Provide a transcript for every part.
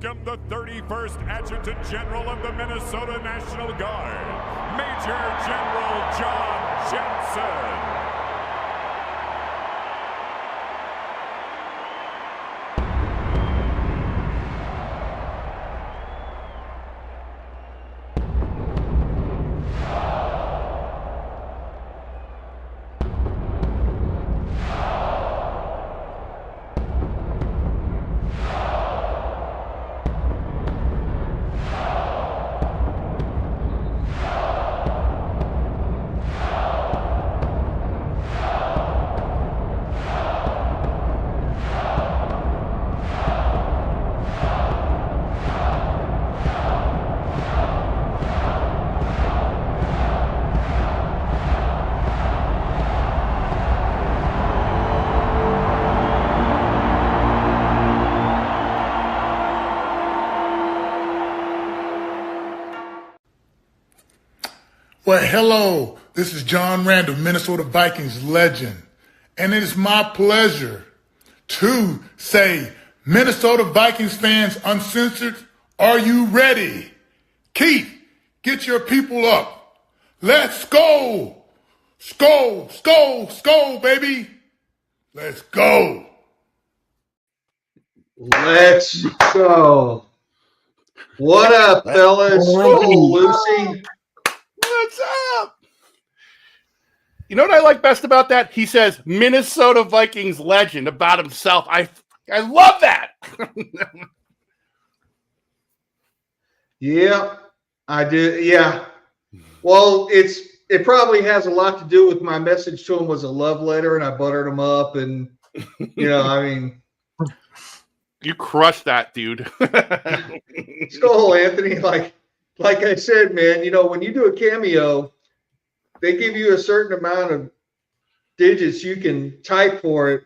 Welcome the 31st Adjutant General of the Minnesota National Guard, Major General John Jensen. Well, hello, this is John Randall, Minnesota Vikings legend, and it is my pleasure to say, Minnesota Vikings fans uncensored, are you ready? Keith, get your people up. Let's go. Skol, skol, skol, baby. Let's go. Let's go. What up, fellas? Skol, Lucy. What's up? You know what I like best about that? He says Minnesota Vikings legend about himself. I love that. Yeah, I do. Yeah. Well, it probably has a lot to do with my message to him was a love letter, and I buttered him up, and I mean, you crushed that, dude. Skol, Anthony. Like I said, man, when you do a cameo, they give you a certain amount of digits you can type for it,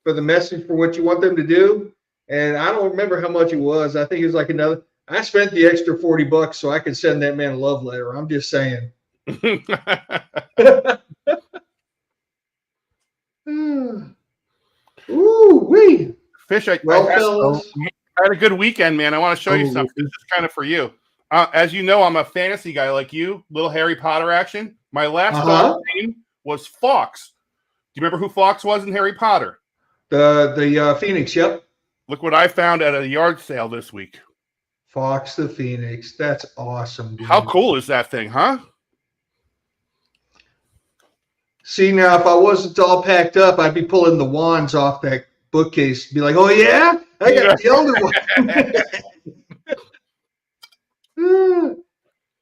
for the message, for what you want them to do. And I don't remember how much it was. I think it was like I spent the extra $40 so I could send that man a love letter. I'm just saying. Ooh, wee. Fish, I had a good weekend, man. I want to show you something. This is kind of for you. As you know, I'm a fantasy guy like you, little Harry Potter action. My last name was Fox. Do you remember who Fox was in Harry Potter? The Phoenix, yep. Look what I found at a yard sale this week. Fox the Phoenix. That's awesome, dude. How cool is that thing, huh? See, now, if I wasn't all packed up, I'd be pulling the wands off that bookcase. Be like, oh, yeah? I got the older one.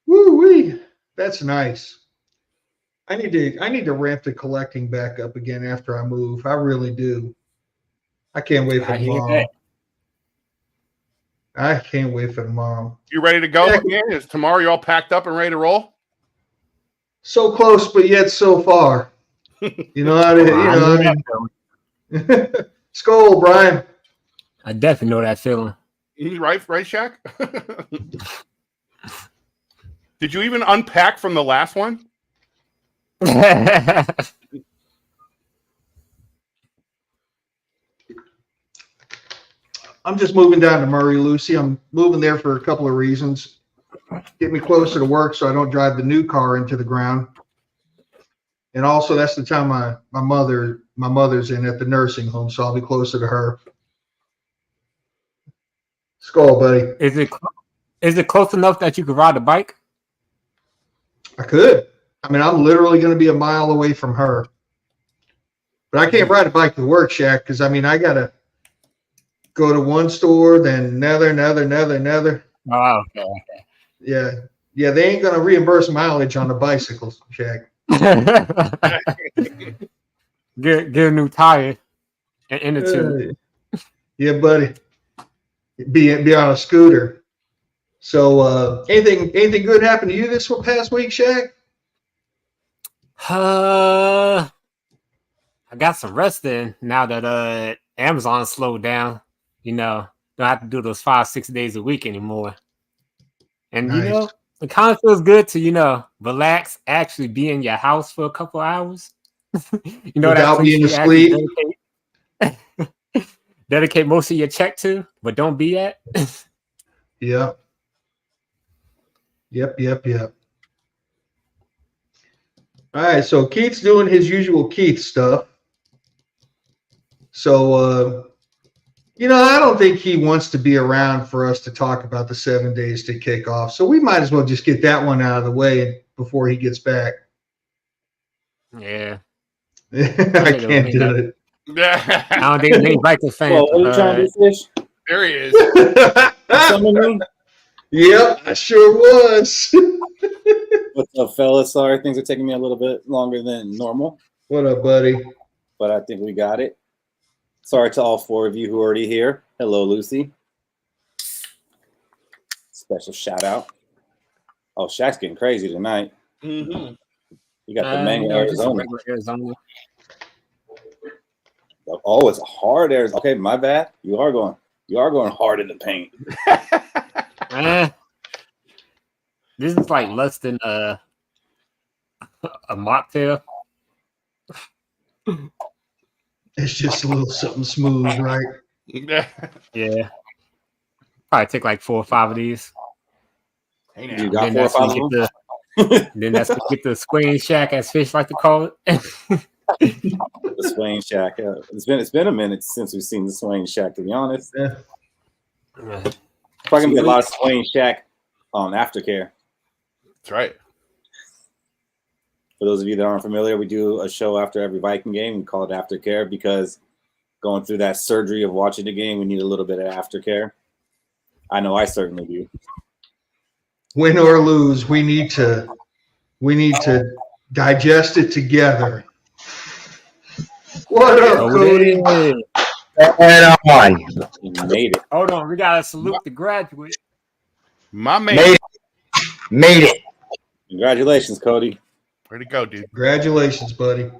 Woo-wee. That's nice. I need to ramp the collecting back up again after I move. I really do. I can't wait for tomorrow. I can't wait for tomorrow. You ready to go again? Is tomorrow you're all packed up and ready to roll? So close, but yet so far. You know what I mean? Skol, Brian. I definitely know that feeling. Right, Shaq? Did you even unpack from the last one? I'm just moving down to Murray, Lucy. I'm moving there for a couple of reasons. Get me closer to work so I don't drive the new car into the ground. And also, that's the time my mother's in at the nursing home, so I'll be closer to her. Skol, buddy. Is it close enough that you could ride a bike? I could. I mean, I'm literally going to be a mile away from her. But I can't ride a bike to work, Shaq, because, I mean, I got to go to one store, then another. Oh, okay. Yeah, they ain't going to reimburse mileage on the bicycles, Shaq. Get a new tire and inner tube. Yeah, buddy. Be on a scooter. So, anything good happened to you this past week, Shaq? I got some rest in now that Amazon slowed down. Don't have to do those 5-6 days a week anymore. And Nice. it kind of feels good to relax, actually be in your house for a couple hours. Without being asleep. Dedicate most of your check to, but don't be at. Yep. All right, so Keith's doing his usual Keith stuff. So, I don't think he wants to be around for us to talk about the 7 days to kick off. So we might as well just get that one out of the way before he gets back. Yeah. I can't do it. I don't think many Vikings fans. Well, what are you trying to do, Fish? There he is. Yep, I sure was. What's up, fellas? Sorry, things are taking me a little bit longer than normal. What up, buddy? But I think we got it. Sorry to all 4 of you who are already here. Hello, Lucy. Special shout out. Oh, Shaq's getting crazy tonight. Mm-hmm. You got the mango Arizona. Arizona. Oh, it's hard Arizona. Okay, my bad. You are going hard in the paint. This is like less than a mocktail. It's just a little something smooth, right? Yeah. Probably take like 4 or 5 of these. Hey, You now. got 4 or 5 of them? Then that's when we get the Squeen Shack, as Fish like to call it. The Swain Shack. It's been a minute since we've seen the Swain Shack, to be honest. Yeah. Probably gonna be a lot of Swain Shack on aftercare. That's right. For those of you that aren't familiar, we do a show after every Viking game. We call it aftercare because going through that surgery of watching the game, we need a little bit of aftercare. I know I certainly do. Win or lose, we need to digest it together. What up, Cody? Right on. You made it. Hold on, we gotta salute the graduate. My man. Made it. Congratulations, Cody. Where'd it go, dude? Congratulations, buddy.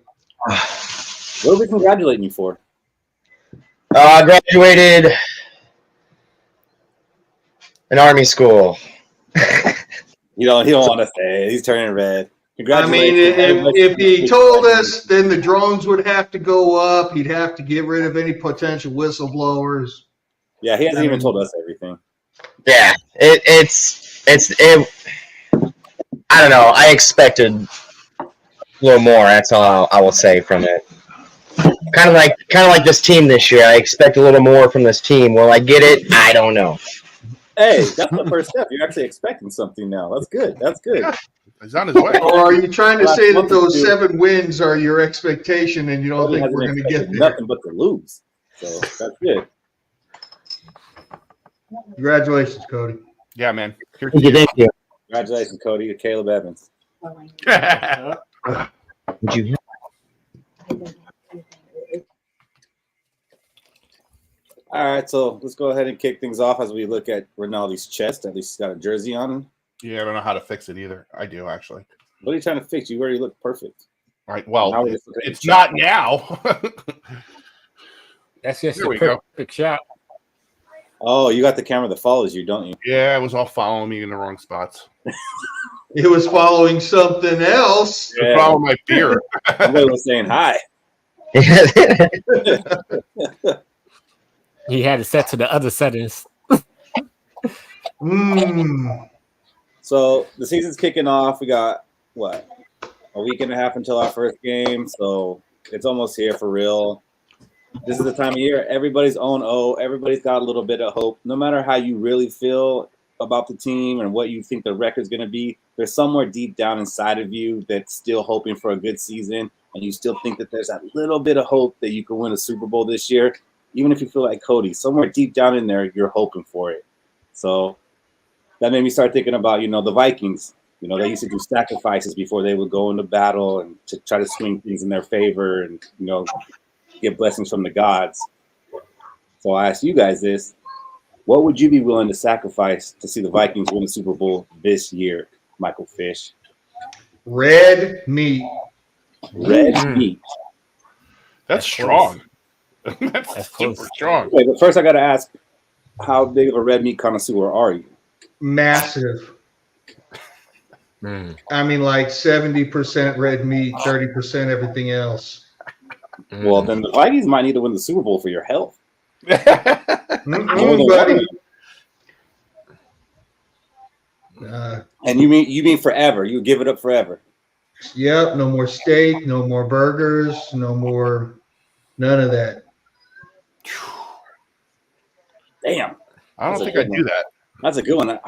What are we congratulating you for? I graduated an army school. He don't want to say it. He's turning red. I Congratulations. mean, if he told us, then the drones would have to go up. He'd have to get rid of any potential whistleblowers. Yeah, he hasn't even told us everything. Yeah, it's I don't know. I expected a little more. That's all I will say from it. Kind of like this team this year. I expect a little more from this team. Will I get it? I don't know. Hey, that's the first step. You're actually expecting something now. That's good. That's good. He's on his way. Or are you trying to say that those 7 wins are your expectation and you don't think we're going to get there? Nothing but to lose. So that's good. Congratulations, Cody. Yeah, man. Here Thank you. Congratulations, Cody, to Caleb Evans. Would you? All right, so let's go ahead and kick things off as we look at Rinaldi's chest. At least he's got a jersey on him. Yeah, I don't know how to fix it either. I do, actually. What are you trying to fix? You already look perfect. All right. Well, Now we're just looking at it's the not now. That's just There a we go. perfect shot. Oh, you got the camera that follows you, don't you? Yeah, it was all following me in the wrong spots. It was following something else. The problem my beer. Somebody was saying hi. He had it set to the other settings. So the season's kicking off. We got what, a week and a half until our first game. So it's almost here for real. This is the time of year. Everybody's 0-0. Everybody's got a little bit of hope. No matter how you really feel about the team and what you think the record's going to be, there's somewhere deep down inside of you that's still hoping for a good season, and you still think that there's a little bit of hope that you can win a Super Bowl this year. Even if you feel like Cody, somewhere deep down in there, you're hoping for it. So that made me start thinking about, the Vikings. They used to do sacrifices before they would go into battle and to try to swing things in their favor and, get blessings from the gods. So I ask you guys this. What would you be willing to sacrifice to see the Vikings win the Super Bowl this year, Michael Fish? Red meat. Red meat. That's strong. That's super strong. Wait, but first I got to ask, how big of a red meat connoisseur are you? Massive. I mean, like 70% red meat, 30% everything else. Well, then the Vikings might need to win the Super Bowl for your health. Buddy. And you mean forever? You give it up forever? Yep. No more steak. No more burgers. No more. None of that. Damn. I don't think I'd do that. That's a good one. I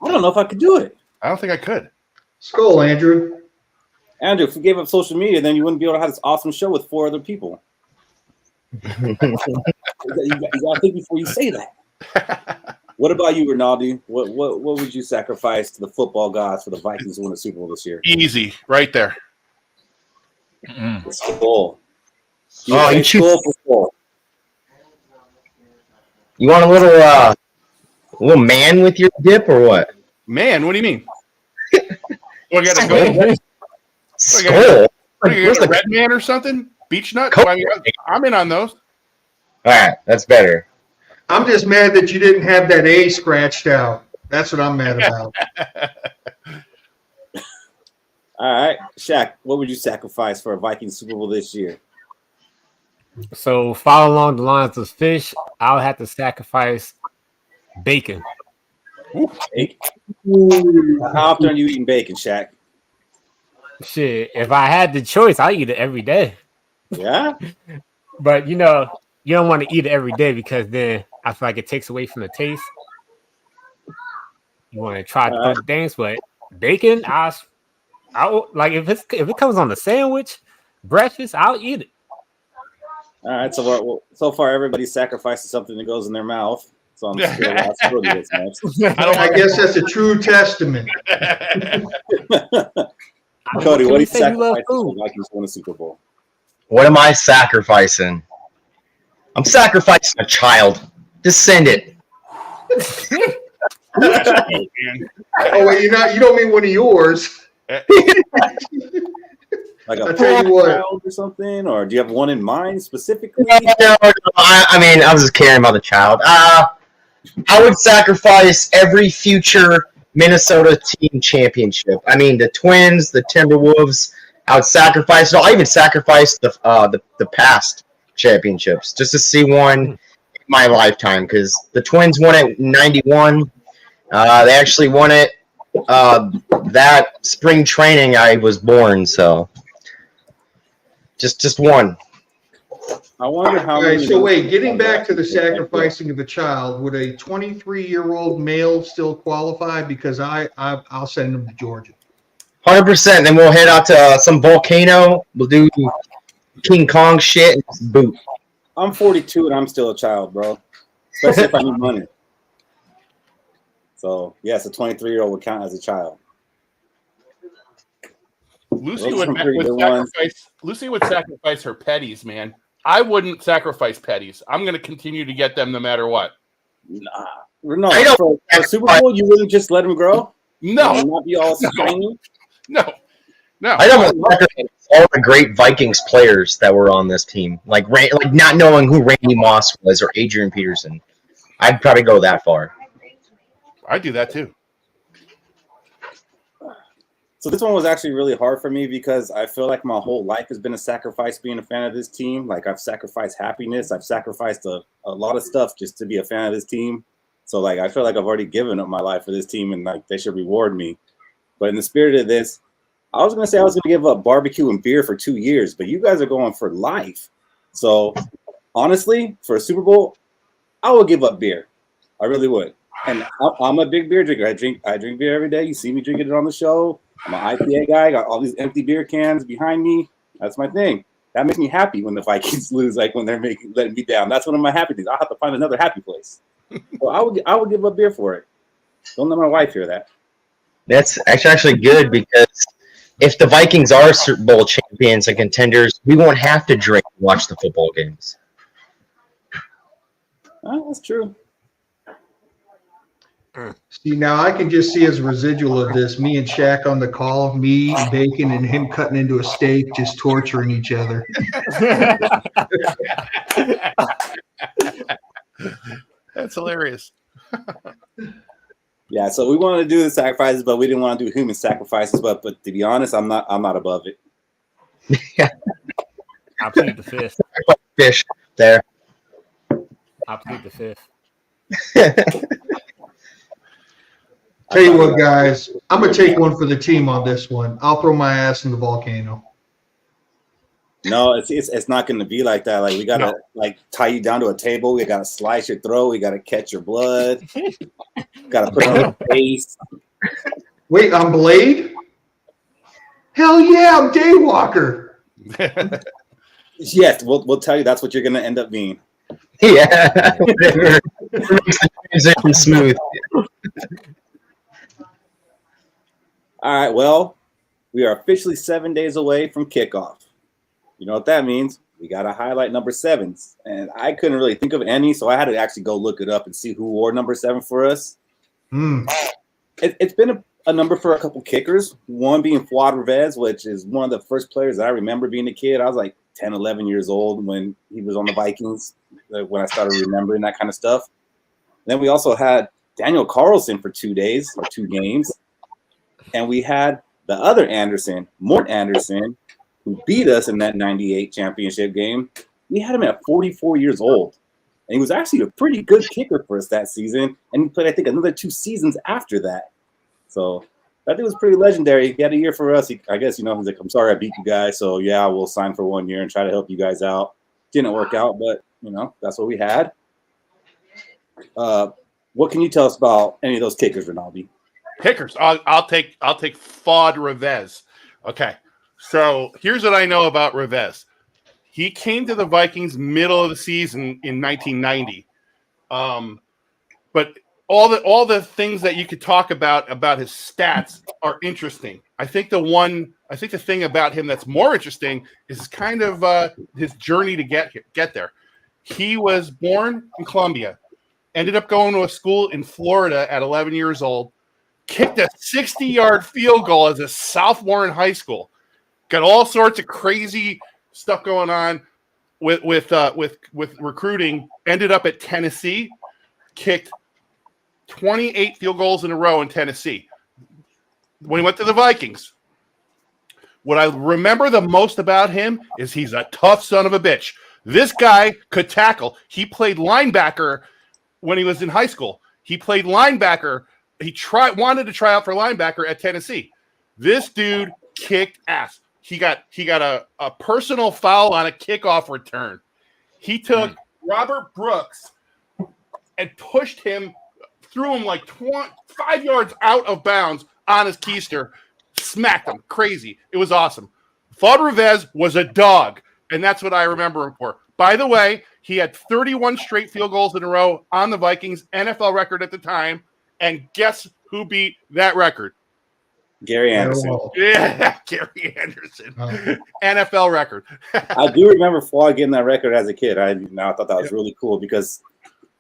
don't know if I could do it. I don't think I could. Skol, Andrew. Andrew, if you gave up social media, then you wouldn't be able to have this awesome show with 4 other people. You gotta think before you say that. What about you, Ronaldo? What would you sacrifice to the football gods for the Vikings to win the Super Bowl this year? Easy, right there. Skol. Oh, you choose. Skol. You want a little man with your dip or what? Man, what do you mean? I gotta go. Skol. Where's the red man or something? Beach nut? I'm in on those. All right, that's better. I'm just mad that you didn't have that A scratched out. That's what I'm mad about. All right, Shaq, what would you sacrifice for a Vikings Super Bowl this year? So follow along the lines of fish, I'll have to sacrifice bacon. Bacon. How often are you eating bacon, Shaq? Shit, if I had the choice, I'd eat it every day. Yeah? But you don't want to eat it every day because then I feel like it takes away from the taste. You want to try other things, but bacon, I'll like if it comes on a sandwich, breakfast, I'll eat it. All right, so far everybody's sacrificing something that goes in their mouth. So I'm still next. I guess that's a true testament. Cody, what do you sacrifice for the Vikings to win a Super Bowl? What am I sacrificing? I'm sacrificing a child. Just send it. Oh wait, you don't mean one of yours. Like a child or something, or do you have one in mind specifically? No. I was just caring about the child. I would sacrifice every future Minnesota team championship. I mean, the Twins, the Timberwolves. I would sacrifice it. I'll even sacrifice the past championships just to see one in my lifetime, because the Twins won it in '91. They actually won it that spring training I was born, so just one. I wonder how. Okay, so wait, getting back to the sacrificing of the child, would a 23-year-old male still qualify? Because I'll send him to Georgia. 100%. Then we'll head out to some volcano. We'll do King Kong shit and just boot. I'm 42 and I'm still a child, bro. Especially if I need money. So yes, a 23-year-old would count as a child. Lucy would sacrifice her petties, man. I wouldn't sacrifice petties. I'm going to continue to get them no matter what. Nah, no. For Super Bowl, you wouldn't just let them grow? No, not be all shiny. No. I don't sacrifice all the great Vikings players that were on this team, like not knowing who Randy Moss was or Adrian Peterson. I'd probably go that far. I do that too. So this one was actually really hard for me because I feel like my whole life has been a sacrifice being a fan of this team. Like I've sacrificed happiness. I've sacrificed a lot of stuff just to be a fan of this team. So like I feel like I've already given up my life for this team and like they should reward me. But in the spirit of this, I was going to say I was going to give up barbecue and beer for 2 years, but you guys are going for life. So honestly, for a Super Bowl, I would give up beer. I really would. And I'm a big beer drinker. I drink beer every day. You see me drinking it on the show. I'm an IPA guy. I got all these empty beer cans behind me. That's my thing. That makes me happy when the Vikings lose, like when they're letting me down. That's one of my happy things. I'll have to find another happy place. So I would give up beer for it. Don't let my wife hear that. That's actually good, because if the Vikings are Super Bowl champions and contenders, we won't have to drink and watch the football games. Oh, that's true. See, now I can just see as a residual of this, me and Shaq on the call, me, Bacon, and him cutting into a steak, just torturing each other. That's hilarious. Yeah, so we wanted to do the sacrifices, but we didn't want to do human sacrifices. But to be honest, I'm not above it. I'll plead the fifth. Fish there. I'll plead the fifth. Tell you what, guys, I'm going to take one for the team on this one. I'll throw my ass in the volcano. No, it's not going to be like that. Like we got to like tie you down to a table. We got to slice your throat. We got to catch your blood. Got to put it on your face. Wait, I'm Blade? Hell yeah, I'm Daywalker. Yes, we'll tell you that's what you're going to end up being. Yeah. Whatever. Makes the transition smooth. All right, well, we are officially 7 days away from kickoff. You know what that means? We got to highlight number 7s. And I couldn't really think of any, so I had to actually go look it up and see who wore number 7 for us. It's been a number for a couple kickers, one being Fuad Revez, which is one of the first players that I remember being a kid. I was like 10, 11 years old when he was on the Vikings, when I started remembering that kind of stuff. Then we also had Daniel Carlson for 2 days or 2 games. And we had the other Anderson, Mort Anderson, who beat us in that 98 championship game. We had him at 44 years old. And he was actually a pretty good kicker for us that season. And he played, I think, another 2 seasons after that. So that dude was pretty legendary. He had a year for us. I guess, he's like, I'm sorry I beat you guys. So, yeah, we'll sign for 1 year and try to help you guys out. Didn't work out, but, that's what we had. What can you tell us about any of those kickers, Rinaldi? Kickers. I'll take Fuad Revez. Okay. So here's what I know about Revez. He came to the Vikings middle of the season in 1990. But all the things that you could talk about his stats are interesting. I think the thing about him that's more interesting is kind of his journey to get there. He was born in Columbia, ended up going to a school in Florida at 11 years old, kicked a 60-yard field goal as a sophomore in high school. Got all sorts of crazy stuff going on with recruiting. Ended up at Tennessee, kicked 28 field goals in a row in Tennessee. When he went to the Vikings, what I remember the most about him is he's a tough son of a bitch. This guy could tackle. He played linebacker when he was in high school. He played linebacker. He wanted to try out for linebacker at Tennessee. This dude kicked ass. He got a personal foul on a kickoff return. He took Robert Brooks and pushed him, threw him like 5 yards out of bounds on his keister, smacked him. Crazy. It was awesome. Fuad Revez was a dog, and that's what I remember him for. By the way, he had 31 straight field goals in a row on the Vikings, NFL record at the time. And guess who beat that record? Gary Anderson. Yeah, Gary Anderson. NFL record. I do remember Fuad getting that record as a kid. I thought that was really cool because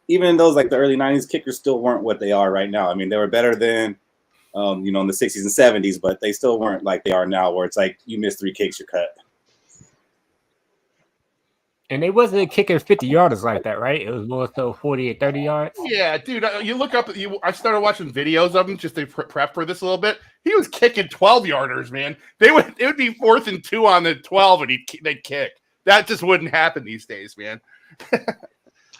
even in those like the early 90s, kickers still weren't what they are right now. I mean, they were better than, in the 60s and 70s, but they still weren't like they are now where it's like you miss 3 kicks, you're cut. And they wasn't kicking 50-yarders like that, right? It was more so 40 or 30 yards. Yeah, dude. You look up. I started watching videos of him just to prep for this a little bit. He was kicking 12-yarders, man. It would be 4th and 2 on the 12, and they'd kick. That just wouldn't happen these days, man.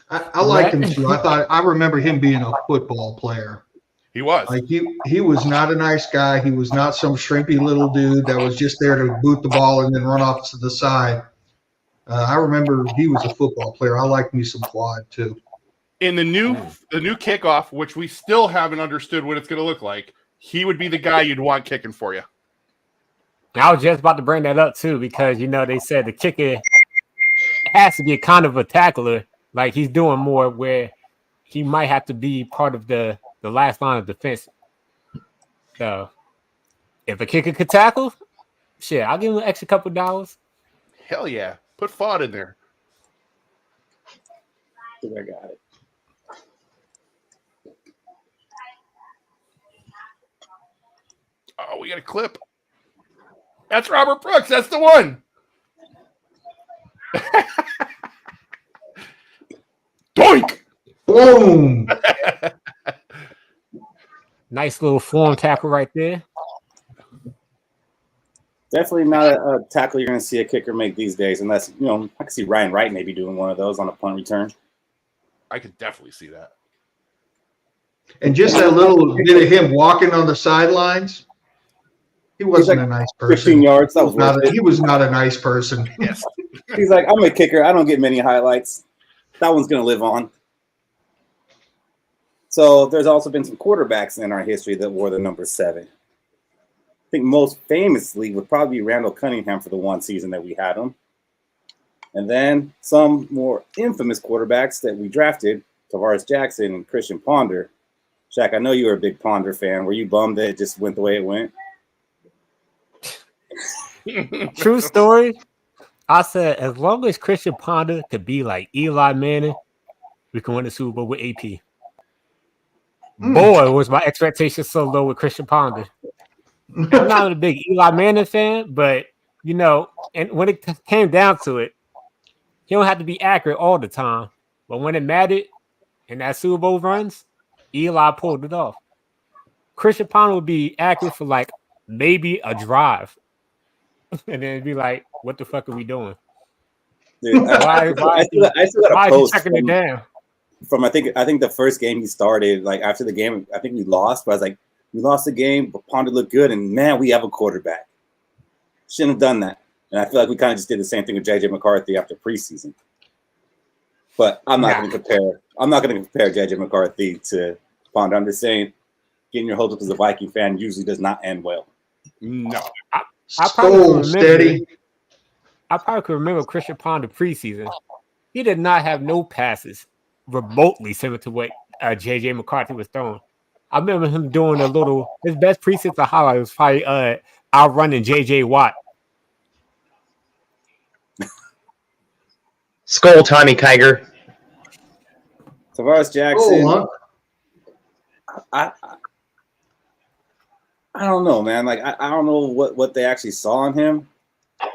I like him too. I remember him being a football player. He was. Like he was not a nice guy. He was not some shrimpy little dude that was just there to boot the ball and then run off to the side. I remember he was a football player. I like me some Fuad too. In the new kickoff, which we still haven't understood what it's going to look like, he would be the guy you'd want kicking for you. I was just about to bring that up too because they said the kicker has to be kind of a tackler. Like he's doing more where he might have to be part of the last line of defense. So if a kicker could tackle, shit, I'll give him an extra couple dollars. Hell yeah. Put Fuad in there. I think I got it. Oh, we got a clip. That's Robert Brooks. That's the one. Doink! Boom! Nice little form tackle right there. Definitely not a tackle you're going to see a kicker make these days, unless, I can see Ryan Wright maybe doing one of those on a punt return. I could definitely see that. And just that little bit of him walking on the sidelines, he wasn't a nice person. 15 yards. That was worth it. He was not a nice person. Yes. He's like, I'm a kicker. I don't get many highlights. That one's going to live on. So there's also been some quarterbacks in our history that wore the number 7. I think most famously would probably be Randall Cunningham for the one season that we had him. And then some more infamous quarterbacks that we drafted, Tavares Jackson and Christian Ponder. Shaq, I know you were a big Ponder fan. Were you bummed that it just went the way it went? True story. I said, as long as Christian Ponder could be like Eli Manning, we can win the Super Bowl with AP. Boy, was my expectation so low with Christian Ponder. I'm not a big Eli Manning fan, but and when it came down to it, he don't have to be accurate all the time. But when it mattered in that Super Bowl runs, Eli pulled it off. Christian Ponder would be accurate for like maybe a drive. And then it'd be like, what the fuck are we doing? Dude, I still got a post checking it down. From I think the first game he started, like after the game, I think we lost, but I was like, we lost the game, but Ponder looked good, and man, we have a quarterback. Shouldn't have done that. And I feel like we kind of just did the same thing with JJ McCarthy after preseason. But I'm not going to compare. I'm not going to compare JJ McCarthy to Ponder. I'm just saying, getting your hopes up as a Viking fan usually does not end well. No. I probably could remember Christian Ponder preseason. He did not have no passes remotely similar to what JJ McCarthy was throwing. I remember him doing his best preseason highlight was probably outrunning JJ Watt. Skol, Tommy Kiger. Tavares Jackson. I don't know, man. Like I don't know what they actually saw in him.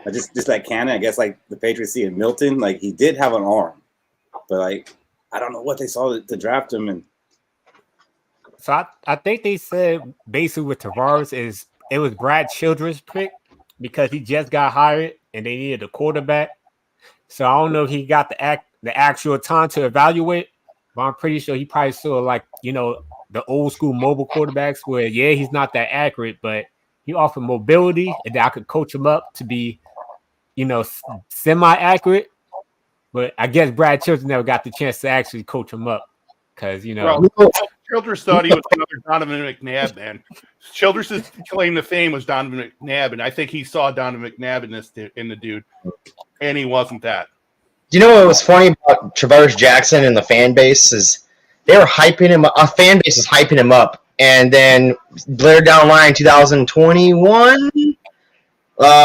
Just like Cannon, I guess like the Patriots see in Milton, like he did have an arm, but like I don't know what they saw to draft him. And so I think they said basically with Tavares is it was Brad Childress' pick because he just got hired and they needed a quarterback. So I don't know if he got the actual time to evaluate, but I'm pretty sure he probably saw like the old school mobile quarterbacks where he's not that accurate, but he offered mobility and I could coach him up to be semi-accurate. But I guess Brad Childress never got the chance to actually coach him up because Childress thought he was another Donovan McNabb, man. Childress' claim to fame was Donovan McNabb, and I think he saw Donovan McNabb in the dude, and he wasn't that. You know what was funny about Tavares Jackson and the fan base is they were hyping him up. Our fan base is hyping him up, and then later down the line, 2021,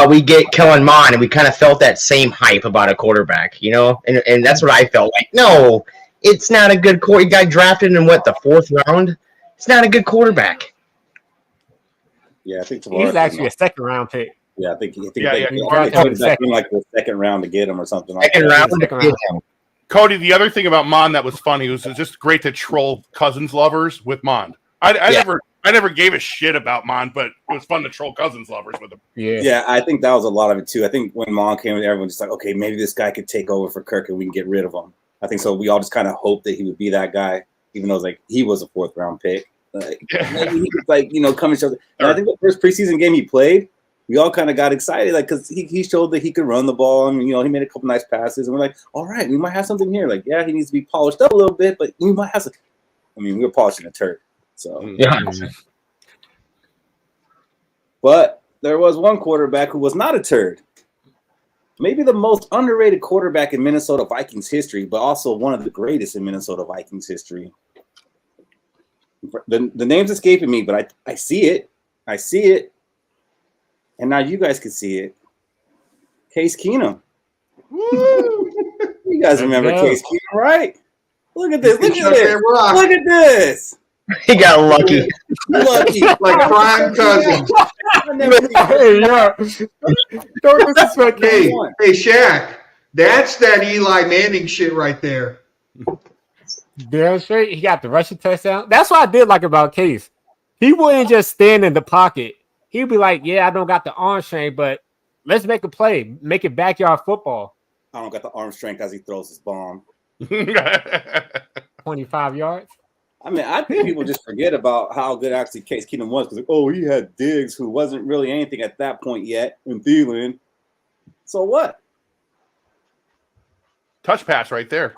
we get Kellen Mond, and we kind of felt that same hype about a quarterback, and that's what I felt like. No, it's not a good quarterback. He got drafted in the 4th round. It's not a good quarterback. Yeah, I think he's actually a 2nd round pick. Yeah, I think he like the 2nd round to get him or something like that. Second round. Cody, the other thing about Mond that was funny was just great to troll Cousins lovers with Mond. I never gave a shit about Mond, but it was fun to troll Cousins lovers with him. Yeah, I think that was a lot of it too. I think when Mond came in, everyone just like, okay, maybe this guy could take over for Kirk and we can get rid of him. I think so. We all just kind of hoped that he would be that guy, even though it was like he was a 4th round pick. Like, maybe he could come and show. And I think the first preseason game he played, we all kind of got excited, like because he showed that he could run the ball and he made a couple nice passes, and we're like, all right, we might have something here. Like, yeah, he needs to be polished up a little bit, but we might have some. I mean, we were polishing a turd, so yeah. But there was one quarterback who was not a turd. Maybe the most underrated quarterback in Minnesota Vikings history, but also one of the greatest in Minnesota Vikings history. The name's escaping me, but I see it. I see it. And now you guys can see it. Case Keenum. Woo! You guys remember Case Keenum, right? Look at this. Look at this. Look at this. He got lucky. Lucky. Like prime Cousins. Don't disrespect Hey, Shaq. That's that Eli Manning shit right there. Damn straight. He got the rushing touchdown. That's what I did like about Case. He wouldn't just stand in the pocket. He'd be like, yeah, I don't got the arm strength, but let's make a play. Make it backyard football. I don't got the arm strength as he throws his bomb. 25 yards. I mean, I think people just forget about how good actually Case Keenum was because, he had Diggs, who wasn't really anything at that point yet, and Thielen. So what? Touch pass right there.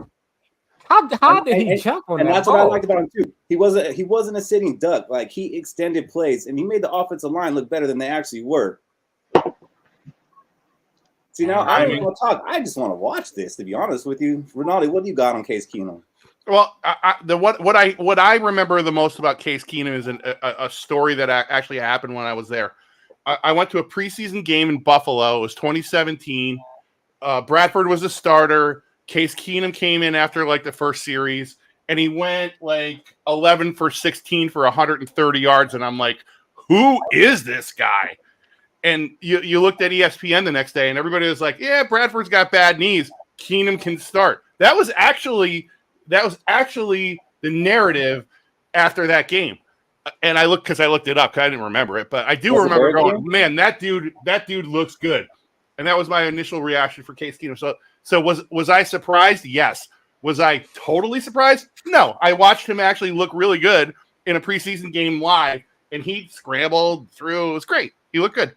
How did he jump on that? And that's what I liked about him too. He wasn't a sitting duck. Like he extended plays and he made the offensive line look better than they actually were. See, now I don't want to talk. I just want to watch this. To be honest with you, Rinaldi, what do you got on Case Keenum? Well, what I remember the most about Case Keenum is a story that actually happened when I was there. I went to a preseason game in Buffalo. It was 2017. Bradford was the starter. Case Keenum came in after like the first series, and he went like 11 for 16 for 130 yards. And I'm like, who is this guy? And you looked at ESPN the next day, and everybody was like, yeah, Bradford's got bad knees. Keenum can start. That was actually the narrative after that game. And I looked it up because I didn't remember it, but I do remember going, man, that dude looks good. And that was my initial reaction for Case Keenum. So was I surprised? Yes. Was I totally surprised? No. I watched him actually look really good in a preseason game live, and he scrambled through. It was great. He looked good.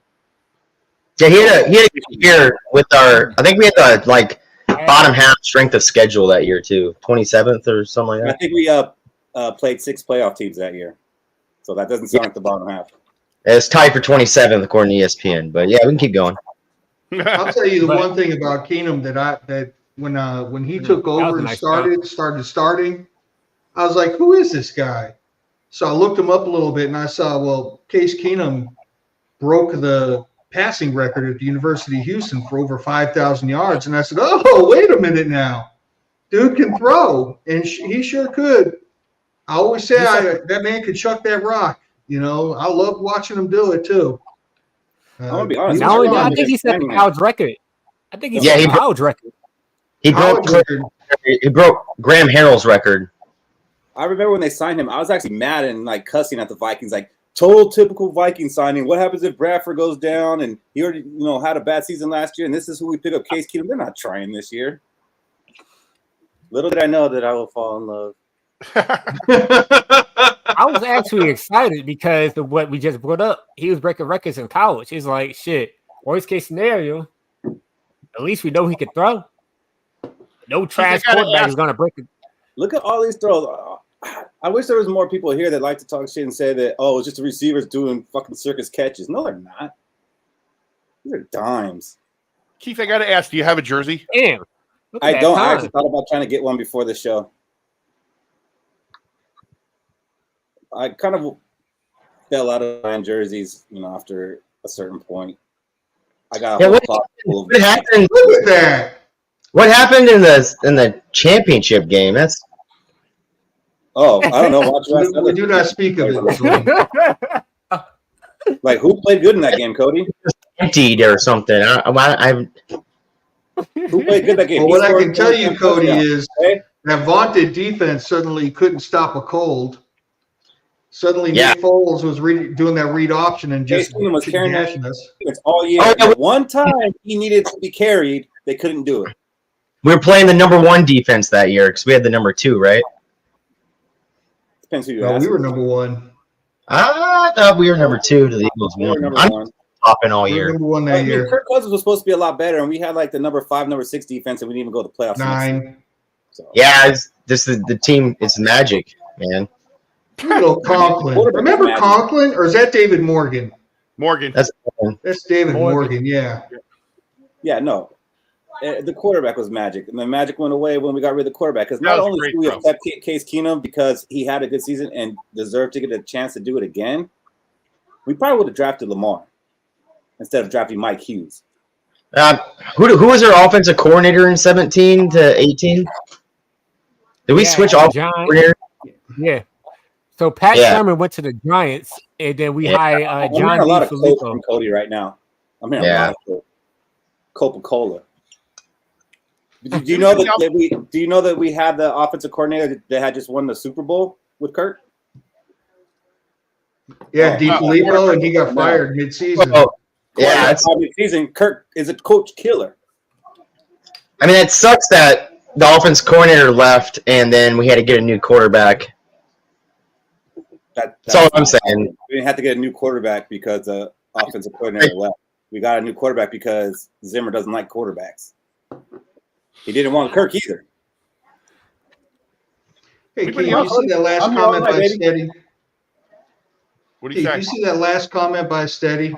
Yeah, he had a good year with I think we had the bottom half strength of schedule that year too, 27th or something like that. I think we played 6 playoff teams that year, so that doesn't sound like the bottom half. It's tied for 27th according to ESPN, but yeah, we can keep going. I'll tell you the one thing about Keenum that when he took over and started starting, I was like, who is this guy? So I looked him up a little bit and I saw, well, Case Keenum broke the passing record at the University of Houston for over 5,000 yards. And I said, oh, wait a minute now. Dude can throw, and he sure could. I always say that man could chuck that rock. You know, I love watching him do it too. I'm going to be honest. I think he set the college record. I think he set the college record. He broke Graham Harrell's record. I remember when they signed him, I was actually mad and like cussing at the Vikings, like total typical Viking signing. What happens if Bradford goes down and he already had a bad season last year and this is who we pick up, Case Keenum? They're not trying this year. Little did I know that I will fall in love. I was actually excited because of what we just brought up. He was breaking records in college. He's like, shit, worst case scenario, at least we know he could throw. No trash quarterback is going to break it. Look at all these throws. I wish there was more people here that like to talk shit and say that, it's just the receivers doing fucking circus catches. No, they're not. These are dimes. Keith, I got to ask, do you have a jersey? Damn. I don't. I actually thought about trying to get one before the show. I kind of fell out of buying jerseys, after a certain point. I got a whole closet full of. What happened? Look at that. What happened in the championship game? That's. Oh, I don't know. We do not speak of it. Like, who played good in that game, Cody? Emptied or something. Who played good that game? Well, what I can tell you, Cody, is that vaunted defense suddenly couldn't stop a cold. Suddenly, Nick Foles was doing that read option and just was carrying us. It's all year. One time he needed to be carried, they couldn't do it. We were playing the number 1 defense that year because we had the number 2, right? Depends who you ask. We were number 1. I thought we were number 2 to the Eagles. We were number 1. Popping all year. Number 1 that year. Kirk Cousins was supposed to be a lot better, and we had like the number 5, number 6 defense, and we didn't even go to the playoffs. 9. So. Yeah, the team. It's magic, man. Little Conklin. Remember Conklin, or is that David Morgan? Morgan. That's David Morgan. Yeah. Yeah. No. The quarterback was magic, and the magic went away when we got rid of the quarterback. Because not only did we accept Case Keenum because he had a good season and deserved to get a chance to do it again, we probably would have drafted Lamar instead of drafting Mike Hughes. Who was our offensive coordinator in 17 to 18? Did we switch off? Yeah. So Pat Sherman went to the Giants, and then we hired John. I'm hearing a lot of Coke from Cody right now. I'm hearing a lot of Coca-Cola. Do you know that we had the offensive coordinator that had just won the Super Bowl with Kurt? Yeah, DiFilippo, and he got fired mid-season. It's mid-season. Kurt is a coach killer. I mean, it sucks that the offense coordinator left, and then we had to get a new quarterback. That's all I'm saying. We didn't have to get a new quarterback because the offensive coordinator left. We got a new quarterback because Zimmer doesn't like quarterbacks. He didn't want Kirk either. Hey, Keith, you see that last comment by Steady? What do you say? You see that last comment by Steady?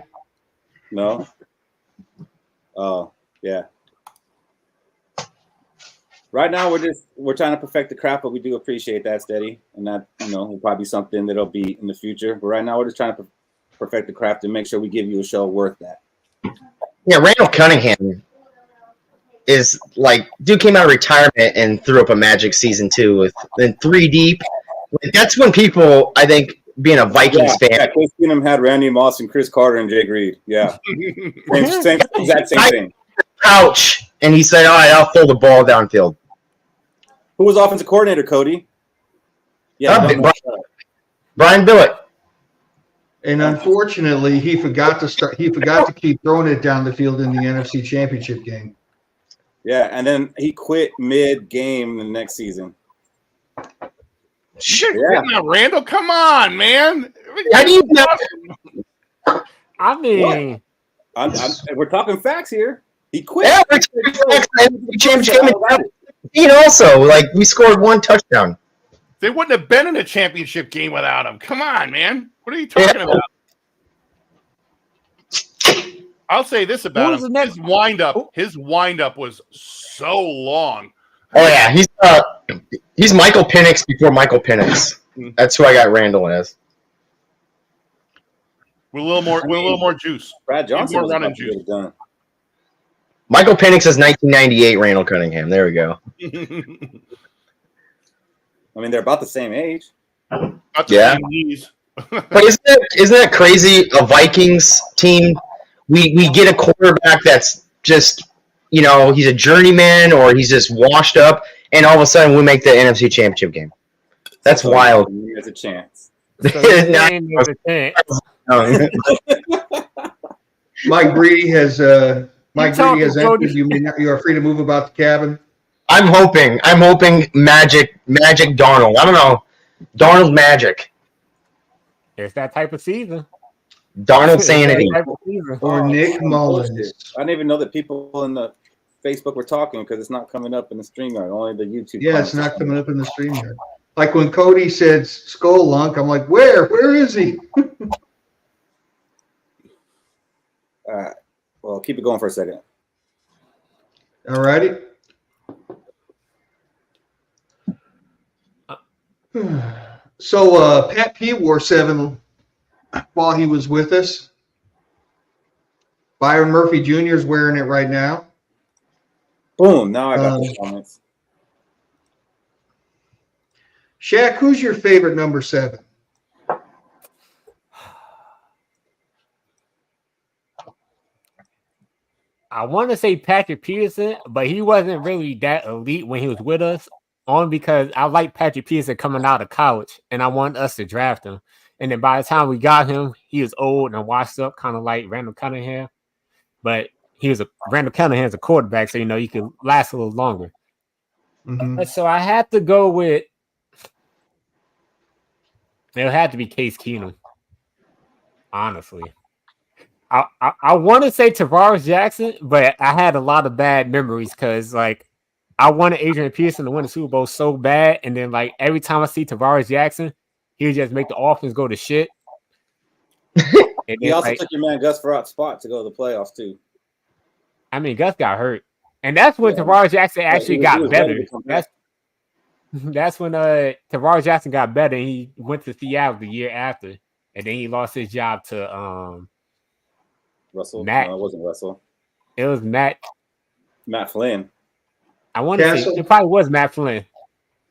No. Oh, yeah. Right now, we're trying to perfect the craft, but we do appreciate that, Steady, and that will probably be something that'll be in the future. But right now, we're just trying to perfect the craft and make sure we give you a show worth that. Yeah, Randall Cunningham is like, dude came out of retirement and threw up a Magic season 2 with then 3 deep. That's when people, I think, being a Vikings fan. Yeah, Case Keenum had Randy Moss and Chris Carter and Jake Reed. Yeah, same thing. Ouch! And he said, "All right, I'll throw the ball downfield." Who was offensive coordinator, Cody? Yeah, Brian Billick. And unfortunately, he forgot to start. He forgot to keep throwing it down the field in the NFC Championship game. Yeah, and then he quit mid-game the next season. Yeah, Randall, come on, man. How do you know? I mean, we're talking facts here. He quit. Yeah, we're also, like, we scored 1 touchdown. They wouldn't have been in a championship game without him. Come on, man. What are you talking about? I'll say this about him. His wind-up was so long. Oh, yeah. He's Michael Penix before Michael Penix. That's who I got Randall as. With a little more juice. Brad Johnson more running juice. Done. Michael Penix is 1998 Randall Cunningham. There we go. I mean, they're about the same age. Yeah. But isn't that crazy? A Vikings team, we get a quarterback that's just, he's a journeyman or he's just washed up, and all of a sudden we make the NFC Championship game. That's wild. There's a chance. Mike Breedy has entered. You are free to move about the cabin. I'm hoping magic Darnold. I don't know. Darnold magic. It's that type of season. Darnold sanity. Or Nick Mullins. I didn't even know that people in the Facebook were talking because it's not coming up in the StreamYard. Only the YouTube. Yeah, it's not coming up in the StreamYard. Like when Cody said Skol Lunk, I'm like, where? Where is he? All right. Well, keep it going for a second. All righty. So Pat P wore 7 while he was with us. Byron Murphy Jr. is wearing it right now. Boom. Now I got the comments. Shaq, who's your favorite number 7? I want to say Patrick Peterson, but he wasn't really that elite when he was with us, only because I like Patrick Peterson coming out of college, and I want us to draft him. And then by the time we got him, he was old and washed up, kind of like Randall Cunningham. But Randall Cunningham's a quarterback, so he could last a little longer. Mm-hmm. So I had to go with. It had to be Case Keenum, honestly. I want to say Tavares Jackson, but I had a lot of bad memories because, I wanted Adrian Peterson to win the Super Bowl so bad, and then, every time I see Tavares Jackson, he would just make the offense go to shit. He also took your man Gus Frerott's spot to go to the playoffs, too. I mean, Gus got hurt. And that's when Tavares Jackson actually got better. That's when Tavares Jackson got better, and he went to Seattle the year after, and then he lost his job to Russell. Matt. No, it wasn't Russell. It was Matt Flynn. I want to say it probably was Matt Flynn.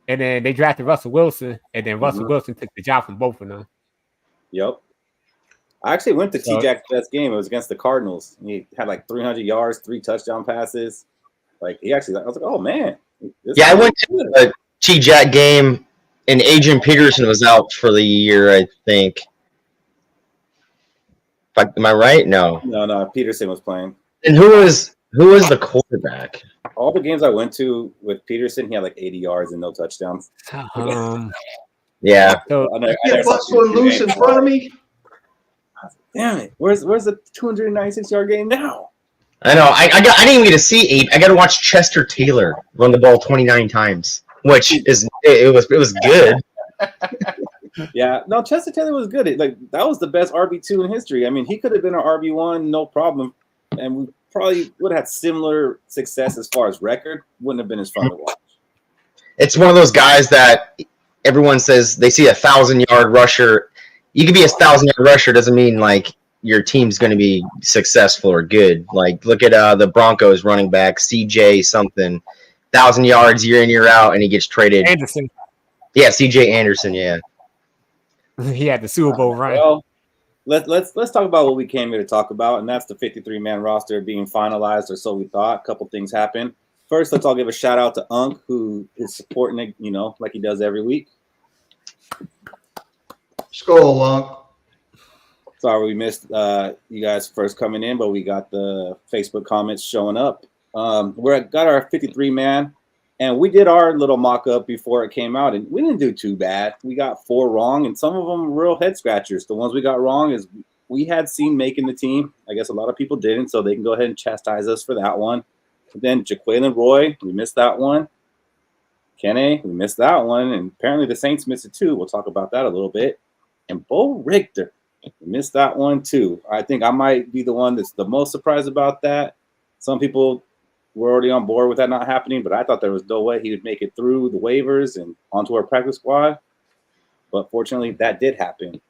And then they drafted Russell Wilson, and then Russell Wilson took the job from both of them. Yep. I actually went to T-Jack's best game. It was against the Cardinals. He had 300 yards, 3 touchdown passes. I was like, oh, man. I went to the T-Jack game, and Adrian Peterson was out for the year, I think. Am I right? No. No. Peterson was playing. And who was the quarterback? All the games I went to with Peterson, he had 80 yards and no touchdowns. Yeah, Yeah. So You can't bust one loose in front of me. Damn it! Where's the 296-yard game now? I know. I didn't even get to see 8. I got to watch Chester Taylor run the ball 29 times, which is it was good. Yeah, no, Chester Taylor was good. That was the best RB2 in history. I mean, he could have been an RB1, no problem, and we probably would have had similar success as far as record. Wouldn't have been as fun to watch. It's one of those guys that everyone says they see 1,000-yard rusher. You could be a 1,000-yard rusher, doesn't mean like your team's going to be successful or good. Like look at the Broncos running back CJ something, 1,000 yards year in year out, and he gets traded. Anderson. Yeah, CJ Anderson. Yeah. He had the Super Bowl run. Well, let's talk about what we came here to talk about, and that's the 53-man roster being finalized, or so we thought. A couple things happened. First, let's all give a shout out to Unk, who is supporting it, like he does every week. Skol, Unk. Sorry we missed you guys first coming in, but we got the Facebook comments showing up. We got our 53-man, and we did our little mock-up before it came out, and we didn't do too bad. We got 4 wrong, and some of them were real head-scratchers. The ones we got wrong is we had seen making the team. I guess a lot of people didn't, so they can go ahead and chastise us for that one. But then Jaquaylin Roy, we missed that one. Kenny, we missed that one, and apparently the Saints missed it too. We'll talk about that a little bit. And Bo Richter, we missed that one too. I think I might be the one that's the most surprised about that. Some people were already on board with that not happening, but I thought there was no way he would make it through the waivers and onto our practice squad. But fortunately, that did happen.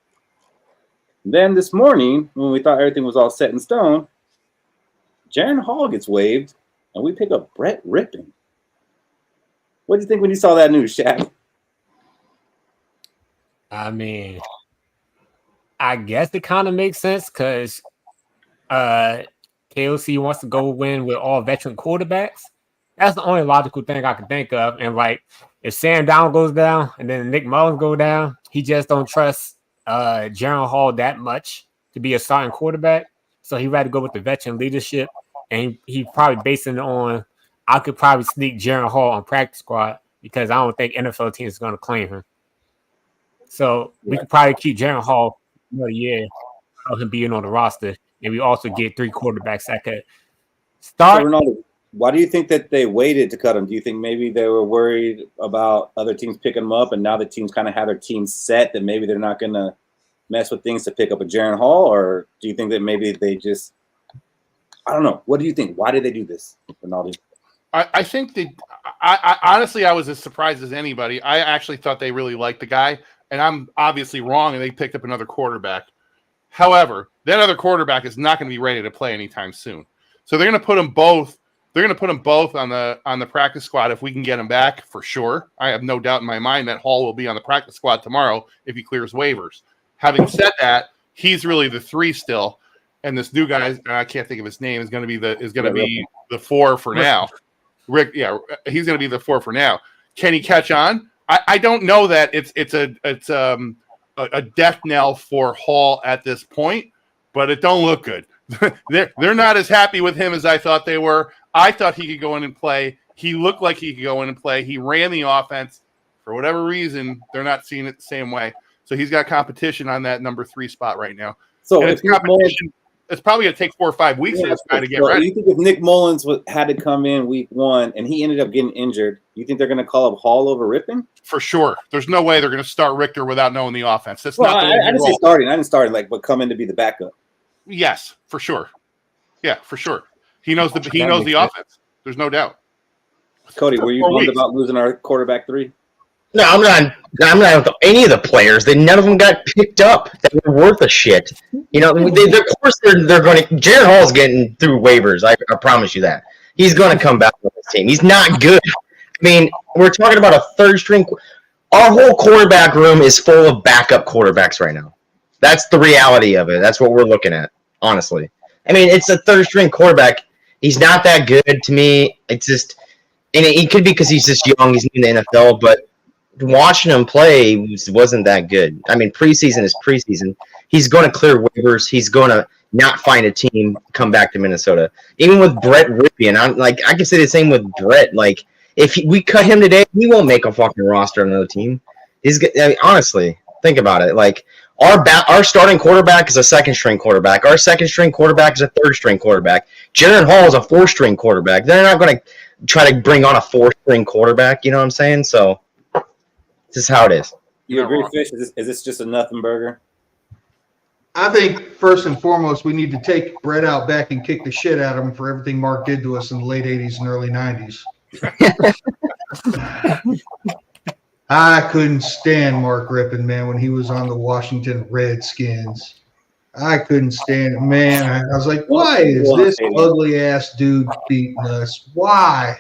And then this morning, when we thought everything was all set in stone, Jaron Hall gets waived, and we pick up Brett Rippon. What do you think when you saw that news, Shaq? I mean, I guess it kind of makes sense because KOC wants to go win with all veteran quarterbacks. That's the only logical thing I can think of. And like, if Sam Darnold goes down and then Nick Mullins go down, he just don't trust Jaron Hall that much to be a starting quarterback. So he'd rather go with the veteran leadership. And he probably basing it on, I could probably sneak Jaron Hall on practice squad because I don't think NFL teams is going to claim him. So we could probably keep Jaron Hall another year of him being on the roster. And we also get 3 quarterbacks that could start. So Ronaldo, why do you think that they waited to cut him? Do you think maybe they were worried about other teams picking him up, and now the teams kind of have their team set that maybe they're not going to mess with things to pick up a Jaron Hall? Or do you think that maybe they just – I don't know. What do you think? Why did they do this, Ronaldo? I think they – I honestly, I was as surprised as anybody. I actually thought they really liked the guy, and I'm obviously wrong, and they picked up another quarterback. However, that other quarterback is not going to be ready to play anytime soon. So they're going to put them both. They're going to put them both on the practice squad if we can get them back for sure. I have no doubt in my mind that Hall will be on the practice squad tomorrow if he clears waivers. Having said that, he's really the 3 still, and this new guy, I can't think of his name, is going to be the 4 for now. Rick, yeah, he's going to be the 4 for now. Can he catch on? I don't know that it's a death knell for Hall at this point, but it don't look good. They're not as happy with him as I thought they were. I thought he could go in and play. He looked like he could go in and play. He ran the offense. For whatever reason, they're not seeing it the same way. So he's got competition on that number 3 spot right now. So it's competition. It's probably going to take 4 or 5 weeks for this guy to get ready. You think if Nick Mullins had to come in week 1 and he ended up getting injured, you think they're going to call up Hall over Rippon? For sure. There's no way they're going to start Richter without knowing the offense. That's well, not the way I didn't say starting. I didn't start but come in to be the backup. Yes, for sure. Yeah, for sure. He knows the offense. There's no doubt. Cody, were you bummed about losing our quarterback 3? No, I'm not with any of the players. None of them got picked up that were worth a shit. You know, of course they're going to. Jaron Hall's getting through waivers. I promise you that. He's going to come back with this team. He's not good. I mean, we're talking about a 3rd string. Our whole quarterback room is full of backup quarterbacks right now. That's the reality of it. That's what we're looking at, honestly. I mean, it's a 3rd string quarterback. He's not that good to me. It's just, and it could be because he's just young. He's in the NFL, but watching him play wasn't that good. I mean, preseason is preseason. He's going to clear waivers. He's going to not find a team, come back to Minnesota. Even with Brett Rippon, I can say the same with Brett. Like, if we cut him today, he won't make a fucking roster on another team. I mean, honestly, think about it. Like our starting quarterback is a second-string quarterback. Our second-string quarterback is a third-string quarterback. Jaron Hall is a fourth-string quarterback. They're not going to try to bring on a fourth-string quarterback. You know what I'm saying? So this is how it is. You agree, Fish? Is this just a nothing burger? I think first and foremost, we need to take Brett out back and kick the shit out of him for everything Mark did to us in the late 80s and early 90s. I couldn't stand Mark Rippon, man, when he was on the Washington Redskins. I couldn't stand it, man. I was like, why is this ugly-ass dude beating us? Why?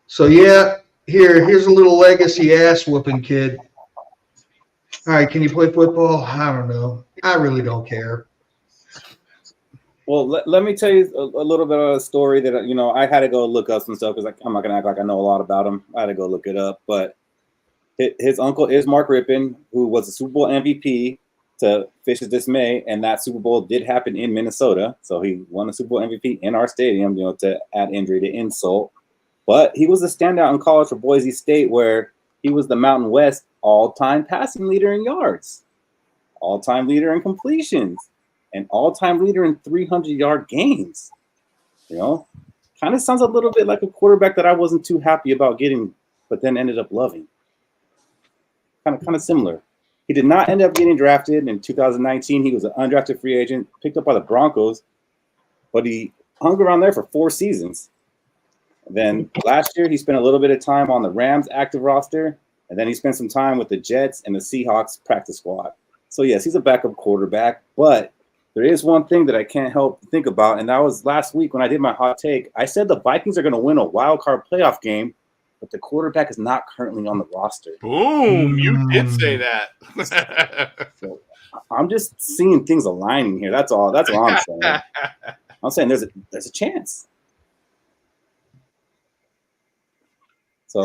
So, yeah, here's a little legacy ass-whooping kid. All right, can you play football? I don't know. I really don't care. Well, let me tell you a little bit of a story that, I had to go look up some stuff because I'm not going to act like I know a lot about him. I had to go look it up. But his uncle is Mark Rippon, who was a Super Bowl MVP to Fish's dismay, and that Super Bowl did happen in Minnesota. So he won the Super Bowl MVP in our stadium, to add injury to insult. But he was a standout in college for Boise State, where he was the Mountain West all-time passing leader in yards, all-time leader in completions, and all-time leader in 300-yard games. Kind of sounds a little bit like a quarterback that I wasn't too happy about getting, but then ended up loving. Kind of similar. He did not end up getting drafted in 2019. He was an undrafted free agent, picked up by the Broncos, but he hung around there for 4 seasons. Then last year, he spent a little bit of time on the Rams active roster, and then he spent some time with the Jets and the Seahawks practice squad. So, yes, he's a backup quarterback, but there is one thing that I can't help think about, and that was last week when I did my hot take. I said the Vikings are going to win a wild card playoff game, but the quarterback is not currently on the roster. Boom! You did say that. So I'm just seeing things aligning here. That's all I'm saying. I'm saying there's a chance. So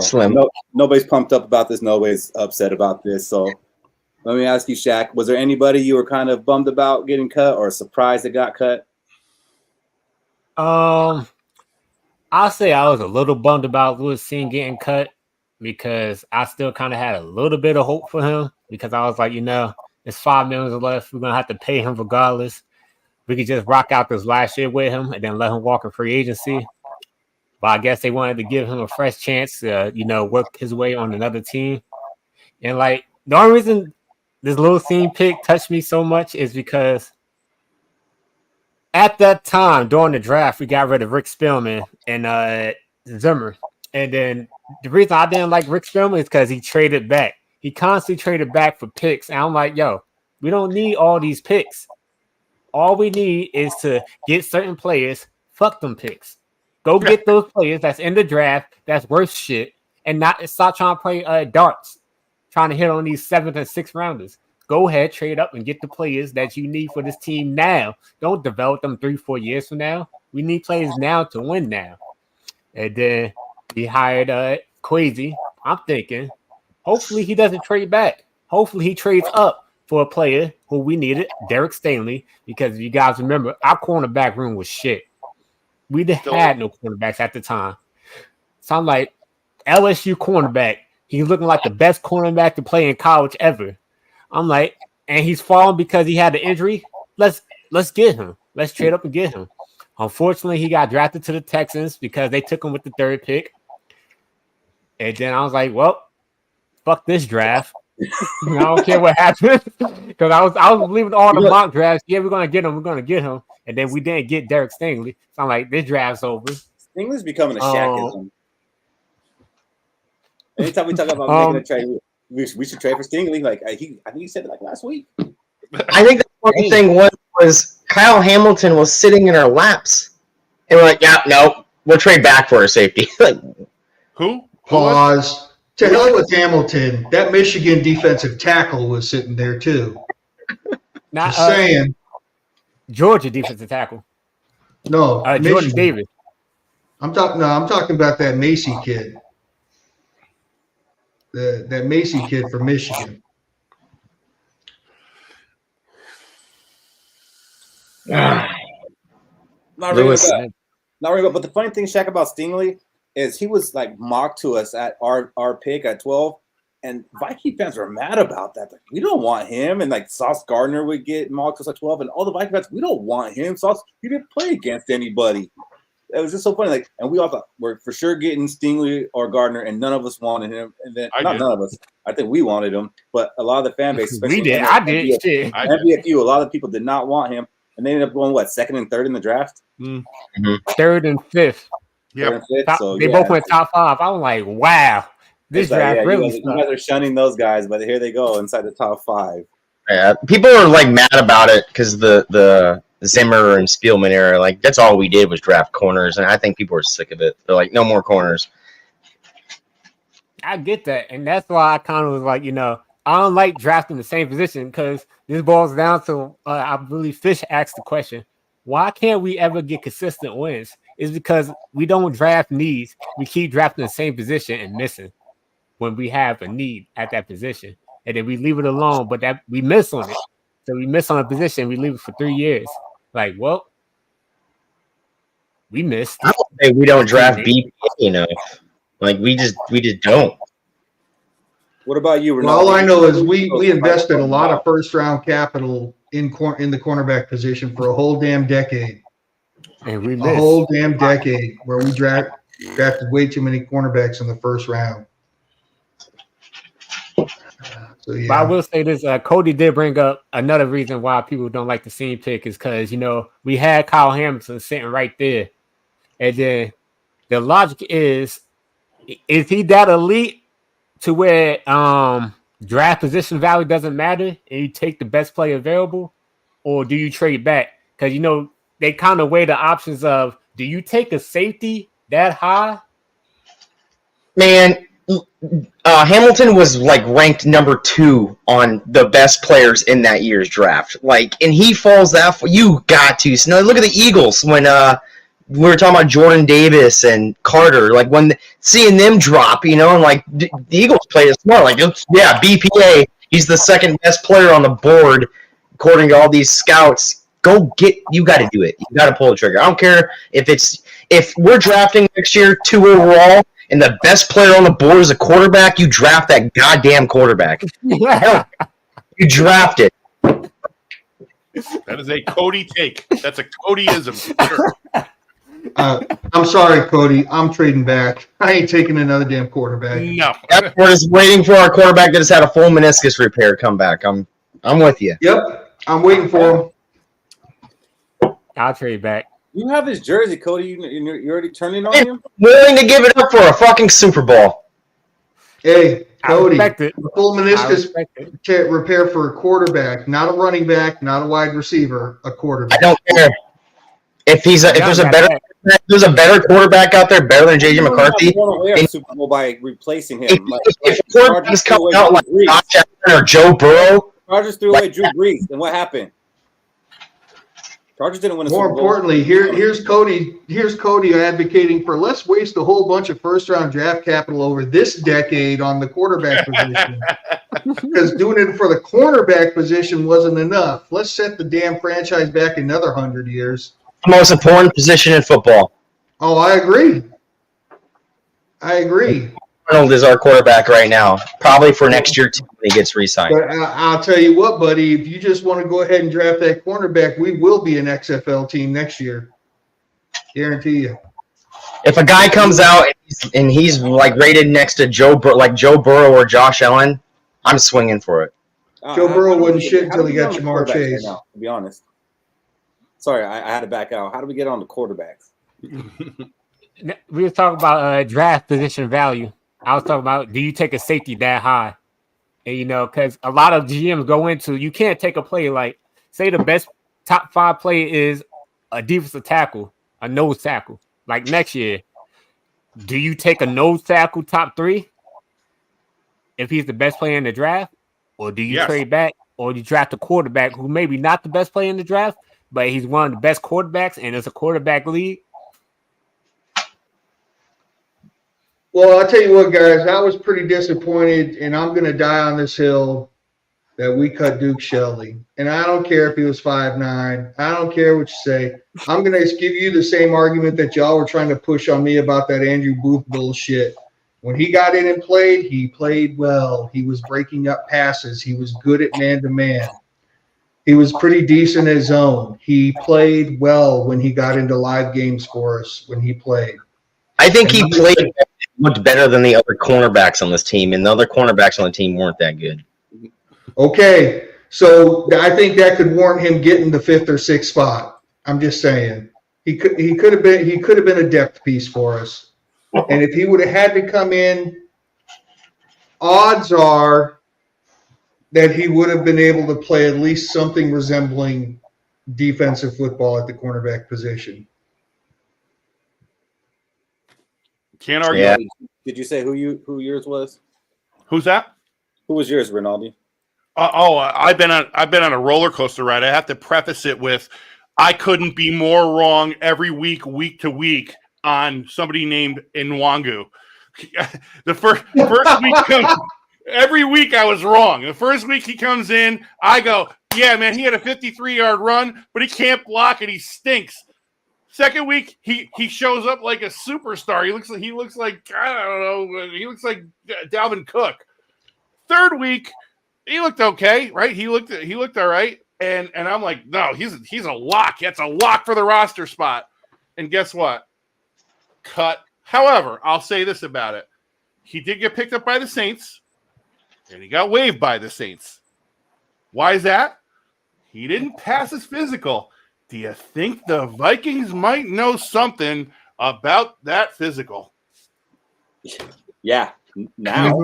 nobody's pumped up about this. Nobody's upset about this. So let me ask you, Shaq, was there anybody you were kind of bummed about getting cut or surprised that got cut? I'll say I was a little bummed about Lewis Singh getting cut because I still kind of had a little bit of hope for him because I was like, it's $5 million left. We're going to have to pay him regardless. We could just rock out this last year with him and then let him walk in free agency. But I guess they wanted to give him a fresh chance to, work his way on another team. And, the only reason this Lewis Singh pick touched me so much is because at that time, during the draft, we got rid of Rick Spielman and Zimmer. And then the reason I didn't like Rick Spielman is because he traded back. He constantly traded back for picks. And I'm like, we don't need all these picks. All we need is to get certain players. Fuck them picks. Go get those players that's in the draft that's worth shit and not stop trying to play darts, trying to hit on these 7th and 6th rounders. Go ahead, trade up and get the players that you need for this team now. Don't develop them 3-4 years from now. We need players now to win now. And then he hired Kwesi. I'm thinking, hopefully he doesn't trade back. Hopefully he trades up for a player who we needed, Derek Stingley, because if you guys remember, our cornerback room was shit. We had no cornerbacks at the time. So I'm like, LSU cornerback. He's looking like the best cornerback to play in college ever. I'm like, and he's falling because he had an injury. Let's get him. Let's trade up and get him. Unfortunately, he got drafted to the Texans because they took him with the 3rd pick. And then I was like, well, fuck this draft. I don't care what happened. Because I was believing all the mock drafts. Yeah, we're gonna get him. And then we didn't get Derek Stingley. So I'm like, this draft's over. Stingley's becoming a Shaqism. Anytime we talk about making a trade, we should trade for Stingley. I think he said it last week. I think the funny thing was Kyle Hamilton was sitting in our laps. And we're like, yeah, no, we'll trade back for a safety. Who? Pause. To hell with Hamilton. That Michigan defensive tackle was sitting there too. Not just saying. Georgia defensive tackle. No, Jordan Davis. I'm talking about that Macy kid. That Macy kid from Michigan. Not ringing a bell. But the funny thing, Shaq, about Stingley is he was mocked to us at our pick at 12. And Viking fans were mad about that. Like, we don't want him. And like Sauce Gardner would get mocked at 12, and all the Viking fans, we don't want him. Sauce, he didn't play against anybody. It was just so funny. Like, and we all thought we're for sure getting Stingley or Gardner, and none of us wanted him. And then none of us. I think we wanted him, but a lot of the fan base, especially we did. I did. Shit. NBFU, a lot of people did not want him, and they ended up going second and third in the draft, third and fifth. Yeah, they both went top 5. I was like, wow. This draft really you guys are shunning those guys, but here they go inside the top 5. Yeah, people are like mad about it because the Zimmer and Spielman era, like that's all we did was draft corners, and I think people are sick of it. They're like, no more corners. I get that, and that's why I kind of was like, I don't like drafting the same position because this boils down to I believe Fish asked the question, why can't we ever get consistent wins? It's because we don't draft needs. We keep drafting the same position and missing when we have a need at that position, and then we leave it alone, but that we miss on it. So we miss on a position, we leave it for 3 years. Like, well, we missed. I don't say we don't draft BPA enough. Like we just don't. What about you, Ronaldo? Well, all I know is we invested a lot of first round capital in the cornerback position for a whole damn decade. And we missed. A whole damn decade where we drafted way too many cornerbacks in the first round. So, yeah. But I will say this: Cody did bring up another reason why people don't like the Seam pick is because we had Kyle Hamilton sitting right there, and then the logic is he that elite to where draft position value doesn't matter and you take the best player available, or do you trade back? Because they kind of weigh the options of do you take a safety that high? Man, Hamilton was like ranked number 2 on the best players in that year's draft. Like, and he falls that you got to. So now look at the Eagles when we were talking about Jordan Davis and Carter. Like when seeing them drop, and like the Eagles played it smart. Like, yeah, BPA, he's the second best player on the board according to all these scouts. You got to do it. You got to pull the trigger. I don't care if we're drafting next year 2 overall. And the best player on the board is a quarterback, you draft that goddamn quarterback. Yeah. You draft it. That is a Cody take. That's a Codyism. Sure. I'm sorry, Cody. I'm trading back. I ain't taking another damn quarterback. No. We're just waiting for our quarterback that has had a full meniscus repair come back. I'm with you. Yep. I'm waiting for him. I'll trade back. You have his jersey, Cody. You're already turning on him? Willing to give it up for a fucking Super Bowl. Hey, Cody, the full meniscus repair for a quarterback, not a running back, not a wide receiver, a quarterback. I don't care. If there's a better quarterback out there, better than JJ McCarthy. Super Bowl by replacing him. If a quarterback is coming out like Josh Allen or Joe Burrow, Chargers threw away Drew Brees, and what happened? Chargers didn't win a More Super Bowl. importantly, here's Cody advocating for let's waste a whole bunch of first round draft capital over this decade on the quarterback position. Because doing it for the cornerback position wasn't enough. Let's set the damn franchise back another 100 years. the most important position in football. Oh, I agree. Arnold is our quarterback right now, probably for next year too when he gets re-signed. But I'll tell you what, buddy, if you just want to go ahead and draft that cornerback, we will be an XFL team next year. Guarantee you. If a guy comes out and he's like rated next to Joe Burrow or Josh Allen, I'm swinging for it. Joe Burrow wasn't shit until he got Jamar Chase. Right now, to be honest. Sorry, I had to back out. How do we get on the quarterbacks? We were talking about draft position value. I was talking about, do you take a safety that high? And, because a lot of GMs go into, you can't take a play like, say the best top 5 play is a defensive tackle, a nose tackle. Like next year, do you take a nose tackle top 3 if he's the best player in the draft? Or do you trade back? Or do you draft a quarterback who maybe not the best player in the draft, but he's one of the best quarterbacks and it's a quarterback league? Well, I'll tell you what, guys, I was pretty disappointed, and I'm going to die on this hill that we cut Duke Shelley. And I don't care if he was 5'9". I don't care what you say. I'm going to give you the same argument that y'all were trying to push on me about that Andrew Booth bullshit. When he got in and played, he played well. He was breaking up passes. He was good at man-to-man. He was pretty decent at zone. He played well when he got into live games for us when he played. I think he played much better than the other cornerbacks on this team, and the other cornerbacks on the team weren't that good. Okay, so I think that could warrant him getting the 5th or 6th spot. I'm just saying he could have been a depth piece for us. And if he would have had to come in, odds are that he would have been able to play at least something resembling defensive football at the cornerback position. Can't argue. Yeah. Did you say who yours was? Who's that? Who was yours, Rinaldi? I've been on a roller coaster ride. I have to preface it with, I couldn't be more wrong every week to week on somebody named Nwangu. The first week every week I was wrong. The first week he comes in, I go, yeah, man, he had a 53-yard run, but he can't block and he stinks. Second week, he shows up like a superstar. He looks like I don't know. He looks like Dalvin Cook. Third week, he looked okay, right? He looked all right, and I'm like, no, he's a lock. That's a lock for the roster spot. And guess what? Cut. However, I'll say this about it: he did get picked up by the Saints, and he got waived by the Saints. Why is that? He didn't pass his physical. Do you think the Vikings might know something about that physical? Yeah, now.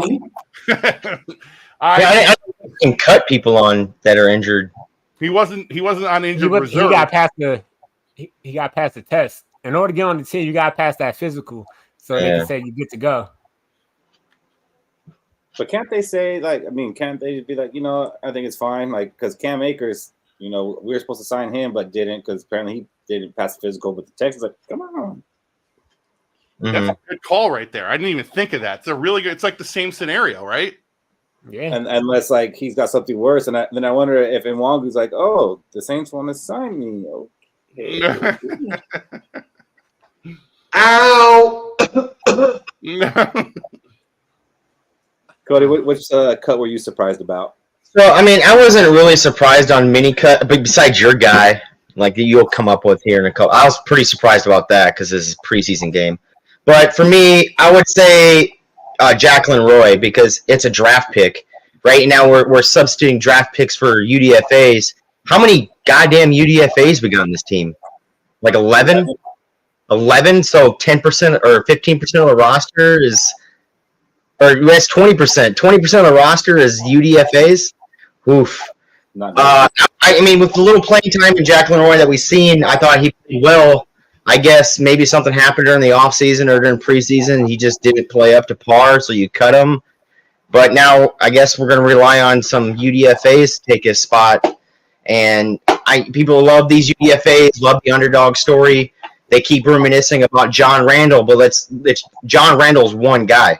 I can cut people on that are injured. He wasn't on injured reserve. He got past the test. In order to get on the team, you got to pass that physical, so they can say you get to go. But can't they say can't they be like, I think it's fine, because Cam Akers, we were supposed to sign him but didn't because apparently he didn't pass the physical. But the Texans come on. That's a good call right there. I didn't even think of that. It's a really good. It's like the same scenario, right? Yeah. And unless he's got something worse, and then I wonder if Nwangu's like, oh, the Saints want to sign me. Okay. Ow! Cody, which cut were you surprised about? So, I wasn't really surprised on mini cut, but besides your guy, like you'll come up with here in a couple. I was pretty surprised about that because this is a preseason game. But for me, I would say Jacqueline Roy because it's a draft pick. Right now, we're substituting draft picks for UDFAs. How many goddamn UDFAs we got on this team? Like 11? 11, so 10% or 15% of the roster is, or that's 20%. 20% of the roster is UDFAs. Oof. With the little playing time in Jacqueline Roy that we've seen, I thought he played well. I guess maybe something happened during the offseason or during preseason, and he just didn't play up to par, so you cut him. But now I guess we're going to rely on some UDFAs to take his spot. And people love these UDFAs, love the underdog story. They keep reminiscing about John Randall, but it's John Randall's one guy,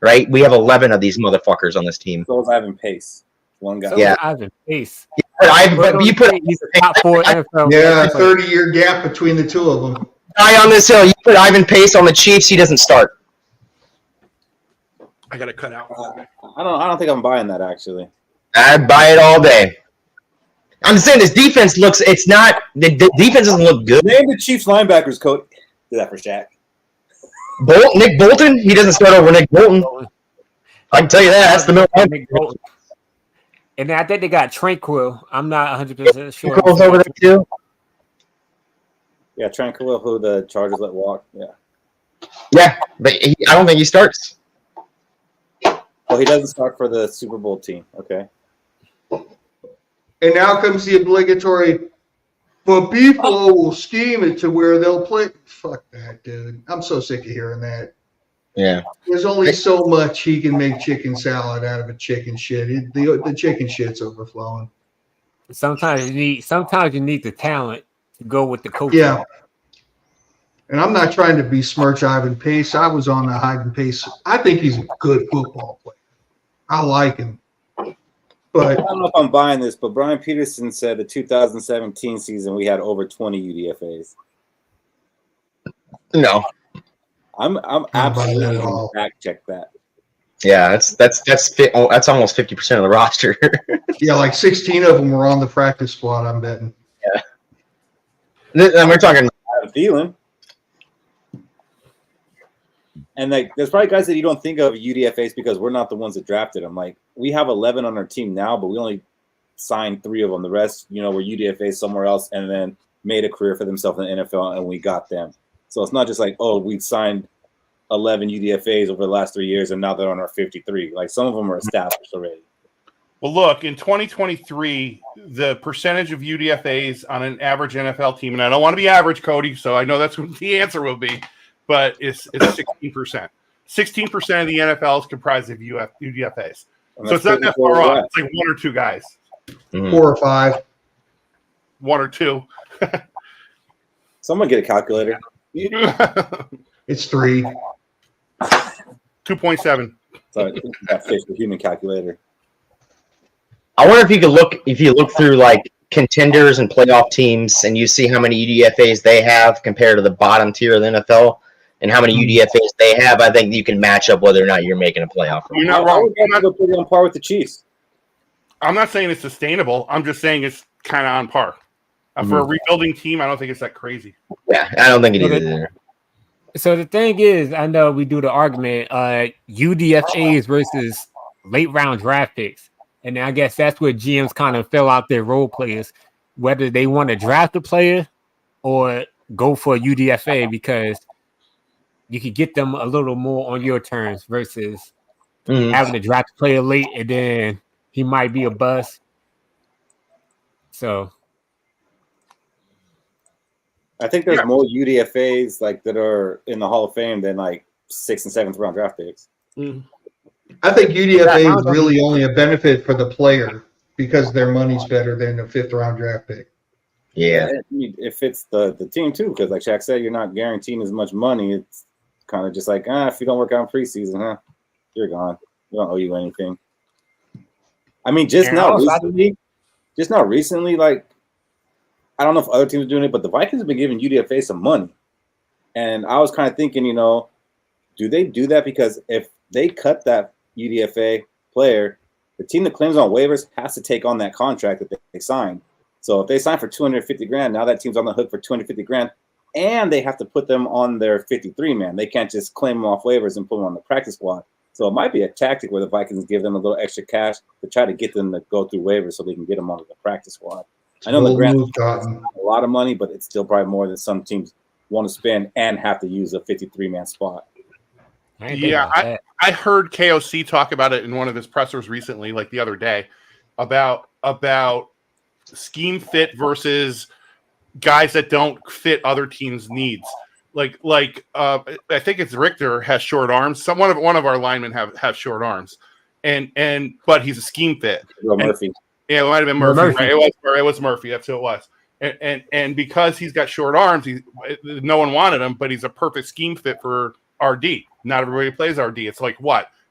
right? We have 11 of these motherfuckers on this team. So is Ivan Pace, one guy. So Ivan Pace. But you put he's a top 4 NFL. Yeah, 30-year gap between the two of them. Guy on this hill. You put Ivan Pace on the Chiefs, he doesn't start. I got to cut out. I don't think I'm buying that actually. I'd buy it all day. I'm saying this defense looks. It's not. The defense doesn't look good. Name the Chiefs linebackers, coach. Do that for Shaq. Nick Bolton. He doesn't start over Nick Bolton. I can tell you that. That's the middle. Nick Bolton. And I think they got Tranquil. I'm not 100% sure. Tranquil's over there too. Yeah, Tranquil, who the Chargers let walk. Yeah. Yeah, but I don't think he starts. Well, he doesn't start for the Super Bowl team. Okay. And now comes the obligatory, but people will scheme it to where they'll play. Fuck that, dude. I'm so sick of hearing that. Yeah. There's only so much he can make chicken salad out of a chicken shit. The chicken shit's overflowing. Sometimes you need the talent to go with the coach. Yeah. And I'm not trying to besmirch Ivan Pace. I was on the Ivan Pace. I think he's a good football player. I like him. But I don't know if I'm buying this, but Brian Peterson said the 2017 season we had over 20 UDFAs. No. I'm buy absolutely that at going all. to fact check that. Yeah, that's almost 50% of the roster. Yeah, like 16 of them were on the practice squad, I'm betting. And we're talking. I have a feeling. And like, there's probably guys that you don't think of UDFAs because we're not the ones that drafted them. Like, we have 11 on our team now, but we only signed 3 of them. The rest, were UDFAs somewhere else and then made a career for themselves in the NFL, and we got them. So it's not just like, oh, we signed 11 UDFAs over the last 3 years, and now they're on our 53. Like, some of them are established already. Well, look, in 2023, the percentage of UDFAs on an average NFL team, and I don't want to be average, Cody, so I know that's what the answer will be, but it's 16%. 16% of the NFL is comprised of UDFAs. So it's not that far off. It's like 1 or 2 guys. 4 or 5. 1 or 2. Someone get a calculator. It's 3. 2.7. Sorry, that fish, the human calculator. I wonder if you look through like contenders and playoff teams, and you see how many UDFAs they have compared to the bottom tier of the NFL, and how many UDFAs they have. I think you can match up whether or not you're making a playoff. You're not wrong. I'm not going to put it on par with the Chiefs. I'm not saying it's sustainable. I'm just saying it's kind of on par. For a rebuilding team, I don't think it's that crazy. Yeah, I don't think it is either. So the thing is, I know we do the argument, UDFAs versus late round draft picks. And I guess that's where GMs kind of fill out their role players, whether they want to draft a player or go for a UDFA, because you could get them a little more on your terms versus having to draft a player late and then he might be a bust. So I think there's more UDFAs like that are in the Hall of Fame than like 6th and 7th round draft picks. I think UDFA is really only a benefit for the player because their money's better than a 5th round draft pick. Yeah. It fits the team too, because like Shaq said, you're not guaranteeing as much money. It's kind of just like, if you don't work out in preseason, you're gone. We don't owe you anything. I mean, just now recently, like, I don't know if other teams are doing it, but the Vikings have been giving UDFA some money. And I was kind of thinking, do they do that because if they cut that UDFA player, the team that claims on waivers has to take on that contract that they signed. So if they sign for $250,000, now that team's on the hook for $250,000, and they have to put them on their 53-man. They can't just claim them off waivers and put them on the practice squad. So it might be a tactic where the Vikings give them a little extra cash to try to get them to go through waivers so they can get them onto the practice squad. I know the grant a lot of money, but it's still probably more than some teams want to spend and have to use a 53-man spot. Yeah, I heard KOC talk about it in one of his pressers recently, like the other day, about scheme fit versus guys that don't fit other teams' needs. Like I think it's Richter has short arms. One of our linemen have short arms, but he's a scheme fit. Murphy. Yeah, it might have been Murphy. Right? It was Murphy. That's who it was. And because he's got short arms, no one wanted him, but he's a perfect scheme fit for RD. Not everybody plays RD. It's like,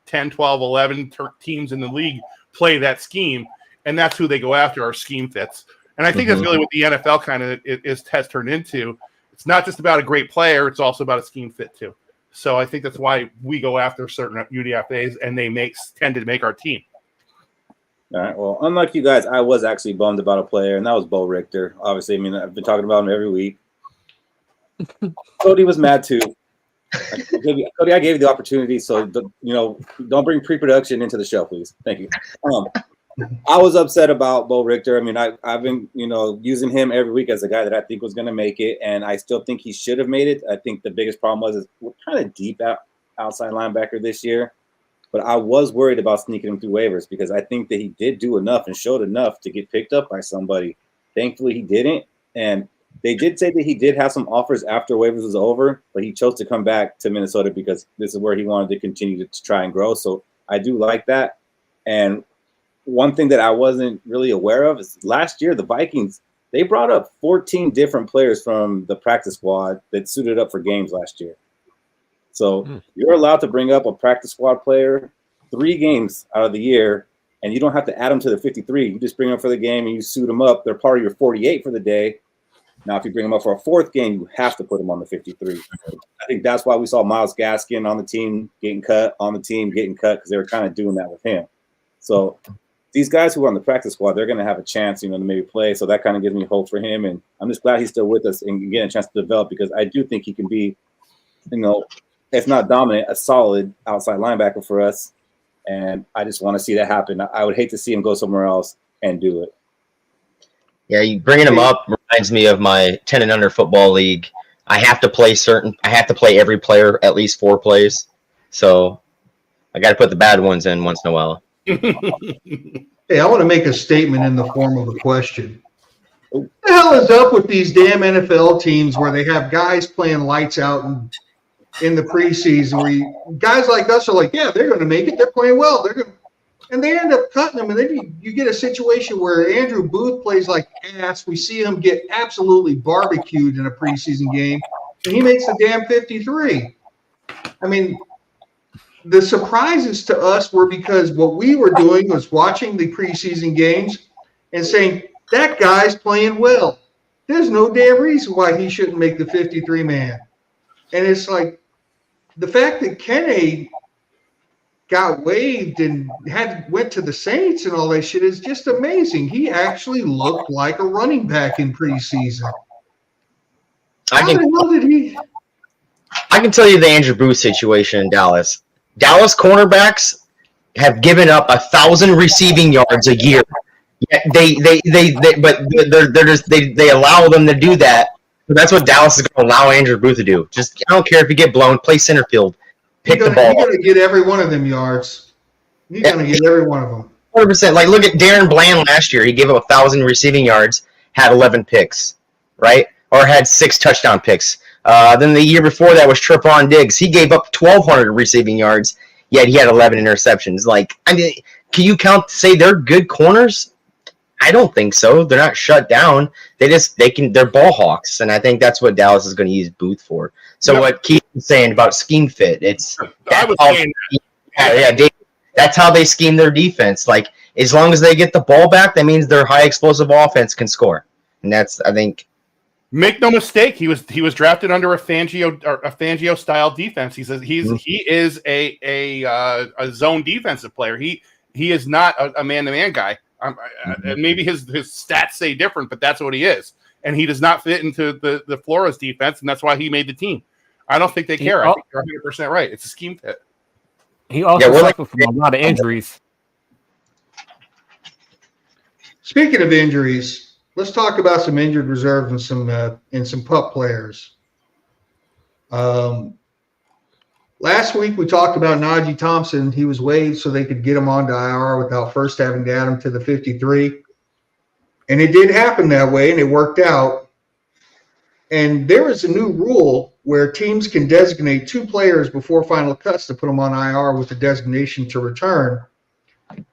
10, 12, 11 teams in the league play that scheme, and that's who they go after, are scheme fits. And I think that's really what the NFL kind of has turned into. It's not just about a great player, it's also about a scheme fit too. So I think that's why we go after certain UDFAs, and they tend to make our team. All right. Well, unlike you guys, I was actually bummed about a player, and that was Bo Richter. Obviously, I mean, I've been talking about him every week. Cody was mad too. Cody, I gave you the opportunity, so don't bring pre-production into the show, please. Thank you. I was upset about Bo Richter. I mean, I've been using him every week as a guy that I think was going to make it, and I still think he should have made it. I think the biggest problem is we're kind of deep outside linebacker this year. But I was worried about sneaking him through waivers because I think that he did do enough and showed enough to get picked up by somebody. Thankfully, he didn't. And they did say that he did have some offers after waivers was over, but he chose to come back to Minnesota because this is where he wanted to continue to try and grow. So I do like that. And one thing that I wasn't really aware of is last year, the Vikings, they brought up 14 different players from the practice squad that suited up for games last year. So you're allowed to bring up a practice squad player 3 games out of the year, and you don't have to add them to the 53. You just bring them for the game and you suit them up. They're part of your 48 for the day, Now, if you bring him up for a fourth game, you have to put him on the 53. I think that's why we saw Myles Gaskin on the team getting cut, because they were kind of doing that with him. So these guys who are on the practice squad, they're going to have a chance, to maybe play. So that kind of gives me hope for him. And I'm just glad he's still with us and getting a chance to develop, because I do think he can be, if not dominant, a solid outside linebacker for us. And I just want to see that happen. I would hate to see him go somewhere else and do it. Yeah, you bringing him up reminds me of my 10 and under football league. I have to play every player at least 4 plays. So I got to put the bad ones in once in a while. Hey, I want to make a statement in the form of a question. What the hell is up with these damn NFL teams where they have guys playing lights out in the preseason, where guys like us are like, yeah, they're going to make it. They're playing well. And they end up cutting them. And then you get a situation where Andrew Booth plays like ass. We see him get absolutely barbecued in a preseason game, and he makes the damn 53. I mean, the surprises to us were because what we were doing was watching the preseason games and saying, that guy's playing well. There's no damn reason why he shouldn't make the 53-man. And it's like the fact that Kenny got waived and went to the Saints and all that shit is just amazing. He actually looked like a running back in preseason. How the hell did he? I can tell you the Andrew Booth situation in Dallas. Dallas cornerbacks have given up 1,000 receiving yards a year. Yet they allow them to do that. So that's what Dallas is going to allow Andrew Booth to do. Just, I don't care if you get blown, play center field. Pick the ball. He's going to get every one of them yards. He's going to get every one of them. 100%. Like, look at Darren Bland last year. He gave up 1,000 receiving yards, had 11 picks, right? Or had 6 touchdown picks. Then the year before that was Trevon Diggs. He gave up 1,200 receiving yards, yet he had 11 interceptions. Like, I mean, can you say they're good corners? I don't think so. They're not shut down. They're ball hawks, and I think that's what Dallas is going to use Booth for. So what Keith was saying about scheme fit, that's how they scheme their defense. Like, as long as they get the ball back, that means their high explosive offense can score, and that's, I think. Make no mistake, he was drafted under a Fangio style defense. He is a zone defensive player. He is not a man-to-man guy. And maybe his stats say different, but that's what he is. And he does not fit into the Flores defense, and that's why he made the team. I don't think they care. I think you're 100% right. It's a scheme fit. He also suffered from a lot of injuries. Speaking of injuries, let's talk about some injured reserves and some pup players. Last week we talked about Najee Thompson. He was waived so they could get him onto IR without first having to add him to the 53. And it did happen that way, and it worked out. And there is a new rule where teams can designate 2 players before final cuts to put them on IR with the designation to return.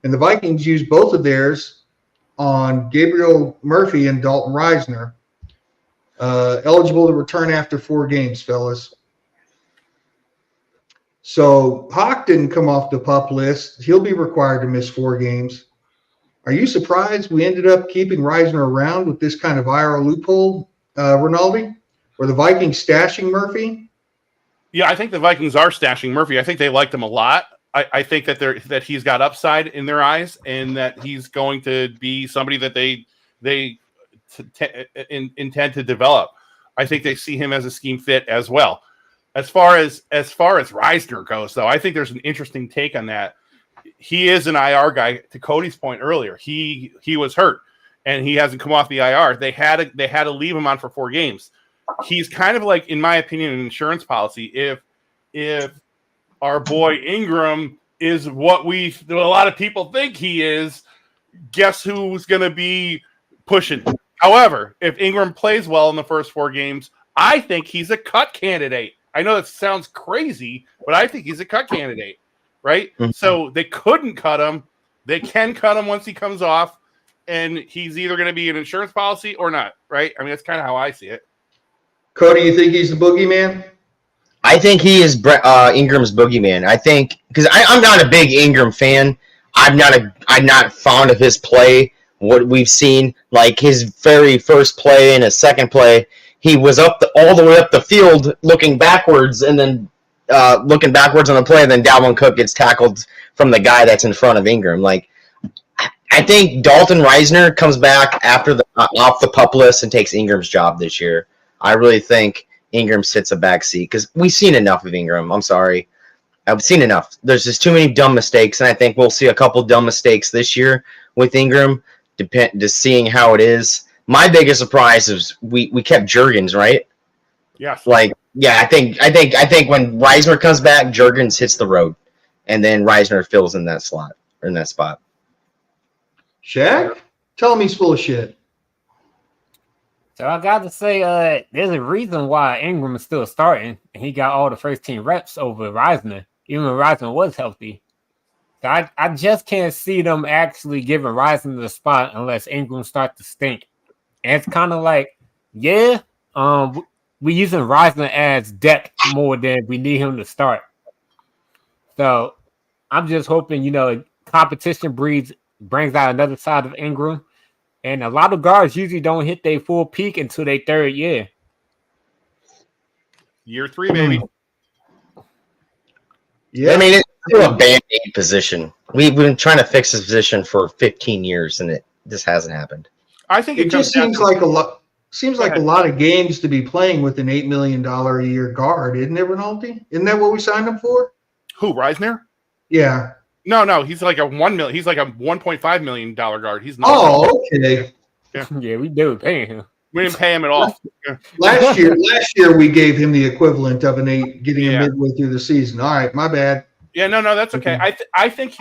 And the Vikings used both of theirs on Gabriel Murphy and Dalton Reisner, eligible to return after 4 games, fellas. So Hawk didn't come off the PUP list. He'll be required to miss 4 games. Are you surprised we ended up keeping Reisner around with this kind of IR loophole, Rinaldi? Or the Vikings stashing Murphy? Yeah, I think the Vikings are stashing Murphy. I think they liked him a lot. I think that he's got upside in their eyes, and that he's going to be somebody that they intend to develop. I think they see him as a scheme fit as well. As far as Reisner goes, though, I think there's an interesting take on that. He is an IR guy. To Cody's point earlier, he was hurt and he hasn't come off the IR. They had to leave him on for 4 games. He's kind of like, in my opinion, an insurance policy. If our boy Ingram is what a lot of people think he is, guess who's going to be pushing? However, if Ingram plays well in the first 4 games, I think he's a cut candidate. I know that sounds crazy, but I think he's a cut candidate, right? Mm-hmm. So they couldn't cut him. They can cut him once he comes off, and he's either going to be an insurance policy or not, right? I mean, that's kind of how I see it. Cody, you think he's the boogeyman? I think he is Ingram's boogeyman. I think, because I'm not a big Ingram fan. I'm not fond of his play what we've seen, like his very first play and his second play, he was all the way up the field looking backwards, and then looking backwards on the play, and then Dalvin Cook gets tackled from the guy that's in front of Ingram. Like, I think Dalton Reisner comes back after off the PUP list and takes Ingram's job this year. I really think Ingram sits a back seat because we've seen enough of Ingram. I'm sorry. I've seen enough. There's just too many dumb mistakes, and I think we'll see a couple dumb mistakes this year with Ingram, just seeing how it is. My biggest surprise is we kept Jurgens, right? Yes. Like, yeah, I think when Reisner comes back, Jurgens hits the road, and then Reisner fills in that slot or in that spot. Shaq? Tell him he's full of shit. So I got to say, there's a reason why Ingram is still starting, and he got all the first team reps over Reisner, even when Reisner was healthy. So I just can't see them actually giving Reisner the spot unless Ingram starts to stink. And it's kind of like, we're using Reisner as depth more than we need him to start. So I'm just hoping, competition brings out another side of Ingram. And a lot of guards usually don't hit their full peak until their third year. Year 3, baby. Yeah. I mean, it's still a band-aid position. We've been trying to fix this position for 15 years, and it just hasn't happened. I think it just seems like a lot. Seems like a lot of games to be playing with an $8 million a year guard, isn't it, Rinaldi? Isn't that what we signed him for? Who, Reisner? Yeah. No, he's like a $1 million. He's like a $1.5 million guard. He's not. Oh, okay. Yeah, we do paying him. We didn't pay him at all. Last year we gave him the equivalent of an 8, getting him midway through the season. All right, my bad. Yeah, no, that's okay. I think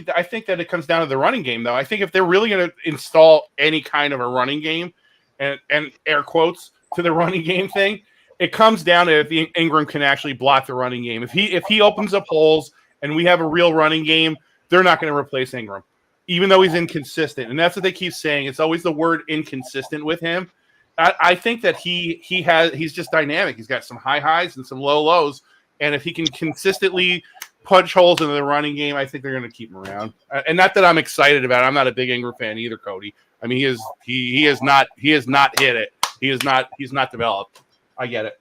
that it comes down to the running game, though. I think if they're really going to install any kind of a running game, and air quotes to the running game thing, it comes down to if Ingram can actually block the running game. If he opens up holes and we have a real running game, they're not going to replace Ingram, even though he's inconsistent. And that's what they keep saying. It's always the word inconsistent with him. I think that he's just dynamic. He's got some high highs and some low lows. And if he can consistently punch holes into the running game, I think they're going to keep him around. And not that I'm excited about it. I'm not a big Ingram fan either, Cody. I mean, he has not hit it. He's not developed. I get it.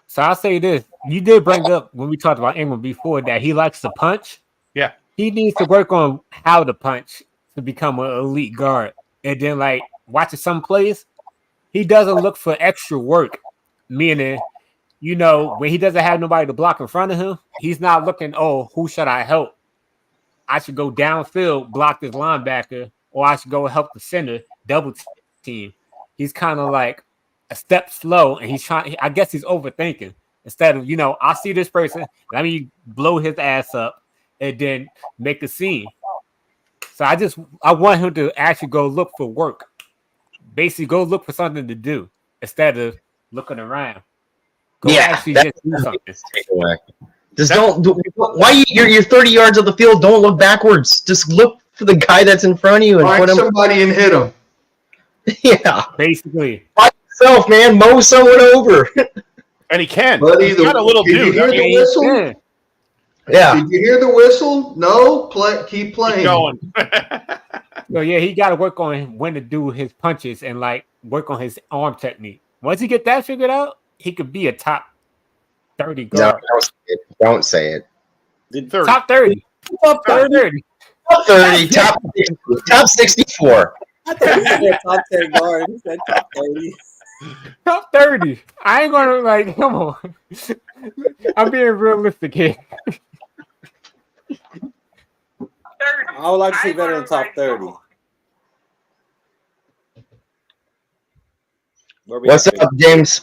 So I'll say this. You did bring up when we talked about Ingram before that he likes to punch. Yeah. He needs to work on how to punch to become an elite guard. And then, like, watching some plays, he doesn't look for extra work. Meaning, when he doesn't have nobody to block in front of him, he's not looking, who should I help? I should go downfield, block this linebacker, or I should go help the center, double team. He's kind of like a step slow, and I guess he's overthinking. Instead of, I see this person, let me blow his ass up and then make a scene. So I want him to actually go look for work. Basically, go look for something to do instead of looking around. Just do something. Just don't. Why you're 30 yards of the field? Don't look backwards. Just look for the guy that's in front of you and find somebody and hit him. Yeah, basically. By yourself, man. Mow someone over. And he can. He's got a little dude. Did you hear the whistle? Yeah. Did you hear the whistle? No. Keep playing. Keep going. So yeah, he got to work on when to do his punches and like work on his arm technique. Once he get that figured out, he could be a top 30 guard. No, don't say it. 30. Top 30. Top 30. Top 30. Top 64. I thought he said top 10 guard. He said top 30. Top 30. I ain't gonna come on. I'm being realistic here. I would like to see better than top 30. What's up, James?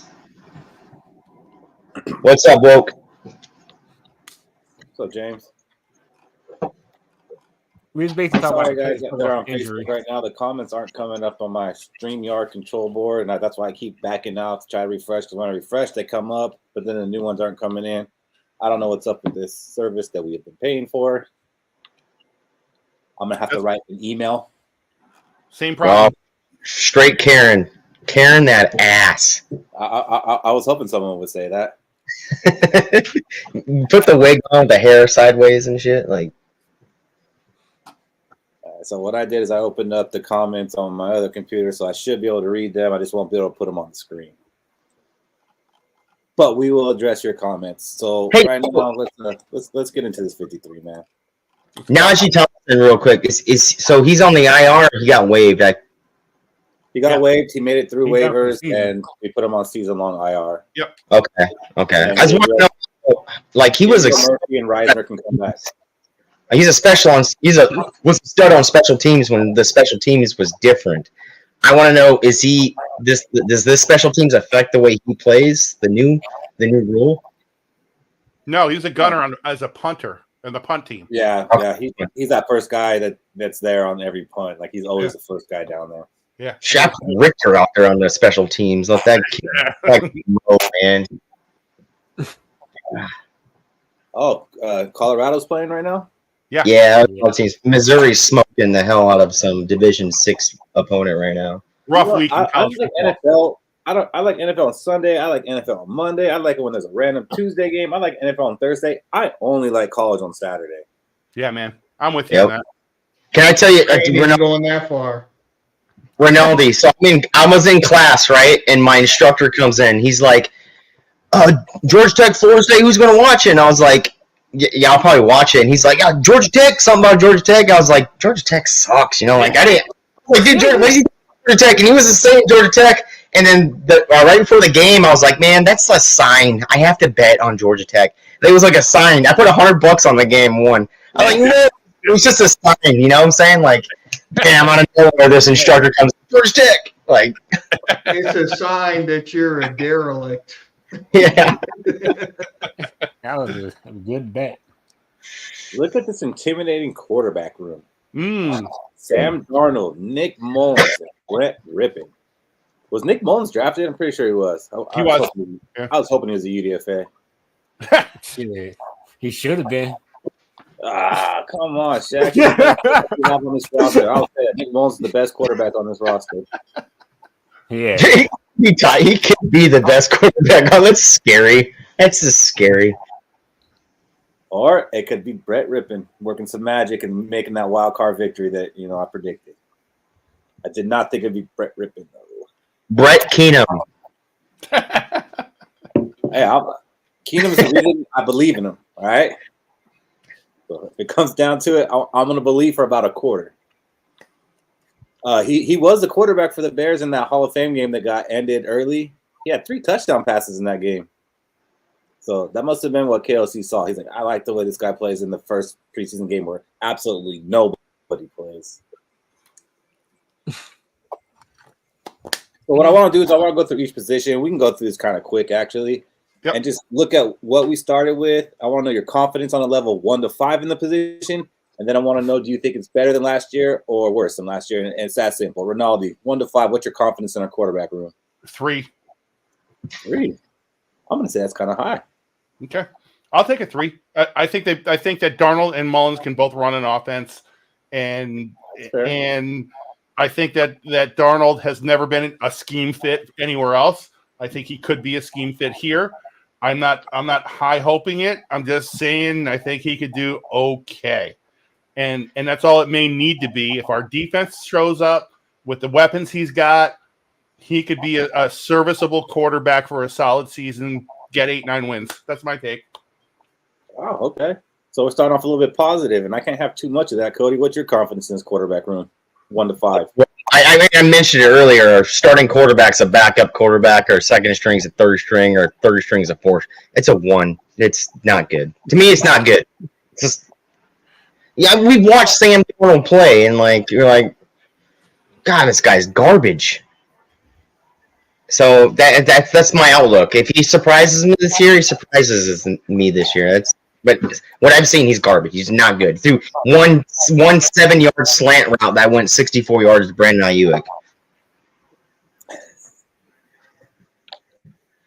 What's up, Woke? What's up, James? We was basically talking Sorry, about guys. They're on injury. Facebook right now. The comments aren't coming up on my StreamYard control board, and that's why I keep backing out to try to refresh. Because when I refresh, they come up, but then the new ones aren't coming in. I don't know what's up with this service that we have been paying for. I'm gonna have to write an email. Same problem. Straight Karen, that ass. I was hoping someone would say that. Put the wig on, the hair sideways and shit. Like, So what I did is I opened up the comments on my other computer, so I should be able to read them. I just won't be able to put them on the screen. But we will address your comments. So right now, let's get into this 53, man. Najee Thompson, real quick, so he's on the IR. He got waived. He got waived. He made it through waivers, and we put him on season-long IR. Yep. Okay. I just want to know, like he was Murphy and Reisner can come back. He's a was a stud on special teams when the special teams was different. I want to know, does this special teams affect the way he plays, the new rule? No, he's a gunner as a punter in the punt team. Yeah. He's that first guy that's there on every punt. Like he's always the first guy down there. Yeah. Shaq Richter out there on the special teams. Let that kid go, man. Oh, Colorado's playing right now? Yeah. Missouri's smoking the hell out of some Division 6 opponent right now. Rough week. I like NFL. I like NFL on Sunday. I like NFL on Monday. I like it when there's a random Tuesday game. I like NFL on Thursday. I only like college on Saturday. Yeah, man. I'm with you on that. Can I tell you, we're not going that far. Rinaldi, so I was in class, right? And my instructor comes in. He's like, Georgia Tech, Florida State, who's going to watch it? And I was like, yeah, I'll probably watch it. And he's like, yeah, Georgia Tech, something about Georgia Tech. I was like, Georgia Tech sucks, like I didn't. Like, dude, Georgia Tech, and he was the same Georgia Tech. And then right before the game, I was like, man, that's a sign. I have to bet on Georgia Tech. It was like a sign. I put $100 on the game won. I was like, no, it was just a sign. You know what I'm saying? Like, damn, I don't know where this instructor comes. Georgia Tech, like, it's a sign that you're a derelict. Yeah. That was a good bet. Look at this intimidating quarterback room. Sam Darnold, Nick Mullins, and Brett Rippon. Was Nick Mullins drafted? I'm pretty sure he was. I was hoping he was a UDFA. He should have been. Come on, Shaq. On this roster. I'll say it. Nick Mullins is the best quarterback on this roster. Yeah. He can be the best quarterback. Oh, that's scary. That's just scary. Or it could be Brett Rippon working some magic and making that wild card victory that I predicted. I did not think it'd be Brett Rippon though. Brett Keenum. Hey, Keenum's the reason I believe in him. All right. So if it comes down to it, I'm going to believe for about a quarter. He was the quarterback for the Bears in that Hall of Fame game that got ended early. He had 3 touchdown passes in that game. So that must have been what KLC saw. He's like, I like the way this guy plays in the first preseason game where absolutely nobody plays. So what I want to do is I want to go through each position. We can go through this kind of quick, actually, and just look at what we started with. I want to know your confidence on a level 1 to 5 in the position. And then I want to know, do you think it's better than last year or worse than last year? And it's that simple. Rinaldi, 1 to 5, what's your confidence in our quarterback room? 3. 3. I'm going to say that's kind of high. Okay. I'll take a 3. I think that Darnold and Mullins can both run an offense. And I think that Darnold has never been a scheme fit anywhere else. I think he could be a scheme fit here. I'm not high hoping it. I'm just saying I think he could do okay. And that's all it may need to be. If our defense shows up with the weapons he's got, he could be a serviceable quarterback for a solid season, get 8-9 wins. That's my take. Wow, okay. So we're starting off a little bit positive, and I can't have too much of that, Cody. What's your confidence in this quarterback room? 1 to 5. I mentioned it earlier. Starting quarterback's a backup quarterback, or second string's a third string, or third string's a fourth. It's a 1. It's not good. To me, it's not good. It's just, we watched Sam Darnold play, and you're like, God, this guy's garbage. So that's my outlook. If he surprises me this year, he surprises me this year. But what I've seen, he's garbage. He's not good. Through one 7-yard slant route that went 64 yards to Brandon Ayuk.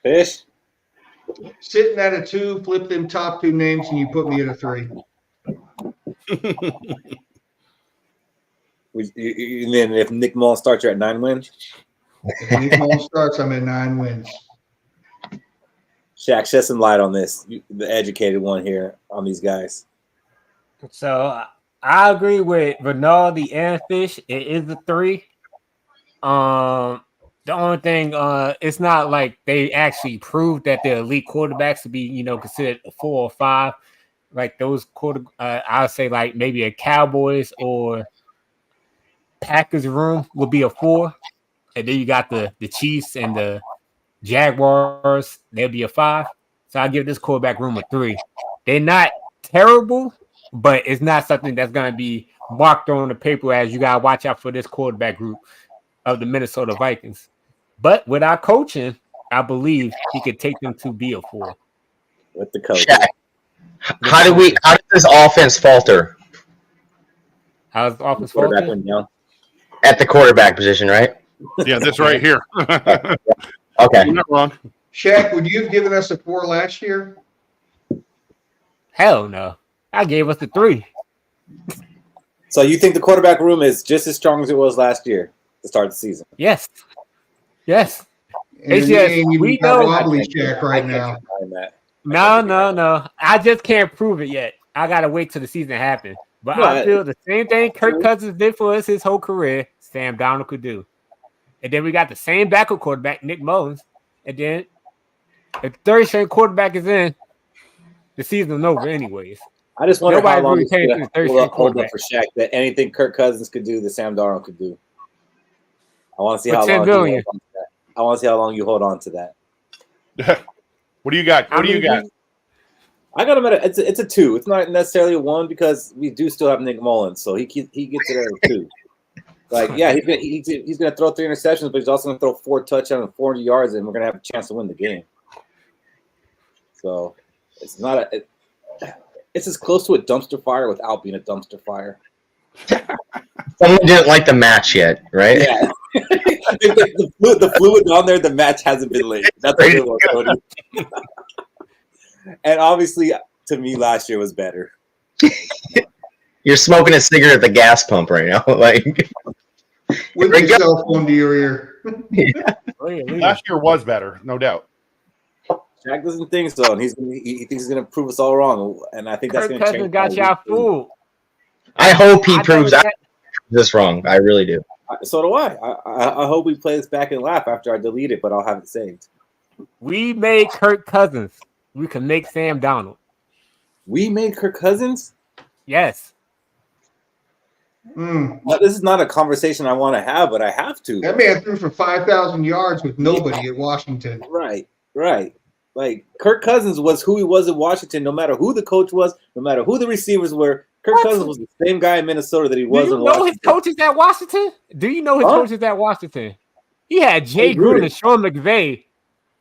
Fish? Sitting at a 2, flip them top 2 names, and you put me at a 3. And then if Nick Mullins starts, you're at 9 wins? If Nick Mullins starts, I'm at 9 wins. Shaq, shed some light on this. The educated one here on these guys. So I agree with Rinaldi and Fish. It is a 3. The only thing, it's not like they actually proved that they're elite quarterbacks to be, considered a 4 or 5. Like those I'll say like maybe a Cowboys or Packers room will be a 4, and then you got the Chiefs and the Jaguars. They'll be a 5. So I give this quarterback room a 3. They're not terrible, but it's not something that's going to be marked on the paper as you got to watch out for this quarterback group of the Minnesota Vikings. But without coaching, I believe he could take them to be a 4. With the coach. Shaq, how did this offense falter? How's the offense falter? At the quarterback position, right? Yeah, this right here. Okay. You're not wrong. Shaq, would you have given us a 4 last year? Hell no. I gave us a 3. So you think the quarterback room is just as strong as it was last year to start the season? Yes. Yes. And we know wobbly Shaq right now. No. I just can't prove it yet. I gotta wait till the season happens. But I feel the same thing Kirk Cousins did for us his whole career, Sam Darnold could do. And then we got the same backup quarterback, Nick Mullins. And then if the third straight quarterback is in, the season's over anyways. I just wonder how long it's going to hold up for Shaq that anything Kirk Cousins could do, that Sam Darnold could do. I want to see how long. I want to see how long you hold on to that. What do you got? What do you got? I got him at it's a 2. It's not necessarily a 1 because we do still have Nick Mullins, so he gets it at a 2. Like, yeah, he's gonna throw 3 interceptions, but he's also gonna throw 4 touchdowns and 400 yards, and we're gonna have a chance to win the game. So it's not it's as close to a dumpster fire without being a dumpster fire. Someone didn't like the match yet, right? Yeah. the fluid on there, the match hasn't been laid. That's what it was, Cody. And obviously, to me, last year was better. You're smoking a cigarette at the gas pump right now. Like, with your cell phone to your ear. Yeah. Last year was better, no doubt. Jack doesn't think so, and he thinks he's going to prove us all wrong, and I think that's going to change. Got y'all fooled. I hope he proves this wrong. I really do. So do I. I hope we play this back and laugh after I delete it, but I'll have it saved. We made Kirk Cousins. We can make Sam Darnold. We made Kirk Cousins? Yes. Now, this is not a conversation I want to have, but I have to. That man threw for 5,000 yards with nobody at Washington. Right. Like, Kirk Cousins was who he was in Washington, no matter who the coach was, no matter who the receivers were. Kirk Cousins was the same guy in Minnesota that he was in Washington. Do you know his coaches at Washington? Do you know his coaches at Washington? He had Jay Gruden and Sean McVay.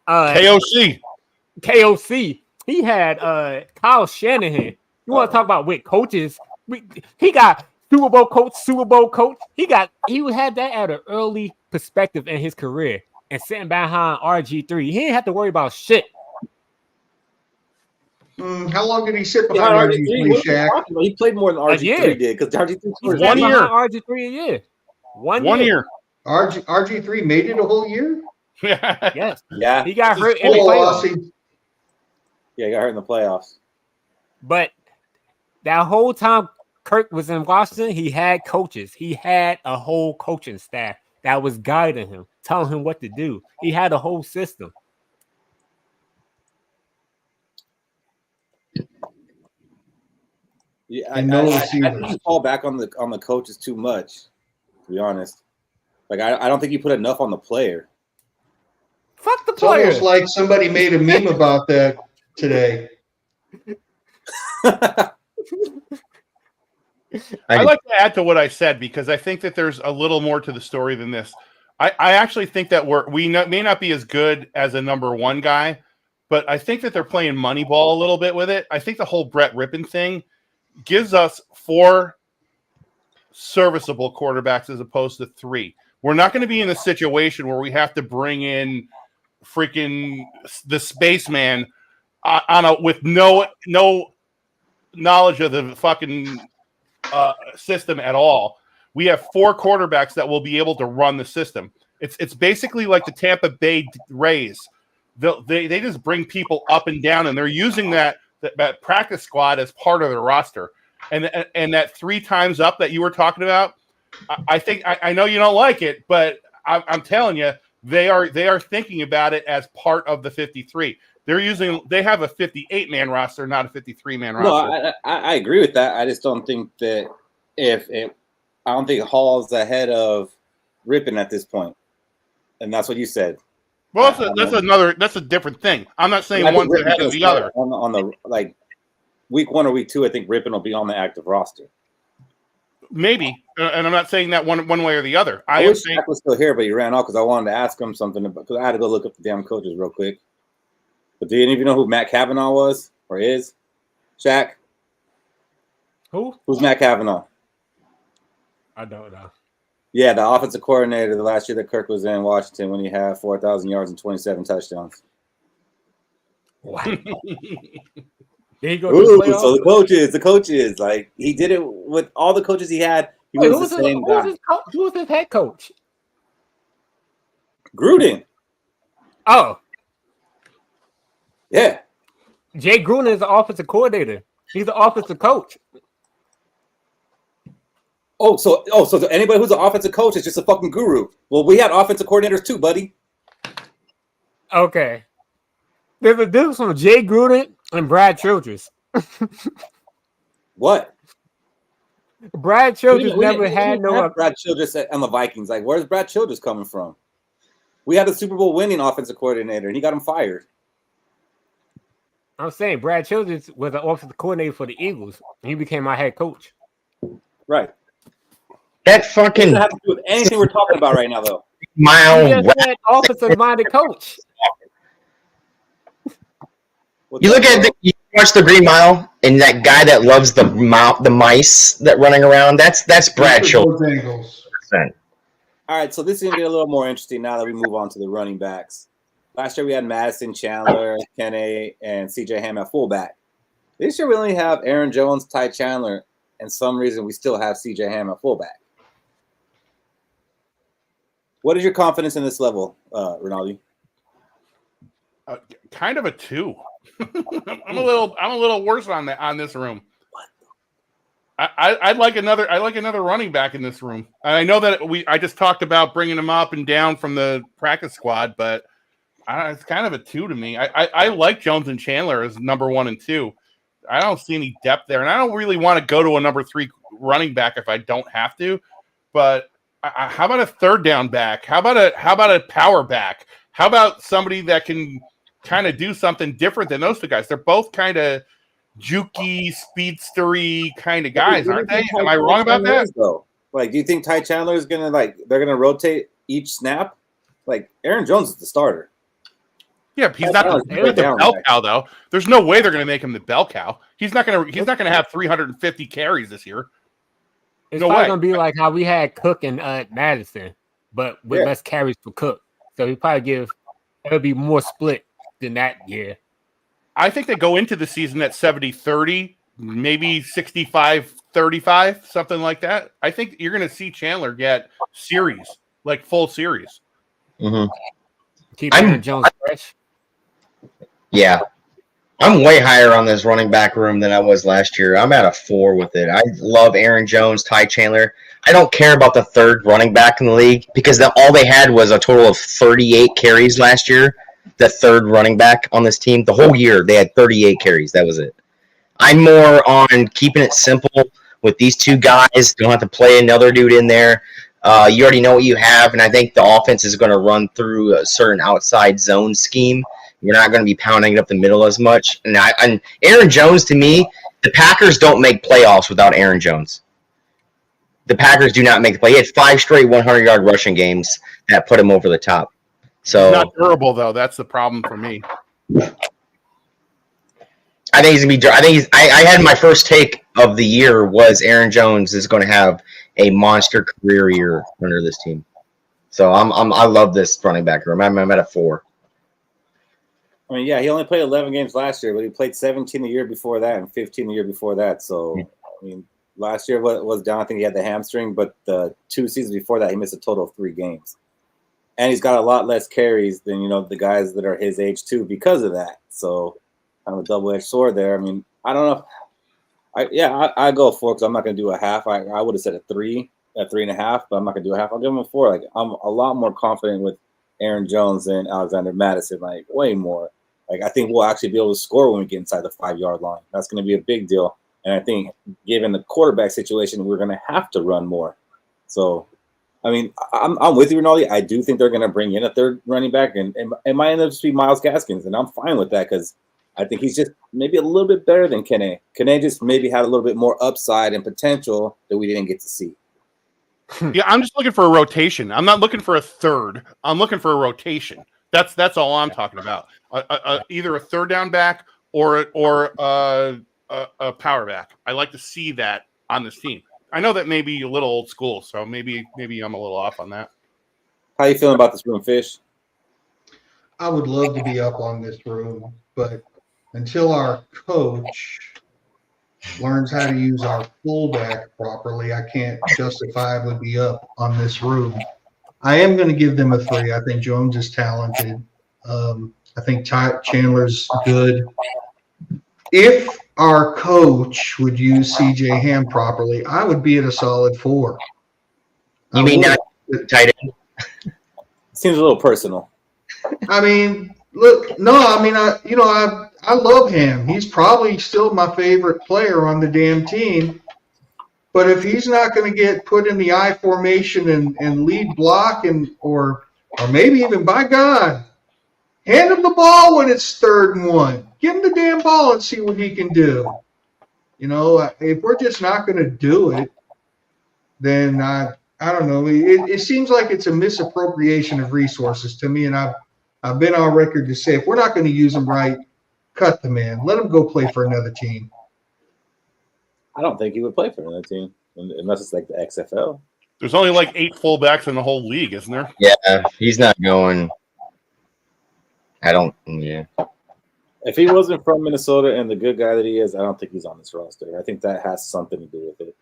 KOC. He had Kyle Shanahan. You want to talk about with coaches? He got Super Bowl coach. He had that at an early perspective in his career and sitting behind RG3. He didn't have to worry about shit. How long did he sit behind RG3, Shaq? He played more than RG3 did because RG3 was 1 year. RG3 a year. One year. RG3 made it a whole year? Yes. Yeah. He got hurt in the playoffs. Yeah, he got hurt in the playoffs. But that whole time Kirk was in Washington, he had coaches. He had a whole coaching staff that was guiding him, telling him what to do. He had a whole system. Yeah, I think you fall back on the coaches too much, to be honest. Like I don't think you put enough on the player. Fuck the player. It's almost like somebody made a meme about that today. I'd like to add to what I said because I think that there's a little more to the story than this. I actually think that we may not be as good as a number one guy, but I think that they're playing Moneyball a little bit with it. I think the whole Brett Rippon thing gives us 4 serviceable quarterbacks as opposed to 3. We're not going to be in a situation where we have to bring in freaking the spaceman with no knowledge of the fucking system at all. We have 4 quarterbacks that will be able to run the system. It's basically like the Tampa Bay Rays. They just bring people up and down, and they're using that practice squad as part of their roster. and that 3 times up that you were talking about, I think I know you don't like it, but I'm telling you, they are thinking about it as part of the 53. They have a 58-man roster, not a 53-man roster. No, I agree with that. I just don't think that I don't think Hall's ahead of Rippon at this point, and that's what you said. Well, that's a different thing. I'm not saying one's ahead of the other. On the like week 1 or week 2, I think Rippon will be on the active roster. Maybe, and I'm not saying that one way or the other. I wish Shaq was still here, but he ran off because I wanted to ask him something because I had to go look up the damn coaches real quick. But do any of you know who Matt Cavanaugh was or is? Shaq? Who's Matt Cavanaugh? I don't know. Yeah, the offensive coordinator the last year that Kirk was in Washington when he had 4,000 yards and 27 touchdowns. What? Did he go Ooh, so the coaches, like he did it with all the coaches he had. He was the same guy. Who was his head coach? Gruden. Oh, yeah. Jay Gruden is the offensive coordinator. He's the offensive coach. So anybody who's an offensive coach is just a fucking guru. Well, we had offensive coordinators too, buddy. Okay. There's a difference from Jay Gruden and Brad Childress. What? Brad Childress never had no. Brad Childress on the Vikings. Like, where's Brad Childress coming from? We had a Super Bowl winning offensive coordinator, and he got him fired. I'm saying Brad Childress was the offensive coordinator for the Eagles. And he became my head coach. Right. That fucking doesn't have to do with anything we're talking about right now, though. Offensive minded coach. You watch the Green Mile, and that guy that loves the mice that running around. That's Brad Childress. All right, so this is gonna get a little more interesting now that we move on to the running backs. Last year we had Madison, Chandler, Kenne, and CJ Ham at fullback. This year we only have Aaron Jones, Ty Chandler, and some reason we still have CJ Ham at fullback. What is your confidence in this level, Rinaldi? Kind of a 2. I'm a little worse on this room. I'd like another running back in this room. I know that I just talked about bringing him up and down from the practice squad, but it's kind of a 2 to me. I like Jones and Chandler as number 1 and 2. I don't see any depth there, and I don't really want to go to a number 3 running back if I don't have to. But how about a third down back? How about a power back? How about somebody that can kind of do something different than those 2 guys? They're both kind of jukey, speedstery kind of guys, aren't they? Am I wrong about that? Though, like, do you think Ty Chandler is gonna they're gonna rotate each snap? Like, Aaron Jones is the starter. Yeah, he's not the bell cow though. There's no way they're going to make him the bell cow. He's not going to have 350 carries this year. It's probably going to be like how we had Cook and Madison, but with less carries for Cook. So it'll be more split than that year. I think they go into the season at 70-30, maybe 65-35, something like that. I think you're going to see Chandler get series, like full series. Mm-hmm. Keep Aaron Jones fresh. Yeah. I'm way higher on this running back room than I was last year. I'm at a 4 with it. I love Aaron Jones, Ty Chandler. I don't care about the third running back in the league because all they had was a total of 38 carries last year. The third running back on this team. The whole year, they had 38 carries. That was it. I'm more on keeping it simple with these 2 guys. Don't have to play another dude in there. You already know what you have, and I think the offense is going to run through a certain outside zone scheme. You're not going to be pounding it up the middle as much. And Aaron Jones, to me, the Packers don't make playoffs without Aaron Jones. The Packers do not make the play. He had 5 straight 100-yard rushing games that put him over the top. So he's not durable, though. That's the problem for me. I think he's going to be. I had my first take of the year was Aaron Jones is going to have a monster career year under this team. So I love this running back room. I'm at a 4. I mean, yeah, he only played 11 games last year, but he played 17 the year before that and 15 the year before that. So, I mean, last year was down. I think he had the hamstring, but the 2 seasons before that, he missed a total of 3 games. And he's got a lot less carries than, the guys that are his age, too, because of that. So, kind of a double-edged sword there. I mean, I don't know. I go 4 because I'm not going to do a half. I would have said a 3, a 3.5, but I'm not going to do a half. I'll give him a 4. Like I'm a lot more confident with Aaron Jones than Alexander Madison. Like way more. Like I think we'll actually be able to score when we get inside the 5-yard line. That's going to be a big deal. And I think given the quarterback situation, we're going to have to run more. So, I mean, I'm with you, Rinaldi. I do think they're going to bring in a third running back, and it might end up just be Myles Gaskins, and I'm fine with that because I think he's just maybe a little bit better than Kene. Kene just maybe had a little bit more upside and potential that we didn't get to see. Yeah, I'm just looking for a rotation. I'm not looking for a third. I'm looking for a rotation. That's all I'm talking about. Either a third down back or a power back. I like to see that on this team. I know that may be a little old school, so maybe I'm a little off on that. How you feeling about this room, Fish? I would love to be up on this room, but until our coach learns how to use our fullback properly, I can't justifiably be up on this room. I am going to give them a 3. I think Jones is talented. I think Ty Chandler's good. If our coach would use CJ Ham properly, I would be at a solid 4. You mean not tight end? Seems a little personal. I mean, look, no, I mean, I love him. He's probably still my favorite player on the damn team. But if he's not going to get put in the I formation and lead block or maybe even, by God, hand him the ball when it's 3rd and 1. Give him the damn ball and see what he can do. You know, if we're just not going to do it, then I don't know. It seems like it's a misappropriation of resources to me, and I've been on record to say if we're not going to use him right, cut the man. Let him go play for another team. I don't think he would play for another team unless it's like the XFL. There's only like 8 fullbacks in the whole league, isn't there? Yeah, he's not going. Yeah. If he wasn't from Minnesota and the good guy that he is, I don't think he's on this roster. I think that has something to do with it.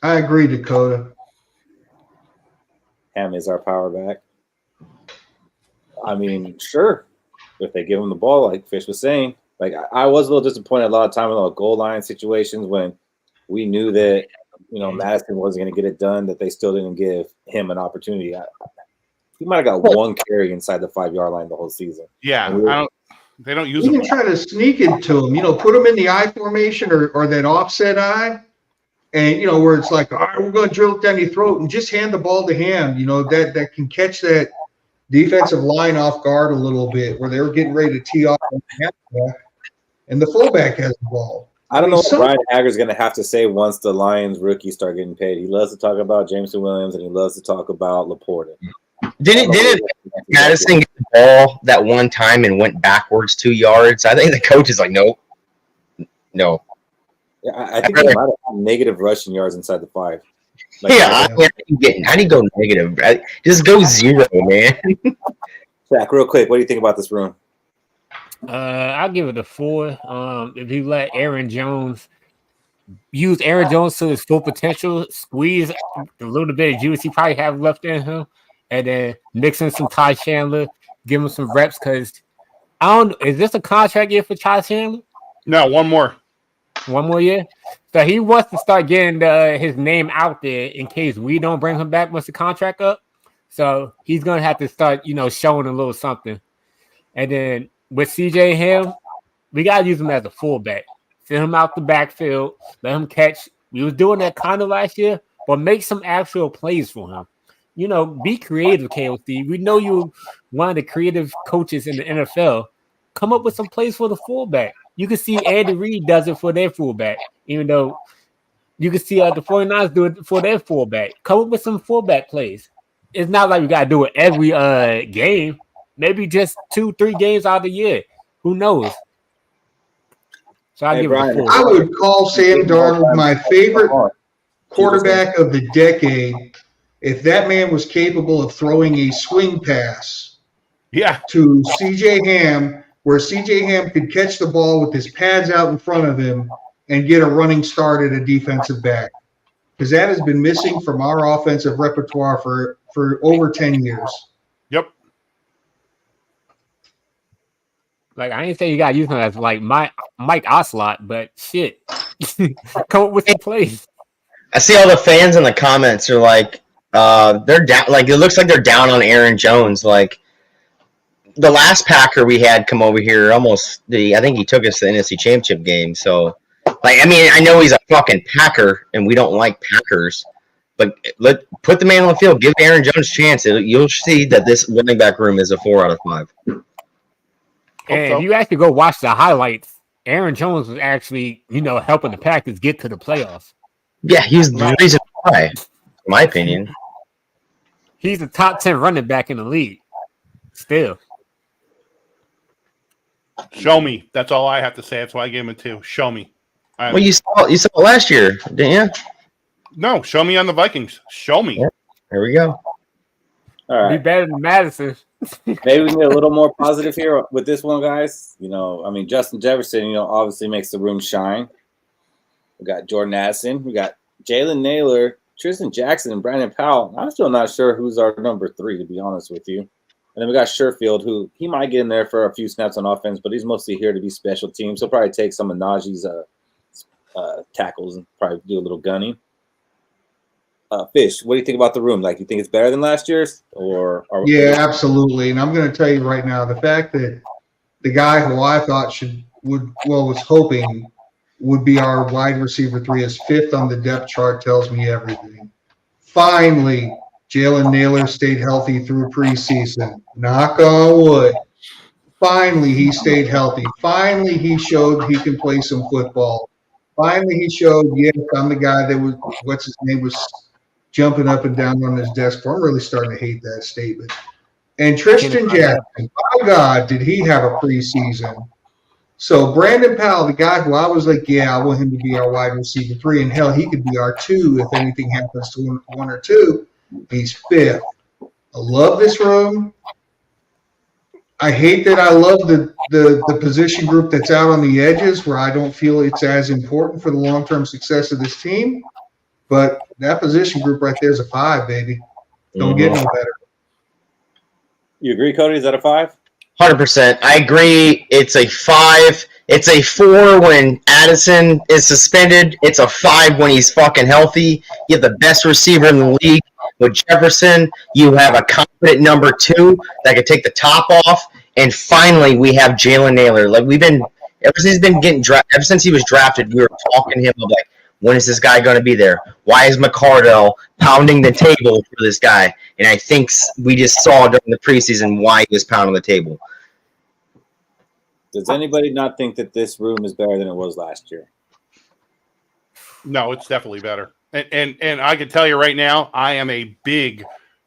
I agree, Dakota. Ham is our power back. I mean, sure. If they give him the ball, like Fish was saying, like I was a little disappointed a lot of time in all goal line situations when we knew that, Madison wasn't going to get it done, that they still didn't give him an opportunity. He might have got one carry inside the 5-yard line the whole season. Yeah, they don't use him. You them. can try to sneak it to him, put him in the I formation or that offset I, and, where it's like, all right, we're going to drill it down your throat and just hand the ball to him, that can catch that defensive line off guard a little bit where they were getting ready to tee off and the fullback has the ball. I don't know what Brian Hager's going to have to say once the Lions rookies start getting paid. He loves to talk about Jameson Williams and he loves to talk about Laporta. Didn't Madison get the ball that one time and went backwards 2 yards? I think the coach is like, no. Yeah, I think he might have negative rushing yards inside the 5. How do you go negative? Just go 0, man. Zach, real quick, what do you think about this room? I'll give it a 4. If you let use Aaron Jones to his full potential, squeeze the little bit of juice he probably have left in him, and then mix in some Ty Chandler, give him some reps. Because is this a contract year for Ty Chandler? No, one more. 1 more year. So he wants to start getting his name out there in case we don't bring him back once the contract up. So he's gonna have to start, showing a little something. And then with CJ Ham, we gotta use him as a fullback. Send him out the backfield, let him catch. We was doing that kind of last year, but make some actual plays for him. Be creative, KOC. We know you're one of the creative coaches in the NFL. Come up with some plays for the fullback. You can see Andy Reid does it for their fullback, even though you can see the 49ers do it for their fullback. Come up with some fullback plays. It's not like we got to do it every game. Maybe just 2-3 games out of the year. Who knows? So I give it a 4. I would call Sam Darnold my favorite quarterback of the decade if that man was capable of throwing a swing pass to CJ Ham, where CJ Ham could catch the ball with his pads out in front of him and get a running start at a defensive back. Because that has been missing from our offensive repertoire for over 10 years. Yep. Like I ain't saying you gotta use him as like Mike Oslot, but shit, come up with some plays. I see all the fans in the comments are like, they're down. Like it looks like they're down on Aaron Jones. Like the last Packer we had come over here, I think he took us to the NFC Championship game. So, like, I mean, I know he's a fucking Packer, and we don't like Packers, but put the man on the field. Give Aaron Jones a chance. You'll see that this running back room is a 4 out of 5. And if you actually go watch the highlights, Aaron Jones was actually, helping the Packers get to the playoffs. Yeah, he's the reason why, in my opinion. He's the top 10 running back in the league. Still. Show me. That's all I have to say. That's why I gave him a 2. Show me. Well, you saw it last year, didn't you? No, show me on the Vikings. Show me. Yeah, there we go. All right. Be better than Madison. Maybe we can get a little more positive here with this one, guys. Justin Jefferson, obviously makes the room shine. We got Jordan Addison. We got Jalen Naylor, Tristan Jackson, and Brandon Powell. I'm still not sure who's our number 3, to be honest with you. And then we got Sherfield, who he might get in there for a few snaps on offense, but he's mostly here to be special teams. He'll probably take some of Najee's tackles and probably do a little gunning. Fish, what do you think about the room? Like, you think it's better than last year's? Yeah, absolutely. And I'm going to tell you right now, the fact that the guy who I thought was hoping would be our wide receiver 3 is 5th on the depth chart tells me everything. Finally, Jalen Naylor stayed healthy through preseason. Knock on wood. Finally, he stayed healthy. Finally, he showed he can play some football. Finally, he showed, yes, I'm the guy that was jumping up and down on his desk. I'm really starting to hate that statement. And Tristan Jackson, my God, did he have a preseason. So Brandon Powell, the guy who I was like, yeah, I want him to be our wide receiver 3, and hell, he could be our 2 if anything happens to 1 or 2. He's 5th. I love this room. I hate that I love the position group that's out on the edges where I don't feel it's as important for the long-term success of this team. But that position group right there is a 5, baby. Don't get no better. You agree, Cody? Is that a 5? 100%. I agree. It's a 5. It's a 4 when Addison is suspended. It's a 5 when he's fucking healthy. You have the best receiver in the league with Jefferson. You have a confident number 2 that could take the top off. And finally, we have Jalen Naylor. Like ever since he was drafted, we were talking to him of like, when is this guy going to be there? Why is McCardell pounding the table for this guy? And I think we just saw during the preseason why he was pounding the table. Does anybody not think that this room is better than it was last year? No, it's definitely better. And I can tell you right now, I am a big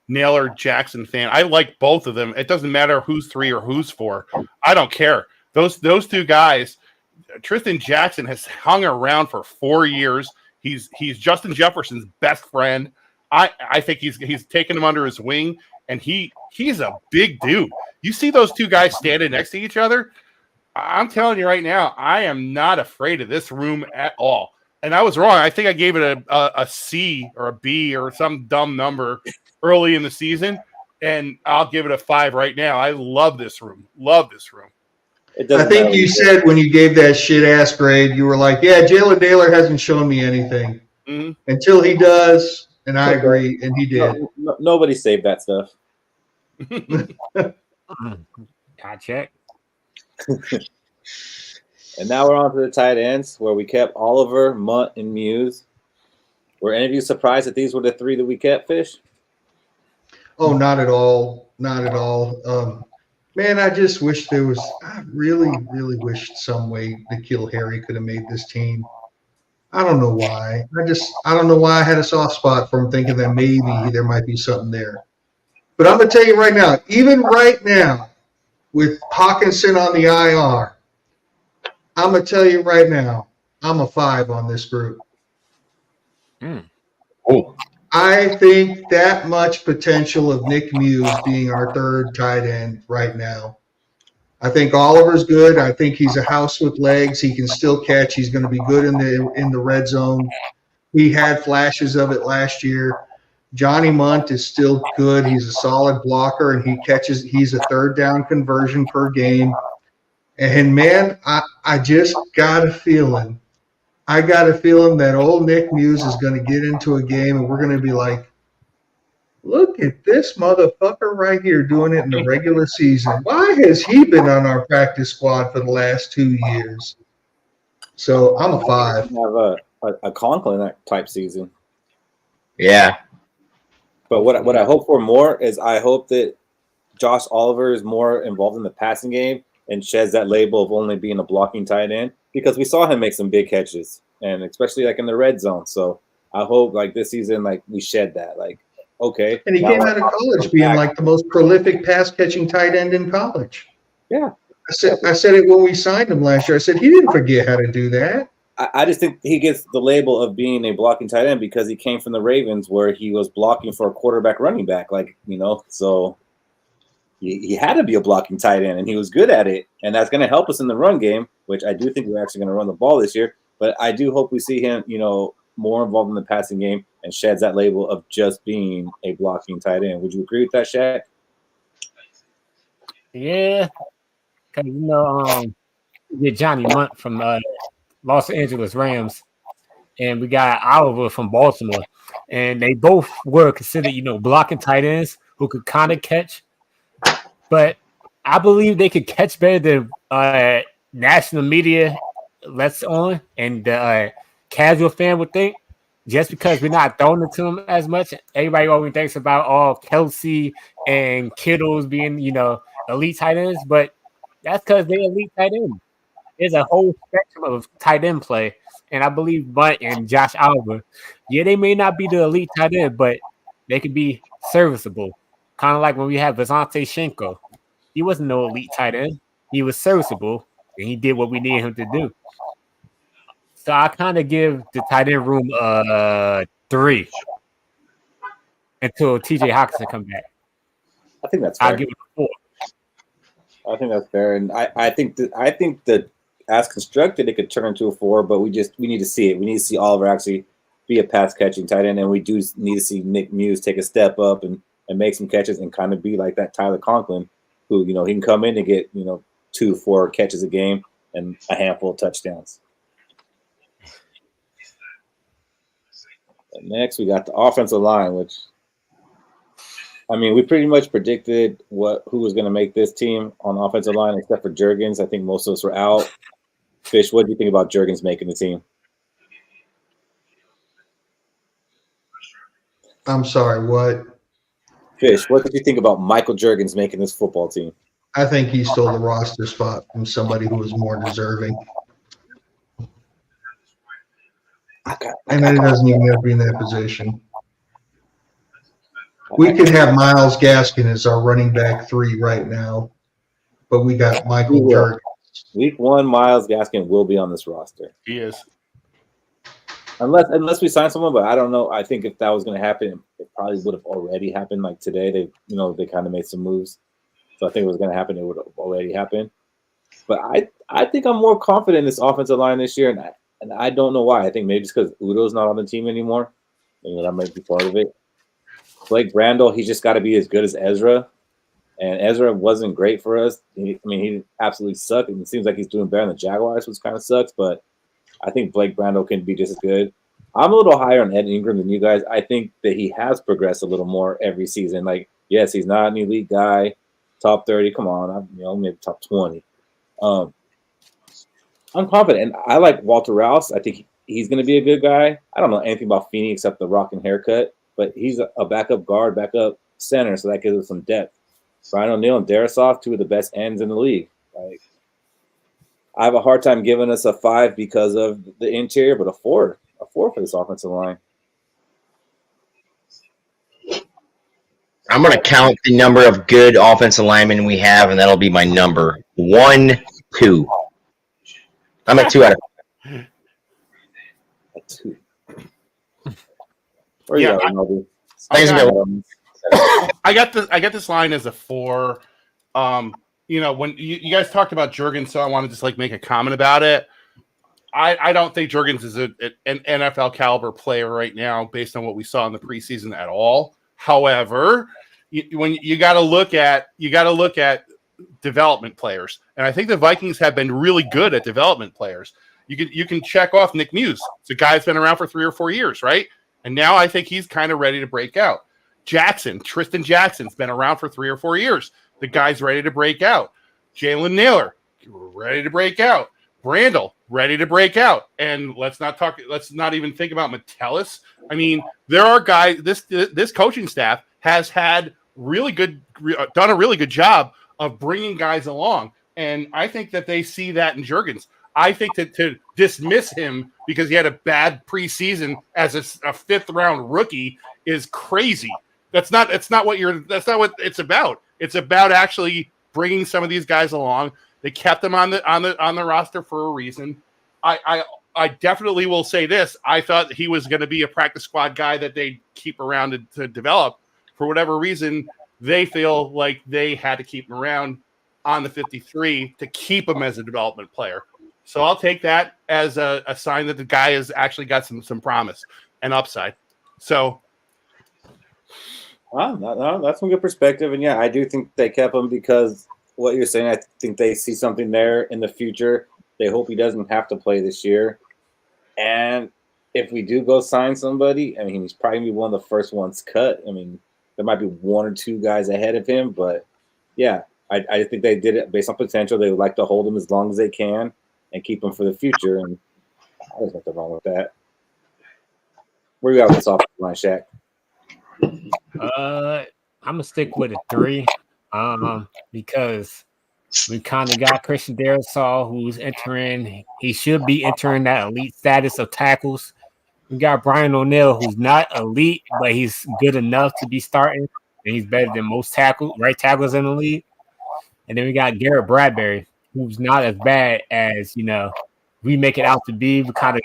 Naylor Jackson fan. I like both of them. It doesn't matter who's 3 or who's 4. I don't care. Those 2 guys. Tristan Jackson has hung around for 4 years. He's Justin Jefferson's best friend. I think he's taken him under his wing, and he's a big dude. You see those 2 guys standing next to each other? I'm telling you right now, I am not afraid of this room at all. And I was wrong. I think I gave it a C or a B or some dumb number early in the season, and I'll give it a 5 right now. I love this room. Love this room. I think you said when you gave that shit-ass grade, you were like, yeah, Jalen Naylor hasn't shown me anything. Mm-hmm. Until he does, and I agree, and he did. Nobody saved that stuff. I check. And now we're on to the tight ends, where we kept Oliver, Munt, and Muse. Were any of you surprised that these were the 3 that we kept, Fish? Oh, not at all. Not at all. Man, I just wish I really, really wished some way N'Keal Harry could have made this team. I don't know why. I don't know why I had a soft spot for him, thinking that maybe there might be something there. But I'm going to tell you right now, even right now, with Hawkinson on the IR, I'm going to tell you right now, I'm a 5 on this group. Oh. I think that much potential of Nick Muse being our 3rd tight end right now. I think Oliver's good. I think he's a house with legs. He can still catch. He's going to be good in the red zone. He had flashes of it last year. Johnny Munt is still good. He's a solid blocker, and he's a 3rd down conversion per game. And man, I just got a feeling. I got a feeling that old Nick Muse is going to get into a game and we're going to be like, look at this motherfucker right here doing it in the regular season. Why has he been on our practice squad for the last 2 years? So I'm a 5. Have a Conklin type season. Yeah. But what I hope for more is I hope that Josh Oliver is more involved in the passing game and sheds that label of only being a blocking tight end, because we saw him make some big catches, and especially like in the red zone. So I hope like this season, like we shed that, like, okay. And he came out of college being like the most prolific pass catching tight end in college. Yeah. I said it when we signed him last year. I said he didn't forget how to do that. I just think he gets the label of being a blocking tight end because he came from the Ravens where he was blocking for a quarterback running back, like, so he had to be a blocking tight end, and he was good at it, and that's going to help us in the run game, which I do think we're actually going to run the ball this year. But I do hope we see him, more involved in the passing game and sheds that label of just being a blocking tight end. Would you agree with that, Shaq? Yeah, because we get Johnny Munt from Los Angeles Rams, and we got Oliver from Baltimore, and they both were considered, blocking tight ends who could kind of catch. But I believe they could catch better than national media lets on and the casual fan would think, just because we're not throwing it to them as much. Everybody always thinks about Kelsey and Kittles being, elite tight ends, but that's because they're elite tight ends. There's a whole spectrum of tight end play, and I believe Bunt and Josh Oliver, they may not be the elite tight end, but they could be serviceable. Kind of like when we had Vazante Shenko. He wasn't no elite tight end. He was serviceable, and he did what we needed him to do. So I kind of give the tight end room 3 until TJ Hawkinson come back. I think that's fair. I'll give it a 4. I think that's fair, and I think that as constructed, it could turn into a 4, but we need to see it. We need to see Oliver actually be a pass catching tight end, and we do need to see Nick Muse take a step up and make some catches and kind of be like that Tyler Conklin, who he can come in and get 2-4 catches a game and a handful of touchdowns. And next, we got the offensive line, which, we pretty much predicted who was going to make this team on the offensive line, except for Juergens. I think most of us were out. Fish, what do you think about Juergens making the team? I'm sorry, what? Fish, what did you think about Michael Juergens making this football team? I think he stole the roster spot from somebody who was more deserving. And he doesn't even have to be in that position. We could have Myles Gaskin as our running back 3 right now, but we got Michael Juergens. Week 1, Myles Gaskin will be on this roster. He is. Unless we sign someone, but I don't know. I think if that was going to happen, it probably would have already happened. Like today, they kind of made some moves, so I think it was going to happen. It would have already happened. But I think I'm more confident in this offensive line this year, and I don't know why. I think maybe it's because Udo's not on the team anymore. That might be part of it. Blake Brandel, he's just got to be as good as Ezra, and Ezra wasn't great for us. He absolutely sucked, and it seems like he's doing better than the Jaguars, which kind of sucks, but I think Blake Brandel can be just as good. I'm a little higher on Ed Ingram than you guys. I think that he has progressed a little more every season. Like, yes, he's not an elite guy, top 30. Come on, maybe top 20. I'm confident. And I like Walter Rouse. I think he's going to be a good guy. I don't know anything about Feeney except the rocking haircut, but he's a backup guard, backup center, so that gives us some depth. Brian O'Neill and Darisaw, 2 of the best ends in the league. Like, I have a hard time giving us a 5 because of the interior, but a 4 for this offensive line. I'm going to count the number of good offensive linemen we have, and that'll be my number. 1, 2. I'm at 2 out of 5. A 2. Yeah, I got this line as a 4. When you guys talked about Juergens, so I want to just make a comment about it. I don't think Juergens is an NFL caliber player right now, based on what we saw in the preseason at all. However, when you got to look at development players. And I think the Vikings have been really good at development players. You can check off Nick Muse. It's a guy that's been around for 3 or 4 years, right? And now I think he's kind of ready to break out. Tristan Jackson's been around for 3 or 4 years. The guy's ready to break out. Jalen Naylor, ready to break out. Brandel, ready to break out. And let's not even think about Metellus. I mean, there are guys, this coaching staff has done a really good job of bringing guys along. And I think that they see that in Juergens. I think that to dismiss him because he had a bad preseason as a 5th round rookie is crazy. That's not what it's about. It's about actually bringing some of these guys along. They kept them on the roster for a reason. I definitely will say this. I thought he was going to be a practice squad guy that they keep around to develop. For whatever reason, they feel like they had to keep him around on the 53 to keep him as a development player. So I'll take that as a sign that the guy has actually got some promise and upside. So, that's some good perspective. And yeah, I do think they kept him because what you're saying, I think they see something there in the future. They hope he doesn't have to play this year. And if we do go sign somebody, I mean, he's probably going to be one of the first ones cut. I mean, there might be 1 or 2 guys ahead of him, but yeah, I think they did it based on potential. They would like to hold him as long as they can and keep him for the future. And there's nothing wrong with that. Where you at with this offensive line, Shaq? I'm gonna stick with a 3, because we kind of got Christian Darrisaw, who's entering. He should be entering that elite status of tackles. We got Brian O'Neill, who's not elite, but he's good enough to be starting, and he's better than most right tackles in the league. And then we got Garrett Bradbury, who's not as bad as we make it out to be. We kind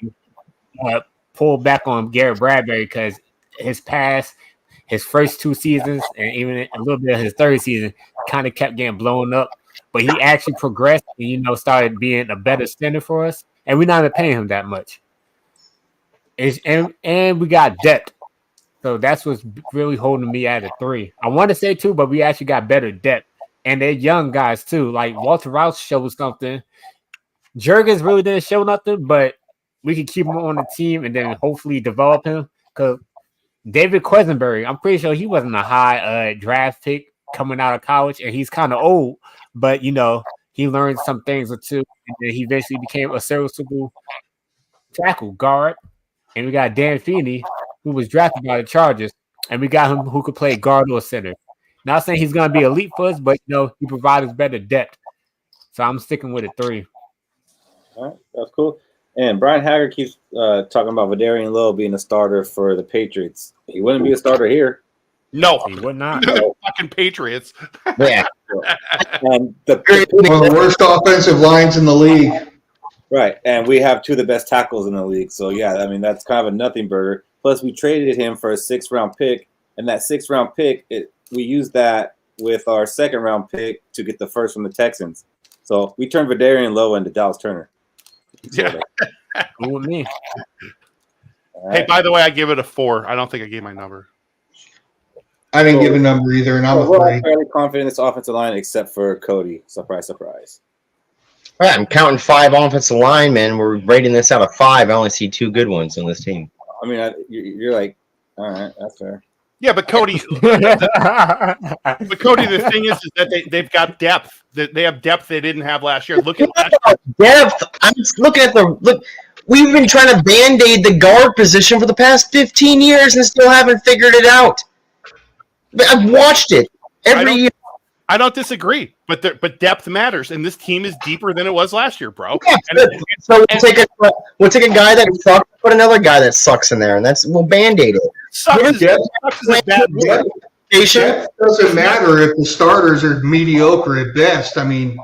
of pull back on Garrett Bradbury because his first 2 seasons, and even a little bit of his 3rd season, kind of kept getting blown up. But he actually progressed and, started being a better center for us. And we're not even paying him that much. And we got depth. So that's what's really holding me at a 3. I want to say 2, but we actually got better depth. And they're young guys, too. Like Walter Rouse showed something. Juergens really didn't show nothing, but we could keep him on the team and then hopefully develop him. Because David Quesenberry, I'm pretty sure he wasn't a high draft pick coming out of college, and he's kind of old, but he learned some things or two, and then he eventually became a serviceable tackle guard. And we got Dan Feeney, who was drafted by the Chargers, and we got him who could play guard or center. Not saying he's going to be elite for us, but he provides better depth. So I'm sticking with a 3. All right, that's cool. And Brian Hager keeps talking about Vidarian Lowe being a starter for the Patriots. He wouldn't be a starter here. No, he would not. The fucking Patriots. Yeah. And One of the worst offensive lines in the league. Right, and we have 2 of the best tackles in the league. So, yeah, I mean, that's kind of a nothing burger. Plus, we traded him for a 6th-round pick, and that 6th-round pick, we used that with our 2nd-round pick to get the 1st from the Texans. So, we turned Vidarian Lowe into Dallas Turner. Yeah. Cool with me. Hey, by the way, I give it a 4. I don't think I gave my number. I didn't give a number either, and I'm we're afraid. fairly confident in this offensive line except for Cody. Surprise, surprise. All right, I'm counting 5 offensive linemen. We're rating this out of 5. I only see 2 good ones on this team. I mean, you're like, all right, that's fair. Yeah, but Cody, the thing is that they've got depth. They have depth they didn't have last year. Look at that depth. I'm just looking at look. We've been trying to band-aid the guard position for the past 15 years and still haven't figured it out. I've watched it every year. I don't disagree, but depth matters, and this team is deeper than it was last year, bro. Yeah, so we'll take a guy that sucks, put another guy that sucks in there, and we'll band-aid it. Sucks is a bad word. Depth doesn't matter if the starters are mediocre at best. I mean,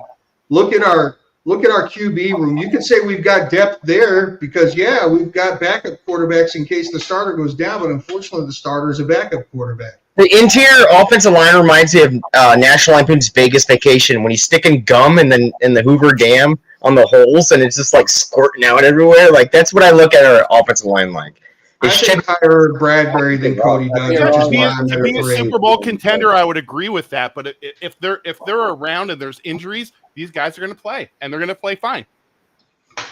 look at our QB room. You could say we've got depth there because we've got backup quarterbacks in case the starter goes down, but unfortunately the starter is a backup quarterback. The interior offensive line reminds me of National Lampoon's Vegas Vacation when he's sticking gum in the Hoover Dam on the holes and it's just like squirting out everywhere. Like that's what I look at our offensive line like. I think higher Bradbury than Cody does, which is why I'm to be a Super Bowl contender, I would agree with that. But if they're around and there's injuries, these guys are going to play, and they're going to play fine.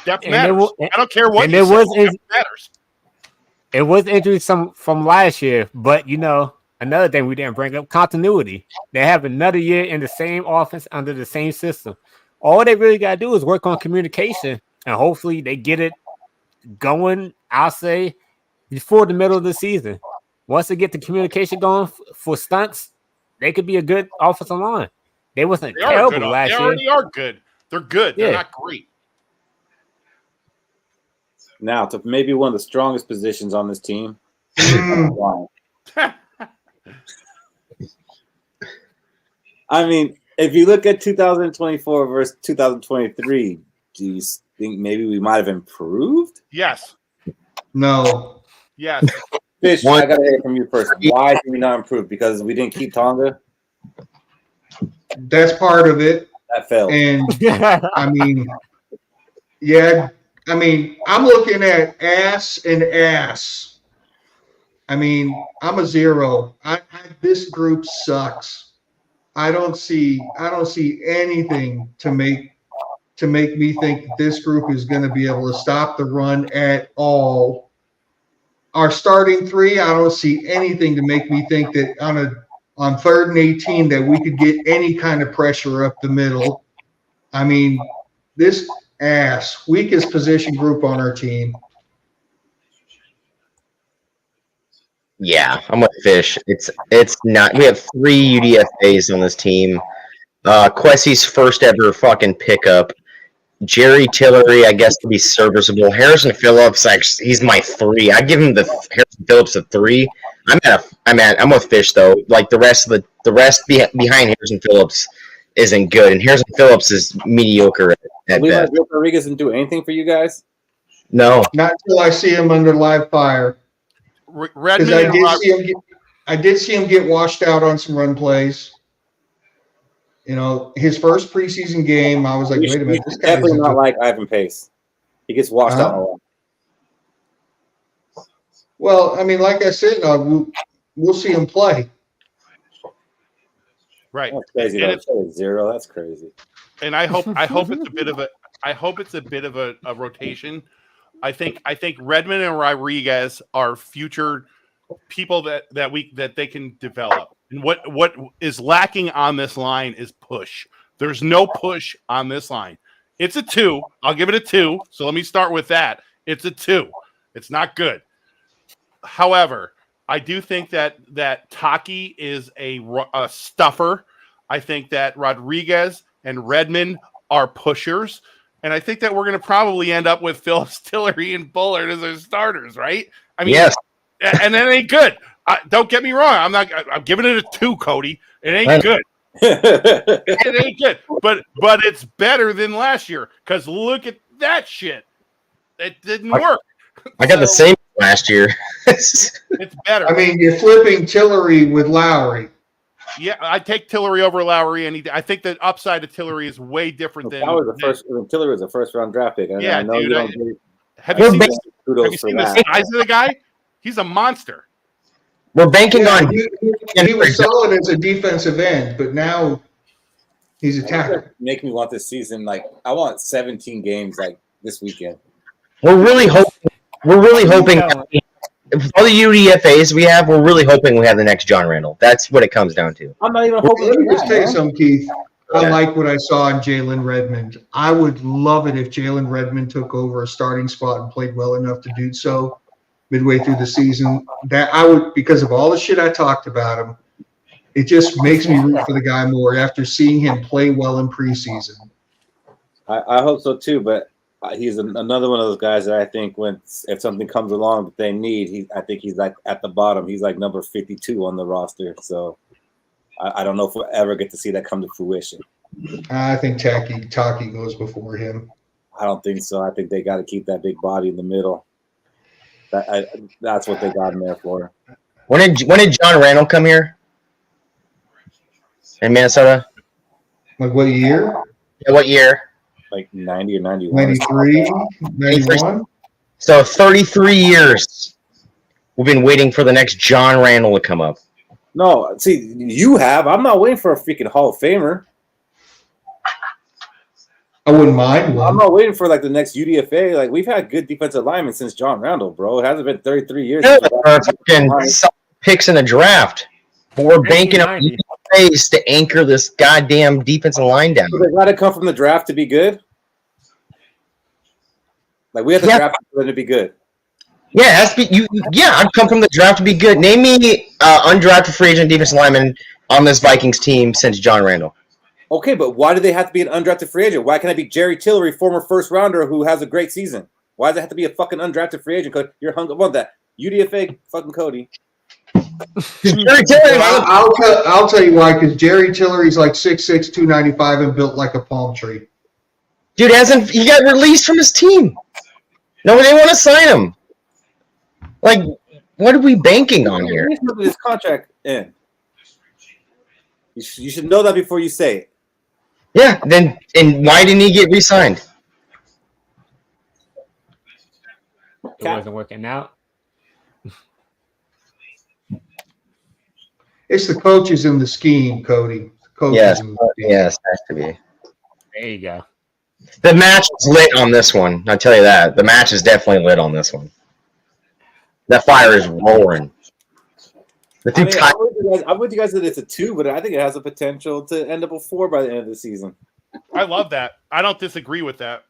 Depth matters. I don't care what you say. Depth matters. It was injuries from last year, but another thing we didn't bring up, continuity. They have another year in the same offense under the same system. All they really got to do is work on communication, and hopefully they get it going, I'll say, before the middle of the season. Once they get the communication going for stunts, they could be a good offensive line. They wasn't terrible last year. They already are good. They're good. They're not great. Now, to maybe one of the strongest positions on this team. I mean, if you look at 2024 versus 2023, do you think maybe we might have improved? Yes. No. Yes. Fish, I got to hear from you first. Why did we not improve? Because we didn't keep Tonga? That's part of it. That failed. And, I mean, yeah. I mean, I'm looking at ass and ass. I mean, I'm a 0. This group sucks. I don't see anything to make me think that this group is going to be able to stop the run at all. Our starting 3, I don't see anything to make me think that on 3rd and 18 that we could get any kind of pressure up the middle. I mean, this ass, weakest position group on our team. Yeah, I'm with Fish. It's not. We have 3 UDFAs on this team. Quessie's first ever fucking pickup. Jerry Tillery, I guess, to be serviceable. Harrison Phillips, he's my 3. I give him the Harrison Phillips a 3. I'm with Fish though. Like the rest behind Harrison Phillips isn't good, and Harrison Phillips is mediocre at best. Rodriguez didn't do anything for you guys? No, not until I see him under live fire. Because I did see him get washed out on some run plays. His first preseason game, I was like, wait a minute, this guy's definitely not like Ivan Pace. He gets washed out a lot. Well, I mean, like I said, we'll see him play. Right. That's crazy. That's 0. That's crazy. And I hope it's a bit of a rotation. I think Redmond and Rodriguez are future people that they can develop. And what is lacking on this line is push. There's no push on this line. It's a 2. I'll give it a 2. So let me start with that. It's a 2. It's not good. However, I do think that Taki is a stuffer. I think that Rodriguez and Redmond are pushers. And I think that we're going to probably end up with Phillips, Tillery, and Bullard as our starters, right? I mean, yes. And that ain't good. Don't get me wrong. I'm giving it a 2, Cody. It ain't good. It ain't good. But it's better than last year. Because look at that shit. It didn't work. I got the same last year. It's better. I mean, you're flipping Tillery with Lowry. Yeah, I take Tillery over Lowry, and I think the upside of Tillery is way different than Tillery was a first-round draft pick. Yeah, I know dude. Have you seen the size of the guy? He's a monster. We're banking on. He was solid as a defensive end, but now he's a tackle. Make me want this season I want 17 games this weekend. We're really hoping. With all the UDFAs we have, we're really hoping we have the next John Randall. That's what it comes down to. I'm not even hoping. Let me just tell you something, Keith. I like what I saw in Jalen Redmond. I would love it if Jalen Redmond took over a starting spot and played well enough to do so midway through the season. That I would, because of all the shit I talked about him, it just makes me root for the guy more after seeing him play well in preseason. I hope so too, but he's another one of those guys that I think if something comes along that they need, I think he's at the bottom. He's number 52 on the roster. So I don't know if we'll ever get to see that come to fruition. I think Taki goes before him. I don't think so. I think they got to keep that big body in the middle. That's what they got him there for. When did John Randall come here? In Minnesota? What year? Yeah, what year? 90 or 91. 93, 91. So 33 years. we've been waiting for the next John Randall to come up. No, see, you have. I'm not waiting for a freaking Hall of Famer. I wouldn't mind I'm one. not waiting for like the next UDFA. Like we've had good defensive linemen since John Randall, bro. It hasn't been 33 years. Yeah, fucking picks in the draft. But we're banking on 1990. UDFAs to anchor this goddamn defensive line down. So they got to come from the draft to be good. Like we have to draft for them to be good. Yeah, it has to be, I'd come from the draft to be good. Name me undrafted free agent defensive lineman on this Vikings team since John Randall. Okay, but why do they have to be an undrafted free agent? Why can't I be Jerry Tillery, former first rounder who has a great season? Why does it have to be a fucking undrafted free agent? Because you're hung up on that. UDFA, fucking Cody. Jerry Tillery, I'll tell you why, because Jerry Tillery's like 6'6", 295 and built like a palm tree. dude, he got released from his team. Nobody want to sign him. Like, what are we banking on here? His contract in. You should know that before you say it. Yeah, and why didn't he get re-signed? It wasn't working out. It's the coaches in the scheme, Cody. Yes, has to be. There you go. The match is lit on this one. I'll tell you that. The match is definitely lit on this one. That fire is roaring. I'm with you guys that it's a 2, but I think it has the potential to end up a 4 by the end of the season. I love that. I don't disagree with that.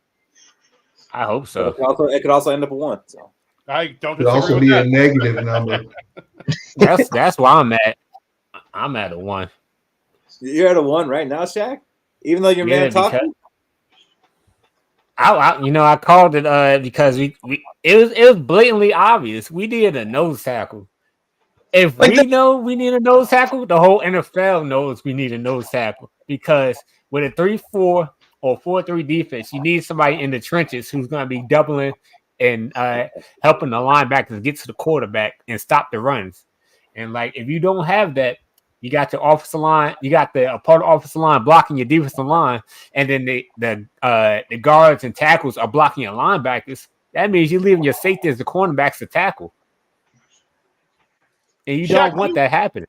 I hope so. It could also end up a 1. So I don't It could disagree also with be that. a negative number. That's why I'm at. I'm at a 1. you're at a 1 right now, Shaq? Even though your man talking? I called it because it was blatantly obvious. We needed a nose tackle. If we know we need a nose tackle, the whole NFL knows we need a nose tackle. Because with a 3-4 or 4-3 defense, you need somebody in the trenches who's going to be doubling and helping the linebackers get to the quarterback and stop the runs. And like if you don't have that, you got the offensive line, you got the part of the offensive line blocking your defensive line, and then the guards and tackles are blocking your linebackers. That means you're leaving your safety as the cornerbacks to tackle. And you don't want that happening.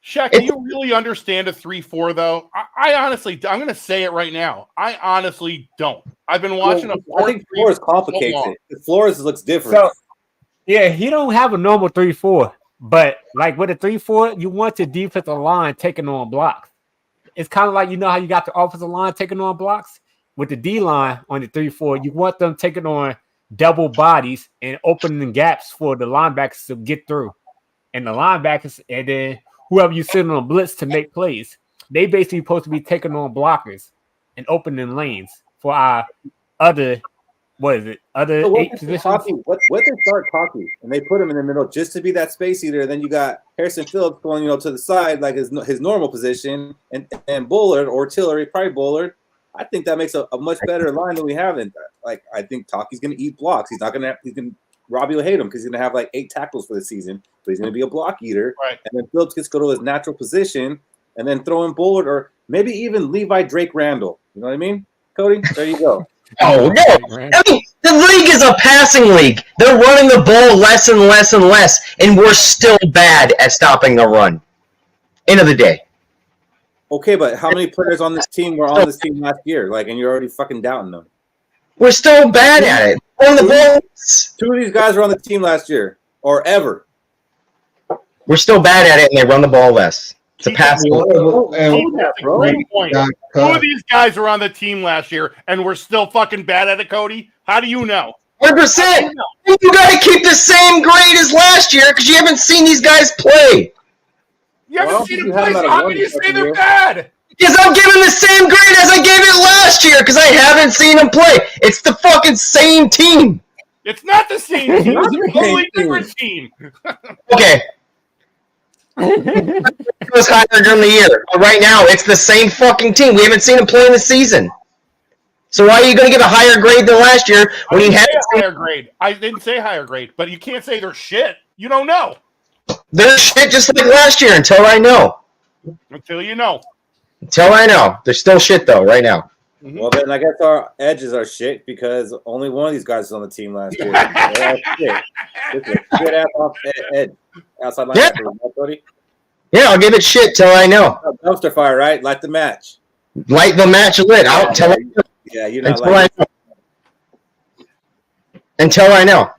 Shaq, do you really understand a 3-4 though? I honestly, I'm going to say it right now. I honestly don't. I've been watching I think Flores complicates it. Flores looks different. So, yeah, he don't have a normal 3-4, but like with a 3-4, you want your defensive line taking on blocks. It's kind of like how you got the offensive line taking on blocks with the D line on the 3-4. You want them taking on double bodies and opening gaps for the linebackers to get through. And the linebackers, and then whoever you sit on blitz to make plays, they basically supposed to be taking on blockers and opening lanes for our other 8 positions. What they start Cocky and they put him in the middle just to be that space eater. Then you got Harrison Phillips going, to the side like his normal position, and Bullard or Tillery, probably Bullard. I think that makes a much better line than we have. Like I think Talkie's going to eat blocks. He's not going to. He's going to. Robbie will hate him because he's going to have like 8 tackles for the season, but he's going to be a block eater. Right. And then Phillips gets to go to his natural position, and then throw in Bullard or maybe even Levi Drake Randall. You know what I mean, Cody? There you go. Oh no! I mean, the league is a passing league. They're running the ball less and less and less, and we're still bad at stopping the run. End of the day. Okay, but how many players on this team were on this team last year? Like, and you're already fucking doubting them. We're still bad at it. On the ball. 2 of these guys were on the team last year, or ever. We're still bad at it, and they run the ball less. It's a passing. Great point. 2 of these guys were on the team last year, and we're still fucking bad at it, Cody. How do you know? 100%. You got to keep the same grade as last year because you haven't seen these guys play. You haven't seen them play. So how can you say they're bad? Because I'm giving the same grade as I gave it last year because I haven't seen them play. It's the fucking same team. It's not the same team. It's a totally different team. Okay. It was higher during the year. But right now, it's the same fucking team. We haven't seen them play in the season. So why are you going to give a higher grade than last year when you haven't seen higher grade? I didn't say higher grade, but you can't say they're shit. You don't know. They're shit just like last year until I know. Until you know. Until I know. They're still shit, though, right now. Mm-hmm. Well, then I guess our edges are shit because only one of these guys was on the team last year. They're all shit. This is a shit ass off edge. Outside linebacker, Cody. Yeah, I'll give it shit till I know. Dumpster fire, right? Light the match. Light the match lit. I'll tell Yeah, you're not until I know. Until I know.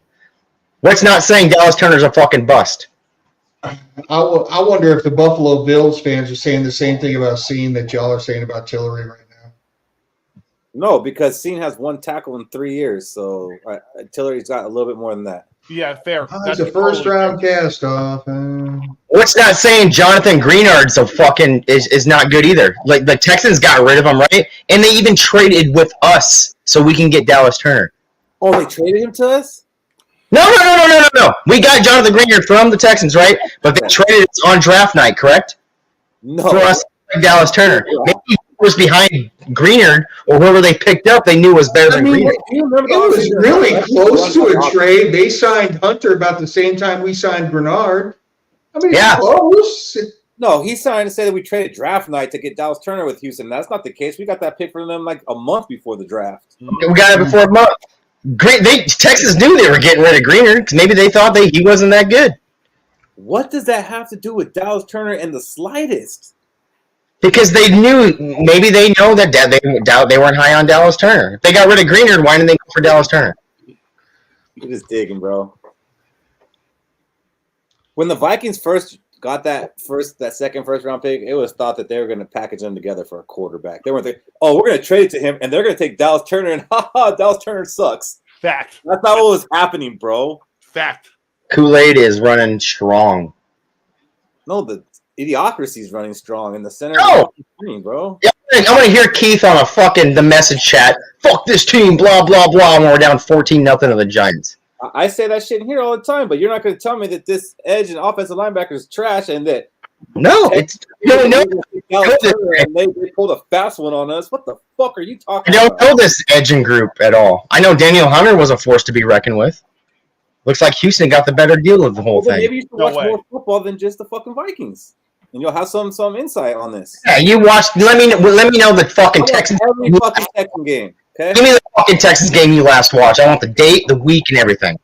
What's not saying Dallas Turner's a fucking bust? I wonder if the Buffalo Bills fans are saying the same thing about Scene that y'all are saying about Tillery right now. No, because Scene has one tackle in 3 years, so Tillery's got a little bit more than that. Yeah, fair. That's a first-round cast off. What's not saying Jonathan Greenard's a fucking is not good either. Like the Texans got rid of him, right? And they even traded with us so we can get Dallas Turner. Oh, they traded him to us? No. We got Jonathan Greenard from the Texans, right? But they traded us on draft night, correct? No. For us to get Dallas Turner. Maybe he was behind Greenard or whoever they picked up they knew was better than Greenard. It was really close to a trade. They signed Hunter about the same time we signed Grenard. I mean, Yeah. close. No, he signed to say that we traded draft night to get Dallas Turner with Houston. That's not the case. We got that pick from them like a month before the draft. We got it before a month. Texas knew they were getting rid of Greenard because maybe they thought he wasn't that good. What does that have to do with Dallas Turner in the slightest? Because they knew, maybe they know that they weren't high on Dallas Turner. If they got rid of Greenard, why didn't they go for Dallas Turner? You're just digging, bro. When the Vikings first got that second first round pick, it was thought that they were going to package them together for a quarterback. They weren't thinking, oh, we're going to trade it to him, and they're going to take Dallas Turner, and Dallas Turner sucks. Fact. That's not what was happening, bro. Fact. Kool-Aid is running strong. No, the idiocracy is running strong in the center No. of the screen, bro. Yeah, I want to hear Keith on the message chat. Fuck this team, blah, blah, blah, when we're down 14-0 to the Giants. I say that shit in here all the time, but you're not going to tell me that this edge and offensive linebacker is trash and that No, it's no. and they pulled a fast one on us. What the fuck are you I talking don't about? know this edging group at all. I know Daniel Hunter was a force to be reckoned with. Looks like Houston got the better deal of the whole Well, then thing. maybe you should watch more football than just the fucking Vikings, and you'll have some insight on this. Yeah, you watched. Let me know the fucking Texans. Every fucking Texan game. Okay. Give me the fucking Texans game you last watched. I want the date, the week, and everything.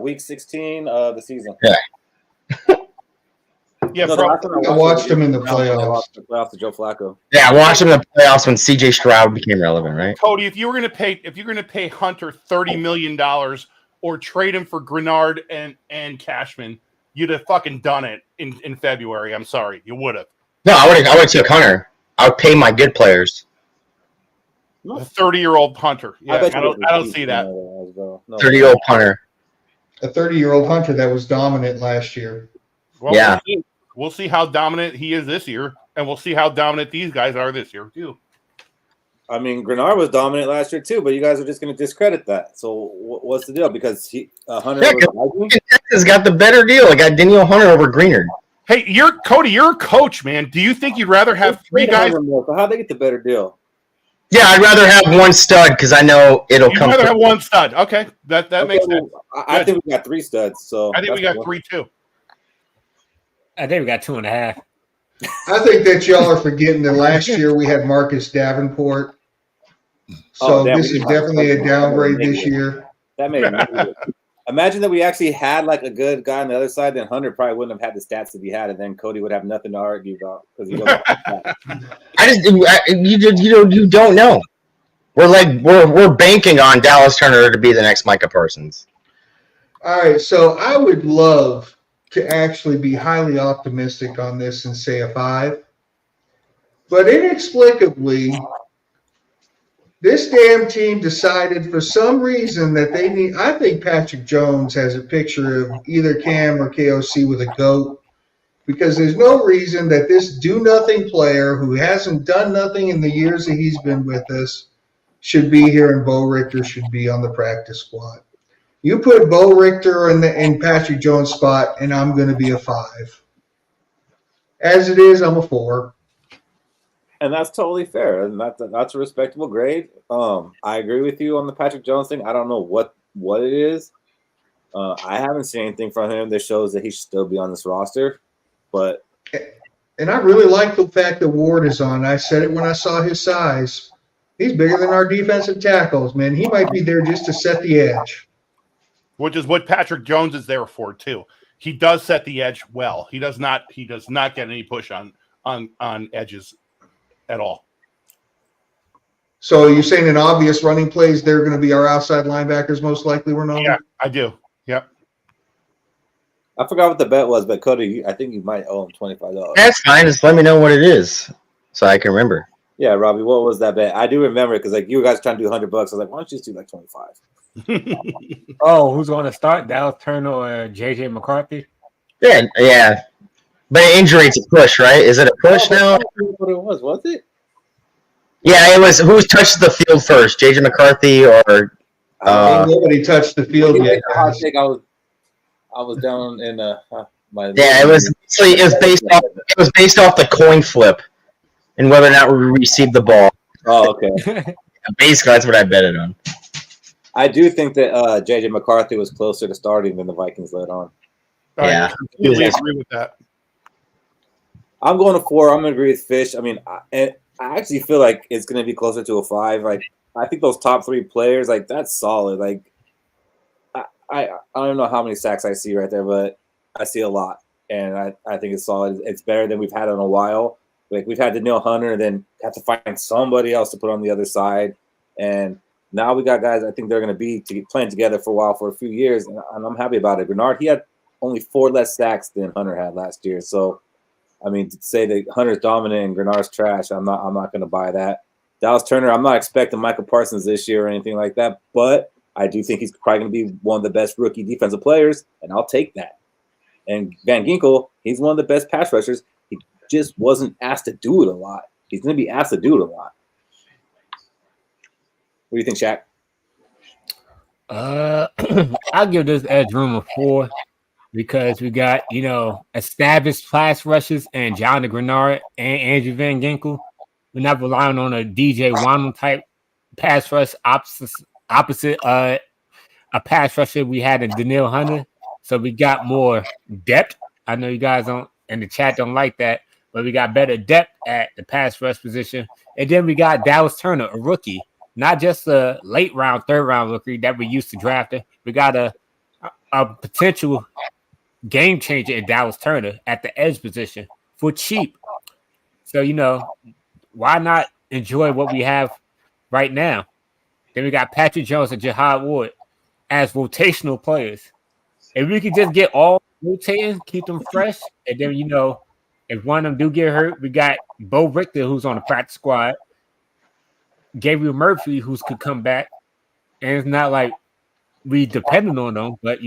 Week 16 of the season. Yeah. Yeah, No, I watched him in the playoffs. The playoffs to Joe Flacco. Yeah, I watched him in the playoffs when C.J. Stroud became relevant, right? Cody, if you're going to pay Hunter $30 million or trade him for Grenard and Cashman, you'd have fucking done it in February. I'm sorry, you would have. No, I would have took Hunter. I would pay my good players. A 30-year-old Hunter. Yeah, I don't see that. 30-year-old punter. A 30-year-old Hunter that was dominant last year. Well, Yeah. We'll see how dominant he is this year, and we'll see how dominant these guys are this year too. I mean, Grenard was dominant last year too, but you guys are just going to discredit that. So what's the deal? Because Hunter Texas got the better deal. I got Daniel Hunter over Greenard. Hey, Cody. You're a coach, man. Do you think you'd rather have three guys? So how'd they get the better deal? Yeah, I'd rather have one stud because I know it'll You'd come. rather have one stud. Okay, that makes sense. I think we got 3 studs. So I think we got 3 too. I think we got 2.5. I think that y'all are forgetting that last year we had Marcus Davenport. So this is definitely a downgrade this year. That made it. Imagine that we actually had like a good guy on the other side, then Hunter probably wouldn't have had the stats that he had, and then Cody would have nothing to argue about because he you don't know. We're banking on Dallas Turner to be the next Micah Parsons. All right, so I would love to actually be highly optimistic on this and say a 5. But inexplicably, this damn team decided for some reason that they need – I think Patrick Jones has a picture of either Cam or KOC with a goat because there's no reason that this do-nothing player who hasn't done nothing in the years that he's been with us should be here and Bo Richter should be on the practice squad. You put Bo Richter in Patrick Jones' spot, and I'm going to be a 5. As it is, I'm a 4. And that's totally fair, and that's a respectable grade. I agree with you on the Patrick Jones thing. I don't know what it is. I haven't seen anything from him that shows that he should still be on this roster. But And I really like the fact that Ward is on. I said it when I saw his size. He's bigger than our defensive tackles, man. He might be there just to set the edge. Which is what Patrick Jones is there for too. He does set the edge well. He does not get any push on edges at all. So you're saying in obvious running plays, they're going to be our outside linebackers most likely, Ronaldo? Yeah, I do. Yep. I forgot what the bet was, but Cody, I think you might owe him $25. That's fine. Just let me know what it is so I can remember. Yeah, Robbie, what was that bet? I do remember because like you guys trying to do $100. I was like, why don't you just do like 25? Oh, who's going to start? Dallas Turner or JJ McCarthy? Yeah. But injury, it's a push, right? Is it a push now? I don't know what it was it? Yeah, it was. Who touched the field first, JJ McCarthy or? Nobody touched the field yet. I think I was down in my. Yeah, it was. It was based off. It was based off the coin flip, and whether or not we received the ball. Oh, okay. Basically, that's what I betted on. I do think that JJ McCarthy was closer to starting than the Vikings let on. Yeah, I completely agree with that. I'm going to 4. I'm going to agree with Fish. I mean, I actually feel like it's going to be closer to a 5. Like, I think those top 3 players, like, that's solid. Like, I don't know how many sacks I see right there, but I see a lot, and I think it's solid. It's better than we've had in a while. Like, we've had Danielle Hunter and then have to find somebody else to put on the other side, and now we got guys I think they're going to be playing together for a while, for a few years, and I'm happy about it. Bernard, he had only 4 less sacks than Hunter had last year, so I mean, to say that Hunter's dominant and Grenard's trash, I'm not going to buy that. Dallas Turner, I'm not expecting Michael Parsons this year or anything like that, but I do think he's probably going to be one of the best rookie defensive players, and I'll take that. And Van Ginkel, he's one of the best pass rushers. He just wasn't asked to do it a lot. He's going to be asked to do it a lot. What do you think, Shaq? I'll give this edge room a 4 because we got, established pass rushes and John Grenard and Andrew Van Ginkel. We're not relying on a DJ Wonnum type pass rush opposite a pass rusher we had in Danielle Hunter. So we got more depth. I know you guys don't in the chat don't like that, but we got better depth at the pass rush position. And then we got Dallas Turner, a rookie, not just a late round, 3rd round rookie that we used to drafting. We got a potential game changer in Dallas Turner at the edge position for cheap. So, why not enjoy what we have right now? Then we got Patrick Jones and Jihad Ward as rotational players. If we could just get all rotating, keep them fresh, and then, if one of them do get hurt, we got Bo Richter, who's on the practice squad, Gabriel Murphy, who could come back, and it's not like we dependent on them, but,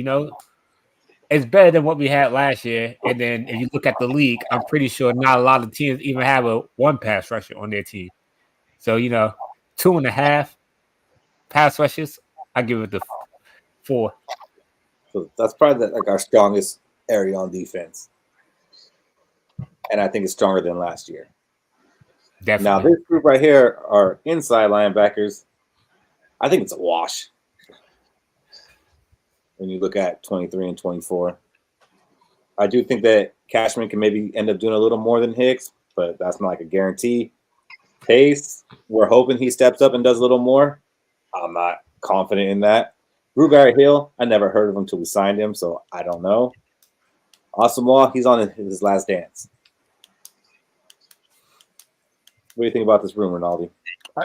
it's better than what we had last year. And then if you look at the league, I'm pretty sure not a lot of teams even have a 1 pass rusher on their team. So, 2.5 pass rushes, I give it the 4. So that's probably our strongest area on defense. And I think it's stronger than last year. Definitely. Now, this group right here are inside linebackers. I think it's a wash when you look at 23 and 24. I do think that Cashman can maybe end up doing a little more than Hicks, but that's not like a guarantee. Pace, we're hoping he steps up and does a little more. I'm not confident in that. Rugar Hill, I never heard of him until we signed him, so I don't know. Asamoah, he's on his last dance. What do you think about this room, Ronaldo?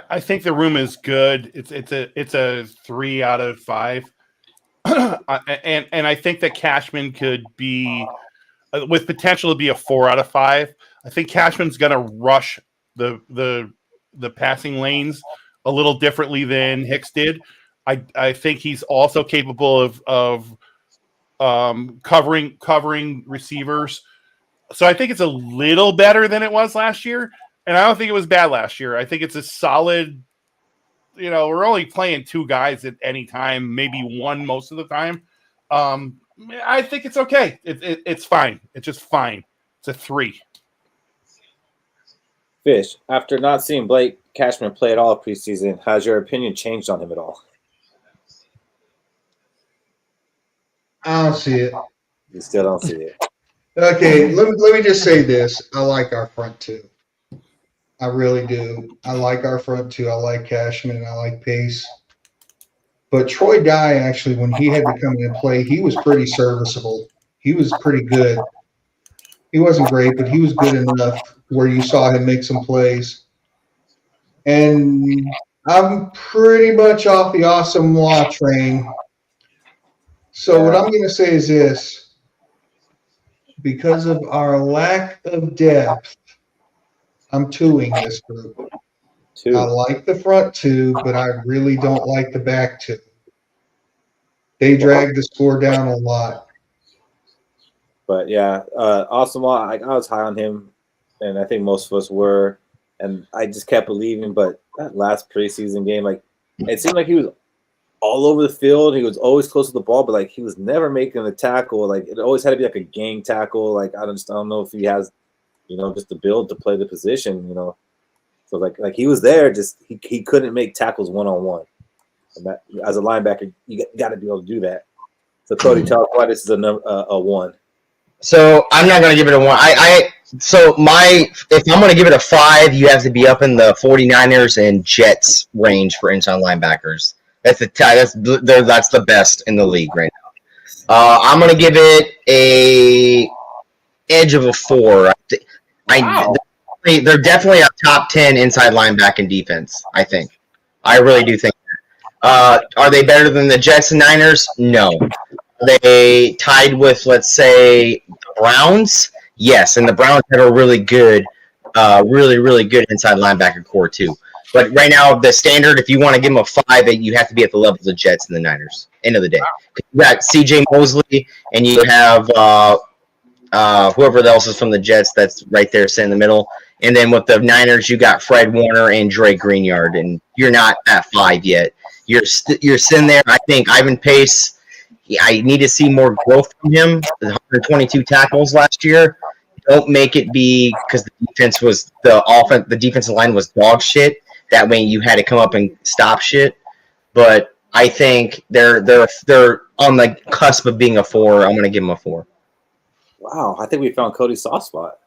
I think the room is good. It's a 3 out of 5. and I think that Cashman could be with potential to be a 4 out of 5. I think Cashman's going to rush the passing lanes a little differently than Hicks did. I think he's also capable of covering receivers. So I think it's a little better than it was last year, and I don't think it was bad last year. I think it's a solid. We're only playing 2 guys at any time, maybe 1 most of the time. I think it's okay. It's fine. It's just fine. It's a 3. Fish, after not seeing Blake Cashman play at all preseason, has your opinion changed on him at all? I don't see it. You still don't see it. Okay, let me just say this. I like our front two. I really do. I like our front two. I like Cashman and I like Pace. But Troy Dye, actually, when he had to come in and play, he was pretty serviceable. He was pretty good. He wasn't great, but he was good enough where you saw him make some plays. And I'm pretty much off the awesome law train. So what I'm going to say is this. Because of our lack of depth, I'm twoing this group. Two. I like the front two, but I really don't like the back two. They drag the score down a lot. But yeah, Awesome. I was high on him, and I think most of us were, and I just kept believing. But that last preseason game, like, it seemed like he was all over the field. He was always close to the ball, but like he was never making the tackle. Like it always had to be like a gang tackle. Like I don't know if he has, just the build to play the position. So like he was there, just he couldn't make tackles one-on-one. And that, as a linebacker, you got to be able to do that. So Cody, tell us why this is a 1. So I'm not gonna give it a 1. If I'm gonna give it a 5, you have to be up in the 49ers and Jets range for inside linebackers. That's the best in the league right now. I'm gonna give it a edge of a 4. Wow. They're definitely a top 10 inside linebacking defense. I think. I really do think. Are they better than the Jets and Niners? No. Are they tied with, let's say, the Browns? Yes, and the Browns have a really good inside linebacker core too. But right now, the standard, if you want to give them a 5, you have to be at the level of the Jets and the Niners. End of the day. You got C.J. Mosley, and you have whoever else is from the Jets that's right there sitting in the middle. And then with the Niners, you got Fred Warner and Dre Greenyard, and you're not at 5 yet. You're sitting there. I think Ivan Pace, I need to see more growth from him. 122 tackles last year. Don't make it be because the defensive line was dog shit. That way you had to come up and stop shit. But I think they're on the cusp of being a 4. I'm going to give them a 4. Wow, I think we found Cody's soft spot.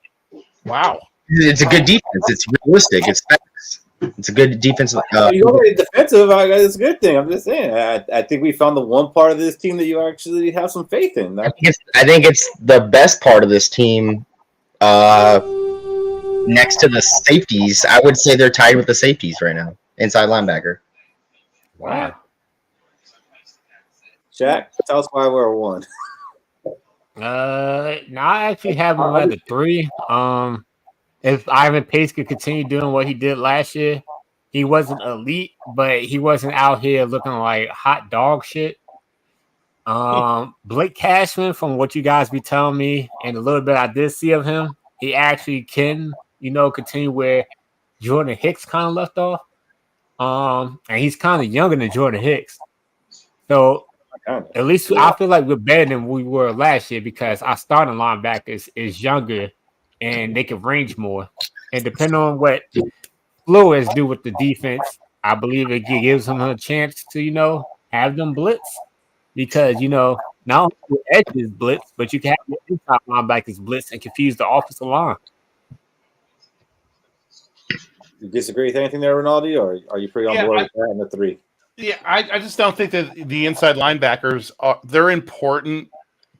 Wow. It's a good defense. It's realistic. It's facts. It's a good defense. You're already defensive. It's a good thing. I'm just saying. I think we found the one part of this team that you actually have some faith in. I think it's the best part of this team. Next to the safeties, I would say they're tied with the safeties right now. Inside linebacker. Wow. Jack, tell us why we're a 1. No, I actually have him at a 3. If Ivan Pace could continue doing what he did last year, he wasn't elite, but he wasn't out here looking like hot dog shit. Blake Cashman, from what you guys be telling me, and a little bit I did see of him, he actually can, continue where Jordan Hicks kind of left off. And he's kind of younger than Jordan Hicks. So at least I feel like we're better than we were last year because our starting linebackers is younger and they can range more. And depending on what Flores do with the defense, I believe it gives him a chance to, have them blitz. Because, not only the edges blitz, but you can have the inside linebackers blitz and confuse the offensive line. You disagree with anything there, Ronaldo, or are you pretty on board with that in the 3? Yeah, I just don't think that the inside linebackers they're important.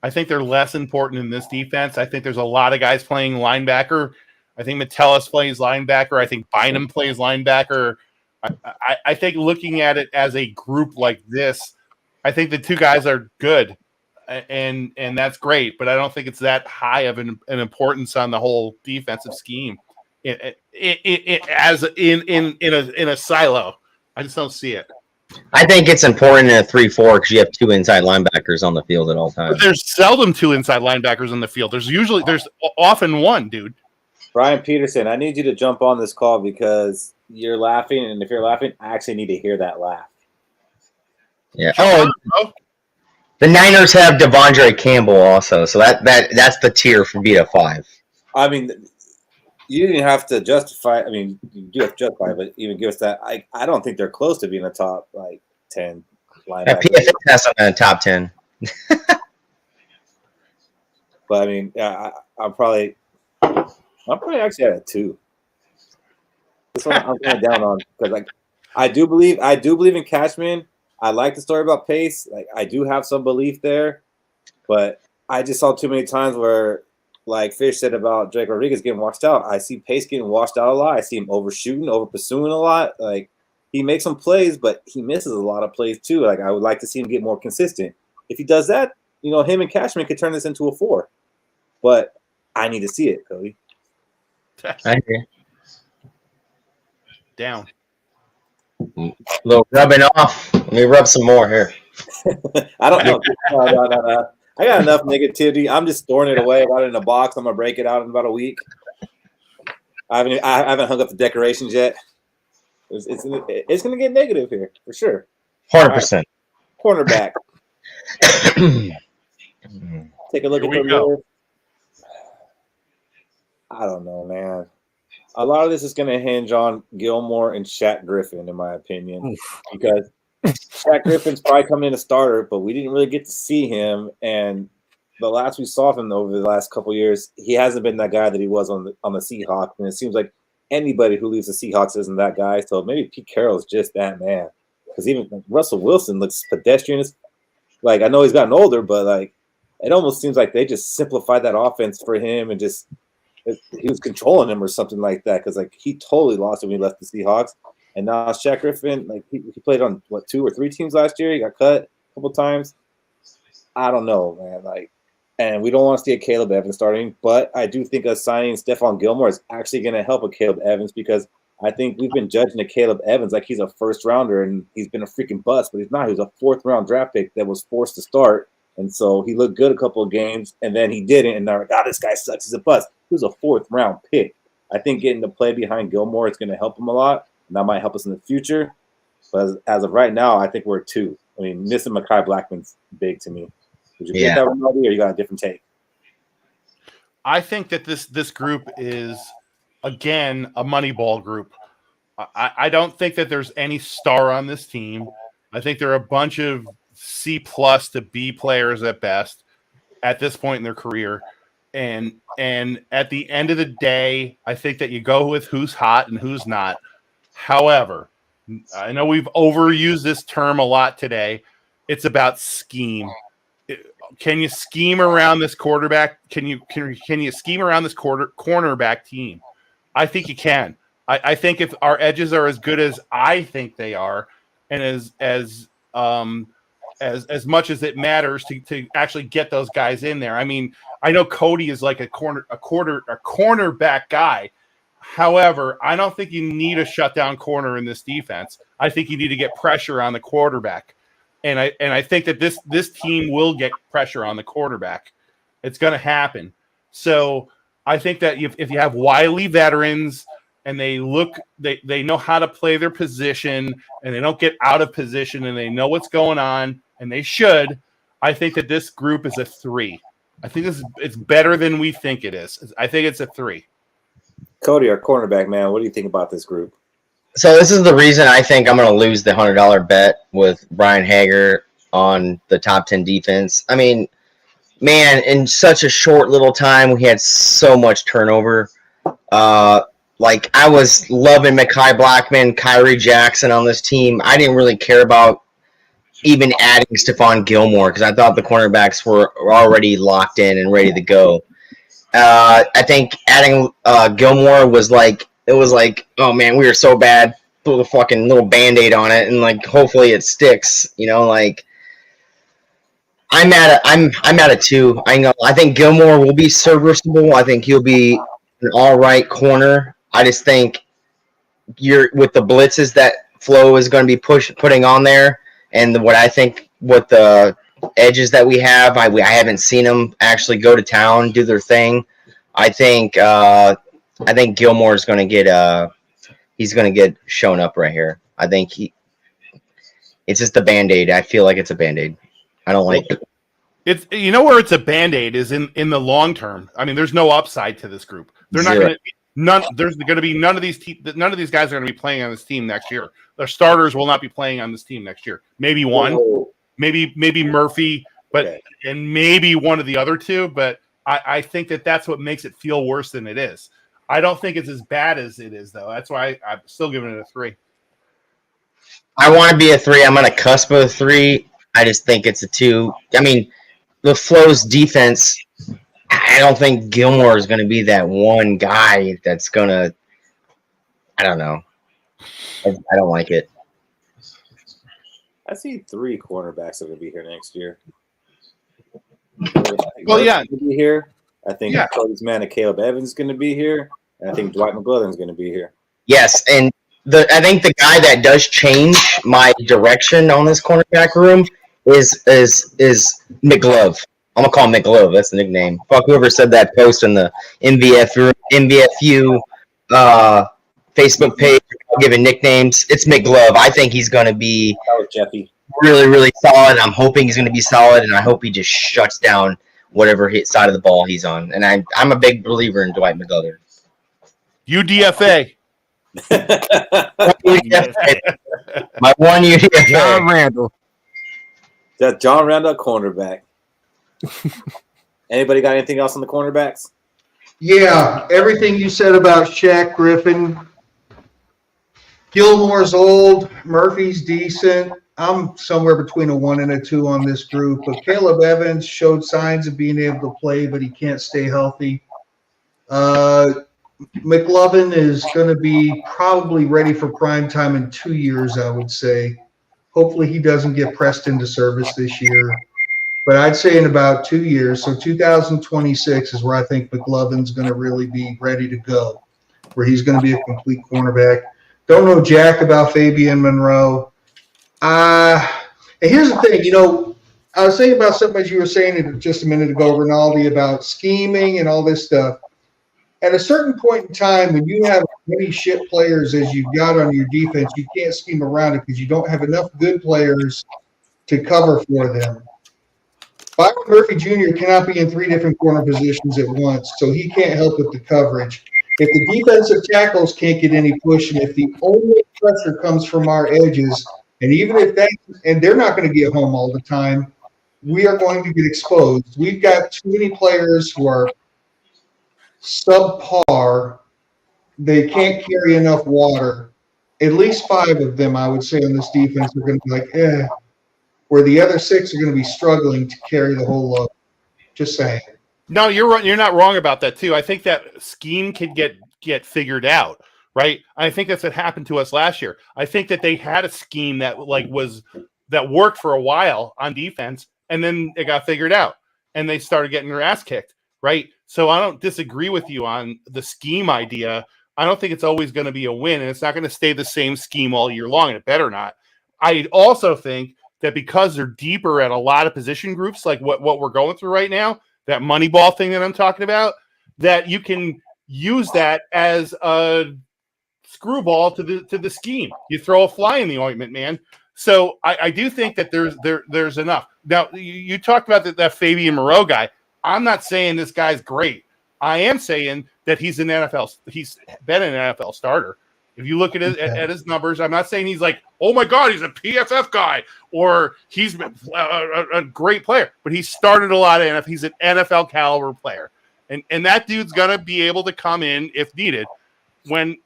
I think they're less important in this defense. I think there's a lot of guys playing linebacker. I think Metellus plays linebacker. I think Bynum plays linebacker. I think looking at it as a group like this, I think the 2 guys are good, and that's great. But I don't think it's that high of an importance on the whole defensive scheme. As in a silo, I just don't see it. I think it's important in a 3-4 because you have 2 inside linebackers on the field at all times. But there's seldom 2 inside linebackers on the field. There's often 1, dude. Brian Peterson, I need you to jump on this call because you're laughing, and if you're laughing, I actually need to hear that laugh. Yeah. Oh, the Niners have Devondre Campbell also, so that's the tier for me to 5. I mean, you didn't have to justify. I mean, you do have to justify, but even give us that. I don't think they're close to being a top 10 linebacker. PFF has them in the top 10. But I mean, yeah, I'm probably actually at a 2. This one I'm kind of down on because like I do believe in Cashman. I like the story about Pace. Like I do have some belief there, but I just saw too many times where, like Fish said about Drake Rodriguez getting washed out. I see Pace getting washed out a lot. I see him overshooting, over pursuing a lot. Like he makes some plays, but he misses a lot of plays too. Like I would like to see him get more consistent. If he does that, him and Cashman could turn this into a 4. But I need to see it, Cody. I agree. Down. A little rubbing off. Let me rub some more here. I don't know. No. I got enough negativity. I'm just storing it away. I got it in a box. I'm gonna break it out in about a week. I haven't hung up the decorations yet. It's gonna get negative here for sure. 100%. Cornerback. Take a look at the list. I don't know, man. A lot of this is going to hinge on Gilmore and Shaq Griffin, in my opinion, because Shaq Griffin's probably coming in a starter, but we didn't really get to see him. And the last we saw him over the last couple of years, he hasn't been that guy that he was on the Seahawks. And it seems like anybody who leaves the Seahawks isn't that guy. So maybe Pete Carroll is just that man. Because even Russell Wilson looks pedestrian. Like I know he's gotten older, but like it almost seems like they just simplified that offense for him and just. He was controlling him or something like that because like he totally lost it when he left the Seahawks. And now Shaq Griffin, like he played on 2 or 3 teams last year. He got cut a couple times. I don't know, man. Like, and we don't want to see a Caleb Evans starting, but I do think us signing Stephon Gilmore is actually going to help a Caleb Evans because I think we've been judging a Caleb Evans like he's a first rounder and he's been a freaking bust, but he's not. He was a 4th round draft pick that was forced to start. And so he looked good a couple of games, and then he didn't. And they're like, this guy sucks. He's a bust. He was a 4th round pick. I think getting to play behind Gilmore is going to help him a lot, and that might help us in the future. But as of right now, I think we're 2. I mean, missing Mekhi Blackman's big to me. Would you get that, Ronaldo, or you got a different take? I think that this group is, again, a Moneyball group. I don't think that there's any star on this team. I think there are a bunch of C+ to B players at best at this point in their career. And at the end of the day, I think that you go with who's hot and who's not. However, I know we've overused this term a lot today. It's about scheme. Can you scheme around this quarterback? Can you scheme around this cornerback team? I think you can. I think if our edges are as good as I think they are, and as much as it matters to actually get those guys in there. I mean, I know Cody is like a cornerback guy. However, I don't think you need a shutdown corner in this defense. I think you need to get pressure on the quarterback. And I think that this team will get pressure on the quarterback. It's going to happen. So I think that if you have wily veterans and they know how to play their position and they don't get out of position and they know what's going on and they should, I think that this group is a 3. I think it's better than we think it is. I think it's a 3. Cody, our cornerback, man, what do you think about this group? So this is the reason I think I'm going to lose the $100 bet with Brian Hager on the top 10 defense. I mean, man, in such a short little time, we had so much turnover. Like, I was loving Mekhi Blackman, Kyrie Jackson on this team. I didn't really care about even adding Stephon Gilmore because I thought the cornerbacks were already locked in and ready to go. I think adding Gilmore was like, it was like, oh man, we were so bad. Put a fucking little Band-Aid on it, and like hopefully it sticks. Like I'm at a 2. I think Gilmore will be serviceable. I think he'll be an all right corner. I just think with the blitzes that Flo is going to be putting on there, and what I think with the edges that we have, I haven't seen them actually go to town, do their thing. I think Gilmore is going to get he's going to get shown up right here. I think it's just a Band-Aid. I feel like it's a Band-Aid. I don't like it. It's where it's a Band-Aid is in the long term. I mean, there's no upside to this group. They're not going to there's going to be none of these guys are going to be playing on this team next year. Their starters will not be playing on this team next year. Maybe one, maybe Murphy, but and maybe one of the other 2, but I think that's what makes it feel worse than it is. I don't think it's as bad as it is, though. That's why I'm still giving it a 3. I want to be a 3. I'm on a cusp of a 3. I just think it's a 2. I mean, the Flow's defense, I don't think Gilmore is going to be that one guy that's going to, I don't know. I don't like it. I see 3 cornerbacks that are going to be here next year. Well, yeah. Be here. I think Yeah. Cody's man and Caleb Evans is going to be here. And I think Dwight McGlothern's going to be here. Yes, and I think the guy that does change my direction on this cornerback room is McGlove. I'm gonna call him McGlove. That's the nickname. Fuck whoever said that post in the MVFU Facebook page giving nicknames. It's McGlove. I think he's gonna be That was Jeffy. really, really solid. I'm hoping he's gonna be solid, and I hope he just shuts down whatever side of the ball he's on. And I'm a big believer in Dwight McGlothern. UDFA. My one UDFA. John Randall. That John Randall cornerback. Anybody got anything else on the cornerbacks? Yeah, everything you said about Shaq Griffin. Gilmore's old. Murphy's decent. I'm somewhere between a 1 and a 2 on this group. But Caleb Evans showed signs of being able to play, but he can't stay healthy. McLovin is going to be probably ready for prime time in 2 years, I would say. Hopefully he doesn't get pressed into service this year. But I'd say in about 2 years, so 2026 is where I think McLovin's going to really be ready to go, where he's going to be a complete cornerback. Don't know jack about Fabian Monroe. And here's the thing, I was thinking about something as you were saying just a minute ago, Rinaldi, about scheming and all this stuff. At a certain point in time, when you have as many shit players as you've got on your defense, you can't scheme around it because you don't have enough good players to cover for them. Byron Murphy Jr. cannot be in 3 different corner positions at once, so he can't help with the coverage. If the defensive tackles can't get any push, and if the only pressure comes from our edges, and even if and they're not going to get home all the time, we are going to get exposed. We've got too many players who are subpar. They can't carry enough water. At least 5 of them, I would say, on this defense are going to be like, where the other 6 are going to be struggling to carry the whole load. Just saying. No, you're right. You're not wrong about that too. I think that scheme can get figured out, right? I think that's what happened to us last year. I think that they had a scheme that that worked for a while on defense, and then it got figured out, and they started getting their ass kicked, right? So I don't disagree with you on the scheme idea. I don't think it's always going to be a win, and it's not going to stay the same scheme all year long, and it better not. I also think that because they're deeper at a lot of position groups, like what we're going through right now, that Moneyball thing that I'm talking about, that you can use that as a screwball to the scheme. You throw a fly in the ointment, man. So I do think that there's enough. Now, you talked about that Fabian Moreau guy. I'm not saying this guy's great. I am saying that he's been an NFL starter. If you look at his numbers, I'm not saying he's like, oh my God, he's a PFF guy or he's a great player, but he started a lot of NFL. He's an NFL caliber player, and that dude's gonna be able to come in if needed when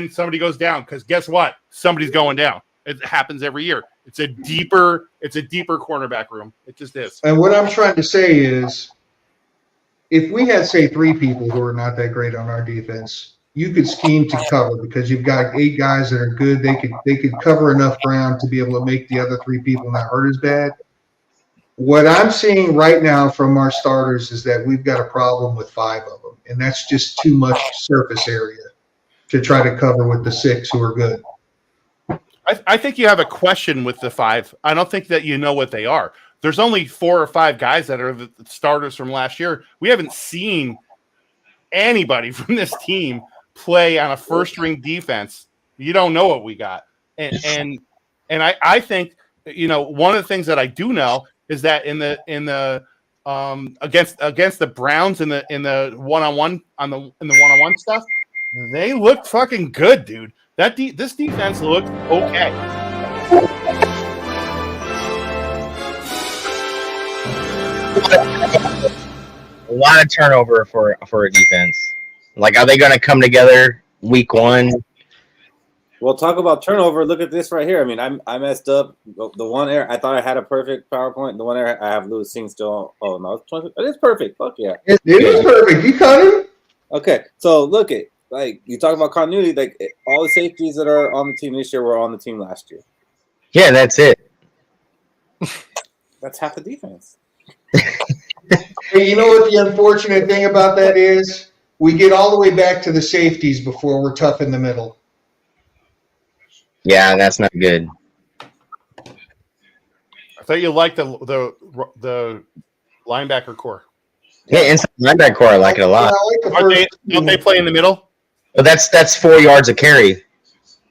somebody goes down. Because guess what? Somebody's going down. It happens every year. It's a deeper cornerback room. It just is. And what I'm trying to say is, if we had, say, 3 people who are not that great on our defense, you could scheme to cover because you've got 8 guys that are good. They could cover enough ground to be able to make the other 3 people not hurt as bad. What I'm seeing right now from our starters is that we've got a problem with 5 of them, and that's just too much surface area to try to cover with the 6 who are good. I think you have a question with the 5. I don't think that you know what they are. There's only 4 or 5 guys that are the starters from last year. We haven't seen anybody from this team play on a first-string defense. You don't know what we got, and I think one of the things that I do know is that in the against the Browns in the one-on-one stuff, they looked fucking good, dude. This defense looked okay. lot of turnover for a defense. Like, are they going to come together week one? Well, talk about turnover. Look at this right here. I mean, I messed up the one error. I thought I had a perfect PowerPoint. The one error I have Lewis Singh still. Oh no, it is perfect. Fuck yeah, it is perfect. You caught him. Okay, so look at like you talk about continuity. Like all the safeties that are on the team this year were on the team last year. Yeah, that's it. That's half the defense. Hey, you know what the unfortunate thing about that is? We get all the way back to the safeties before we're tough in the middle. Yeah, that's not good. I thought you liked the linebacker core. Yeah, inside linebacker core, I like it a lot. Don't they play in the middle? But that's 4 yards of carry.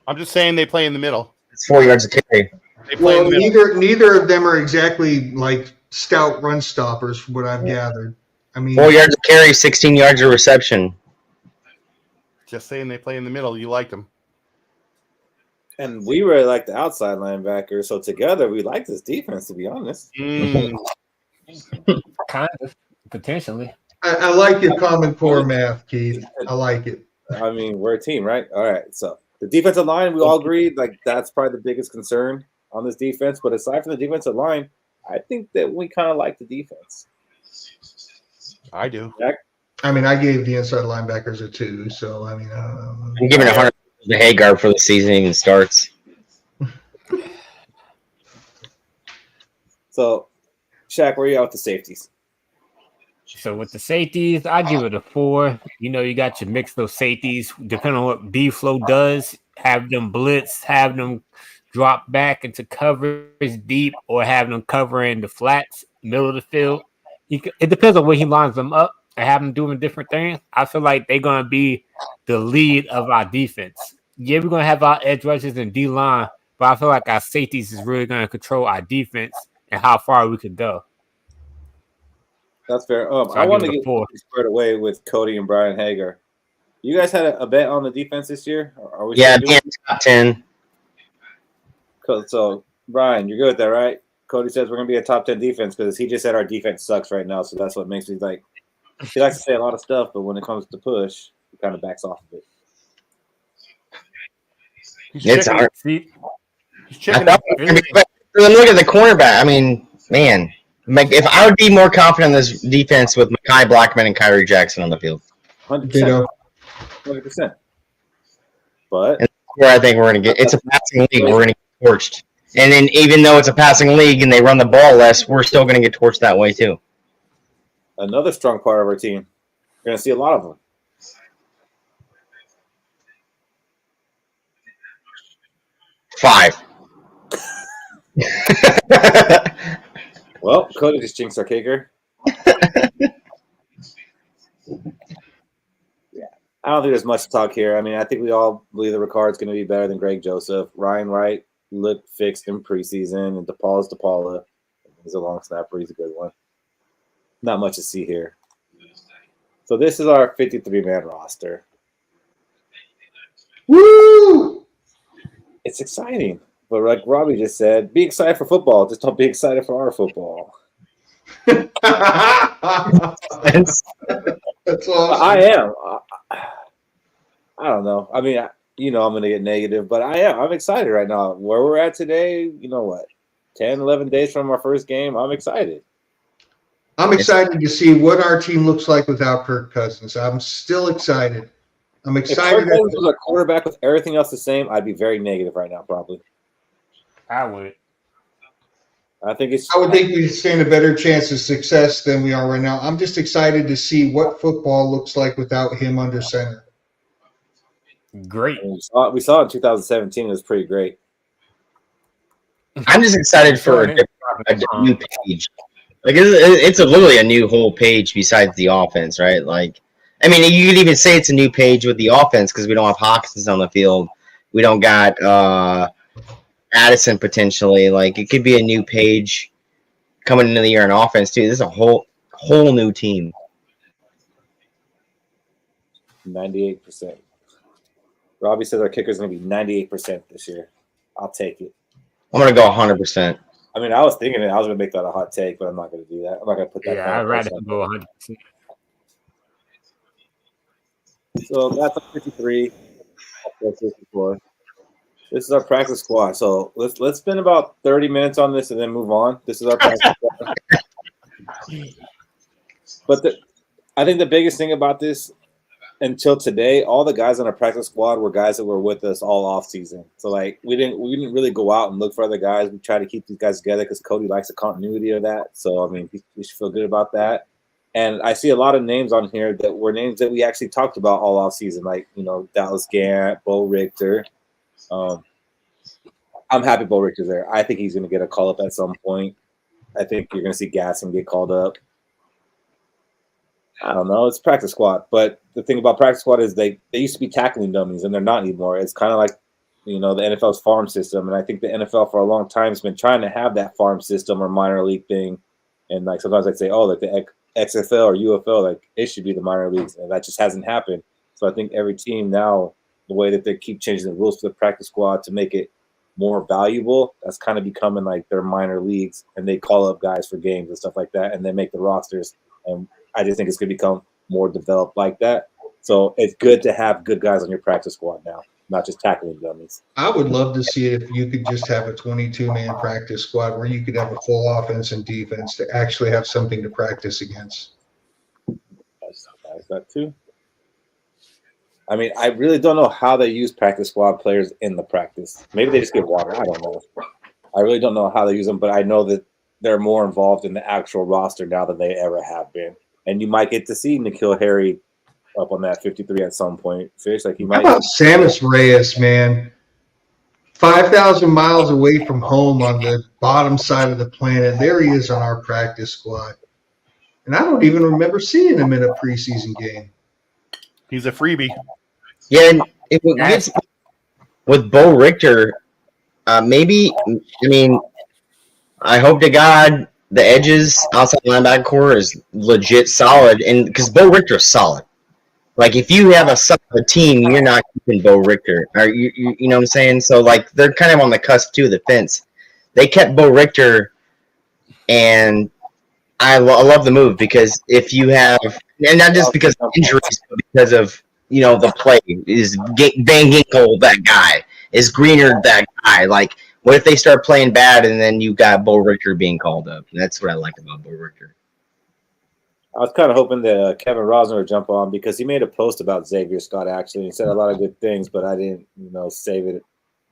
I'm just saying they play in the middle. It's 4 yards of carry. They play Well, in the middle. neither of them are exactly like stout run stoppers, from what I've gathered. I mean, 4 yards of carry, 16 yards of reception. Just saying they play in the middle. You like them. And we really like the outside linebacker. So together, we like this defense, to be honest. Kind of, potentially. I like your Common Core math, Keith. I like it. I mean, we're a team, right? All right. So the defensive line, we all agreed, like that's probably the biggest concern on this defense. But aside from the defensive line, I think that we kind of like the defense. I do. Jack? I mean, I gave the inside linebackers a 2, so I mean, I'm giving 100 to Hagar before the season even starts. So, Shaq, where are you at with the safeties? So with the safeties, I give it a 4. You know, you got your mix of those safeties, depending on what B-Flow does, have them blitz, have them drop back into coverage deep, or have them covering the flats, middle of the field. It depends on where he lines them up and have them doing different things. I feel like they're going to be the lead of our defense. Yeah, we're going to have our edge rushers and D-line, but I feel like our safeties is really going to control our defense and how far we could go. That's fair. So I want to give it a 4. get squared away with Cody and Brian Hager. You guys had a bet on the defense this year? Are we Yeah, being top 10. So, Brian, you're good with that, right? Cody says we're going to be a top 10 defense because he just said our defense sucks right now. So that's what makes me like, he likes to say a lot of stuff, but when it comes to push, he kind of backs off of it. It's hard. See, Look at the cornerback. I mean, man, if I would be more confident in this defense with Mekhi Blackman and Kyrie Jackson on the field. 100%. 100%. But and where I think we're going to get, it's a passing league. We're going to get torched. And then even though it's a passing league and they run the ball less, we're still going to get torched that way too. Another strong part of our team. You're going to see a lot of them. Five. Well, Cody just jinxed our kicker. Yeah, I don't think there's much to talk here. I mean, I think we all believe that Ricard's going to be better than Greg Joseph. Ryan Wright looked fixed in preseason, and DePaula's DePaula. He's a long snapper. He's a good one. Not much to see here. So this is our 53-man roster. Woo! It's exciting. But like Robbie just said, be excited for football. Just don't be excited for our football. That's awesome. I am. I don't know. I mean, I'm going to get negative, but I am. I'm excited right now. Where we're at today, you know what? 10, 11 days from our first game, I'm excited. I'm excited to see what our team looks like without Kirk Cousins. I'm still excited. I'm excited. If Kirk Cousins was a quarterback with everything else the same, I'd be very negative right now, probably. I would. I would think we'd stand a better chance of success than we are right now. I'm just excited to see what football looks like without him under center. Great. We saw it in 2017. It was pretty great. I'm just excited for a new page. Like it's literally a new whole page besides the offense, right? Like, I mean, you could even say it's a new page with the offense because we don't have Hawkins on the field. We don't got Addison potentially. Like, it could be a new page coming into the year in offense too. This is a whole new team. 98%. Robbie says our kicker's going to be 98% this year. I'll take it. I'm going to go 100%. I mean, I was thinking I was going to make that a hot take, but I'm not going to do that. I'm not going to put that. Yeah, I'd rather go 100%. So that's a 53. That's 54. This is our practice squad. So let's spend about 30 minutes on this and then move on. This is our practice squad. But I think the biggest thing about this until today, all the guys on our practice squad were guys that were with us all off season. So like we didn't really go out and look for other guys. We try to keep these guys together because Cody likes the continuity of that. So I mean, we should feel good about that. And I see a lot of names on here that were names that we actually talked about all off season, like Dallas Gant, Bo Richter. I'm happy Bo Richter's there. I think he's going to get a call up at some point. I think you're going to see Gasson get called up. I don't know. It's practice squad. But the thing about practice squad is they used to be tackling dummies, and they're not anymore. It's kind of like, the NFL's farm system. And I think the NFL for a long time has been trying to have that farm system or minor league thing. And like sometimes I'd say, like the XFL or UFL, like it should be the minor leagues. And that just hasn't happened. So I think every team now, the way that they keep changing the rules for the practice squad to make it more valuable, that's kind of becoming like their minor leagues, and they call up guys for games and stuff like that, and they make the rosters. And I just think it's going to become more developed like that. So it's good to have good guys on your practice squad now, not just tackling dummies. I would love to see it if you could just have a 22-man practice squad where you could have a full offense and defense to actually have something to practice against. That's that too. I mean, I really don't know how they use practice squad players in the practice. Maybe they just get water. I don't know. I really don't know how they use them, but I know that they're more involved in the actual roster now than they ever have been. And you might get to see N'Keal Harry up on that 53 at some point. Fish, like you might. How about Samus Reyes, man? 5,000 miles away from home on the bottom side of the planet. There he is on our practice squad. And I don't even remember seeing him in a preseason game. He's a freebie. Yeah, and it gets with Bo Richter. Maybe, I mean, I hope to God the edges outside linebacker core is legit solid, and because Bo Richter is solid. Like if you have a solid team, you're not keeping Bo Richter. Or you know what I'm saying? So like they're kind of on the cusp too of the fence. They kept Bo Richter, and I love the move because if you have, and not just because of injuries, but because of the play is Van Ginkel that guy, is Greener that guy. Like what if they start playing bad and then you got Bo Richter being called up? And that's what I like about Bo Richter. I was kind of hoping that Kevin Rosner would jump on because he made a post about Xavier Scott actually. He said a lot of good things, but I didn't save it.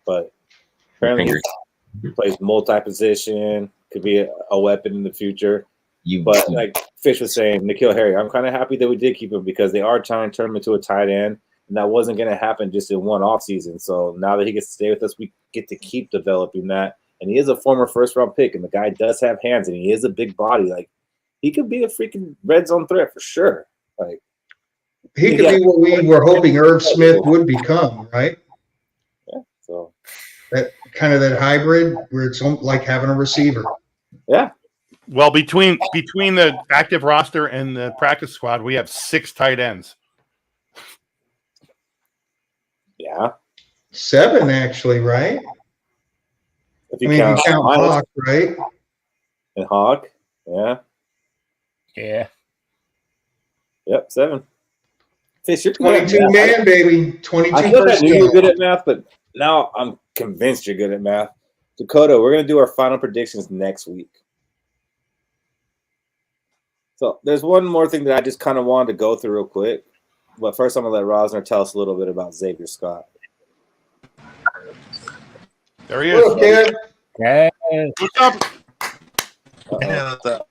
But apparently he plays multi-position, could be a weapon in the future. But like Fish was saying, N'Keal Harry, I'm kind of happy that we did keep him because they are trying to turn him into a tight end, and that wasn't going to happen just in one offseason. So now that he gets to stay with us, we get to keep developing that. And he is a former first-round pick, and the guy does have hands, and he is a big body. Like he could be a freaking red zone threat for sure. Like he could be what we were hoping Irv Smith would become, right? Yeah. So that kind of that hybrid where it's like having a receiver. Yeah. Well, between the active roster and the practice squad, we have 6 tight ends. Yeah. 7 actually, right? If you count Hawk, right? And Hawk, yeah. Yeah. Yep, 7. Fish, you're 22 man, baby. 22 I feel like I knew you were good at math, but now I'm convinced you're good at math. Dakota, we're going to do our final predictions next week. So there's one more thing that I just kind of wanted to go through real quick. But first, I'm going to let Rosner tell us a little bit about Xavier Scott. There he is. Look, kid. Hey. What's up? Yeah, what's up?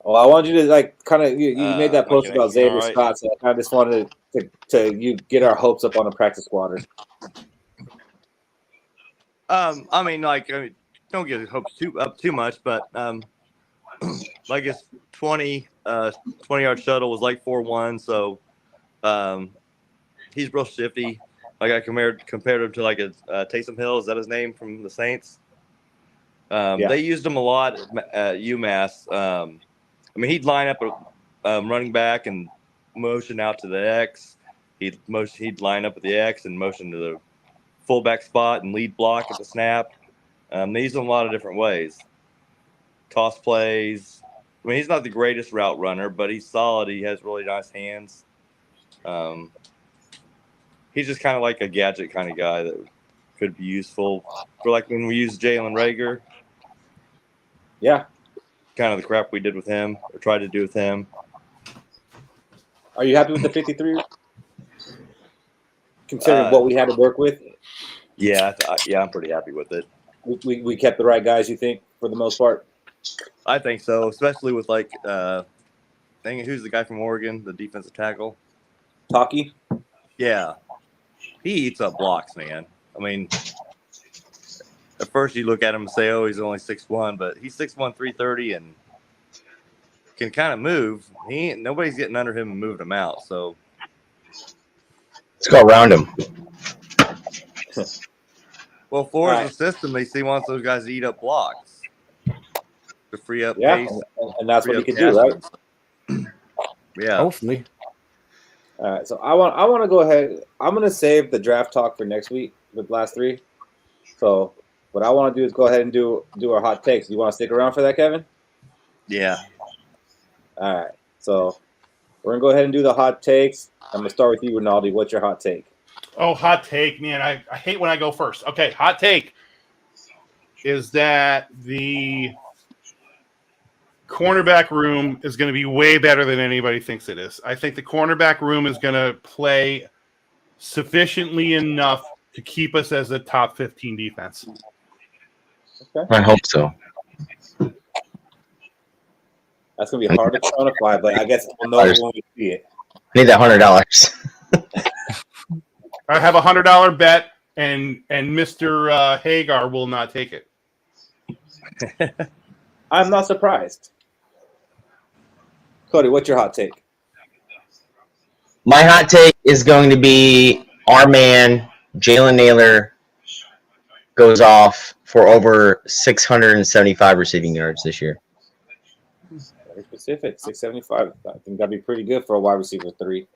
Well, I wanted you to kind of you made that post about Xavier Scott, so I kind of just wanted to you get our hopes up on the practice squad. I mean, don't get hopes too much, but like his 20-yard shuttle was like 4.1, so he's real shifty. Like I compared him to like a Taysom Hill. Is that his name from the Saints? They used him a lot at UMass. I mean, he'd line up a running back and motion out to the X. He'd line up at the X and motion to the fullback spot and lead block at the snap. They use him a lot of different ways. Toss plays, mean, he's not the greatest route runner, but he's solid. He has really nice hands. He's just kind of like a gadget kind of guy that could be useful for like when we used Jalen Reagor. Yeah. Kind of the crap we did with him or tried to do with him. Are you happy with the 53? Considering what we had to work with? Yeah, I'm pretty happy with it. We kept the right guys, you think, for the most part? I think so, especially with like, who's the guy from Oregon, the defensive tackle? Taki? Yeah. He eats up blocks, man. I mean, at first you look at him and say, oh, he's only 6'1", but he's 6'1", 330 and can kind of move. Nobody's getting under him and moving him out, so. Let's go around him. Well, Florida's system, he wants those guys to eat up blocks to free up pace. And that's what he can do, right? Yeah. Hopefully. All right, so I want to go ahead. I'm going to save the draft talk for next week with last three. So what I want to do is go ahead and do our hot takes. You want to stick around for that, Kevin? Yeah. All right. So we're going to go ahead and do the hot takes. I'm going to start with you, Rinaldi. What's your hot take? Oh, hot take, man. I hate when I go first. Okay, hot take is that the cornerback room is going to be way better than anybody thinks it is. I think the cornerback room is going to play sufficiently enough to keep us as a top 15 defense. Okay. I hope so. That's going to be hard to quantify, but I guess we'll know when we see it. I need that $100. I have a $100 bet, and Mr. Hagar will not take it. I'm not surprised. Cody, what's your hot take? My hot take is going to be our man, Jalen Naylor, goes off for over 675 receiving yards this year. Very specific, 675. I think that'd be pretty good for a wide receiver 3.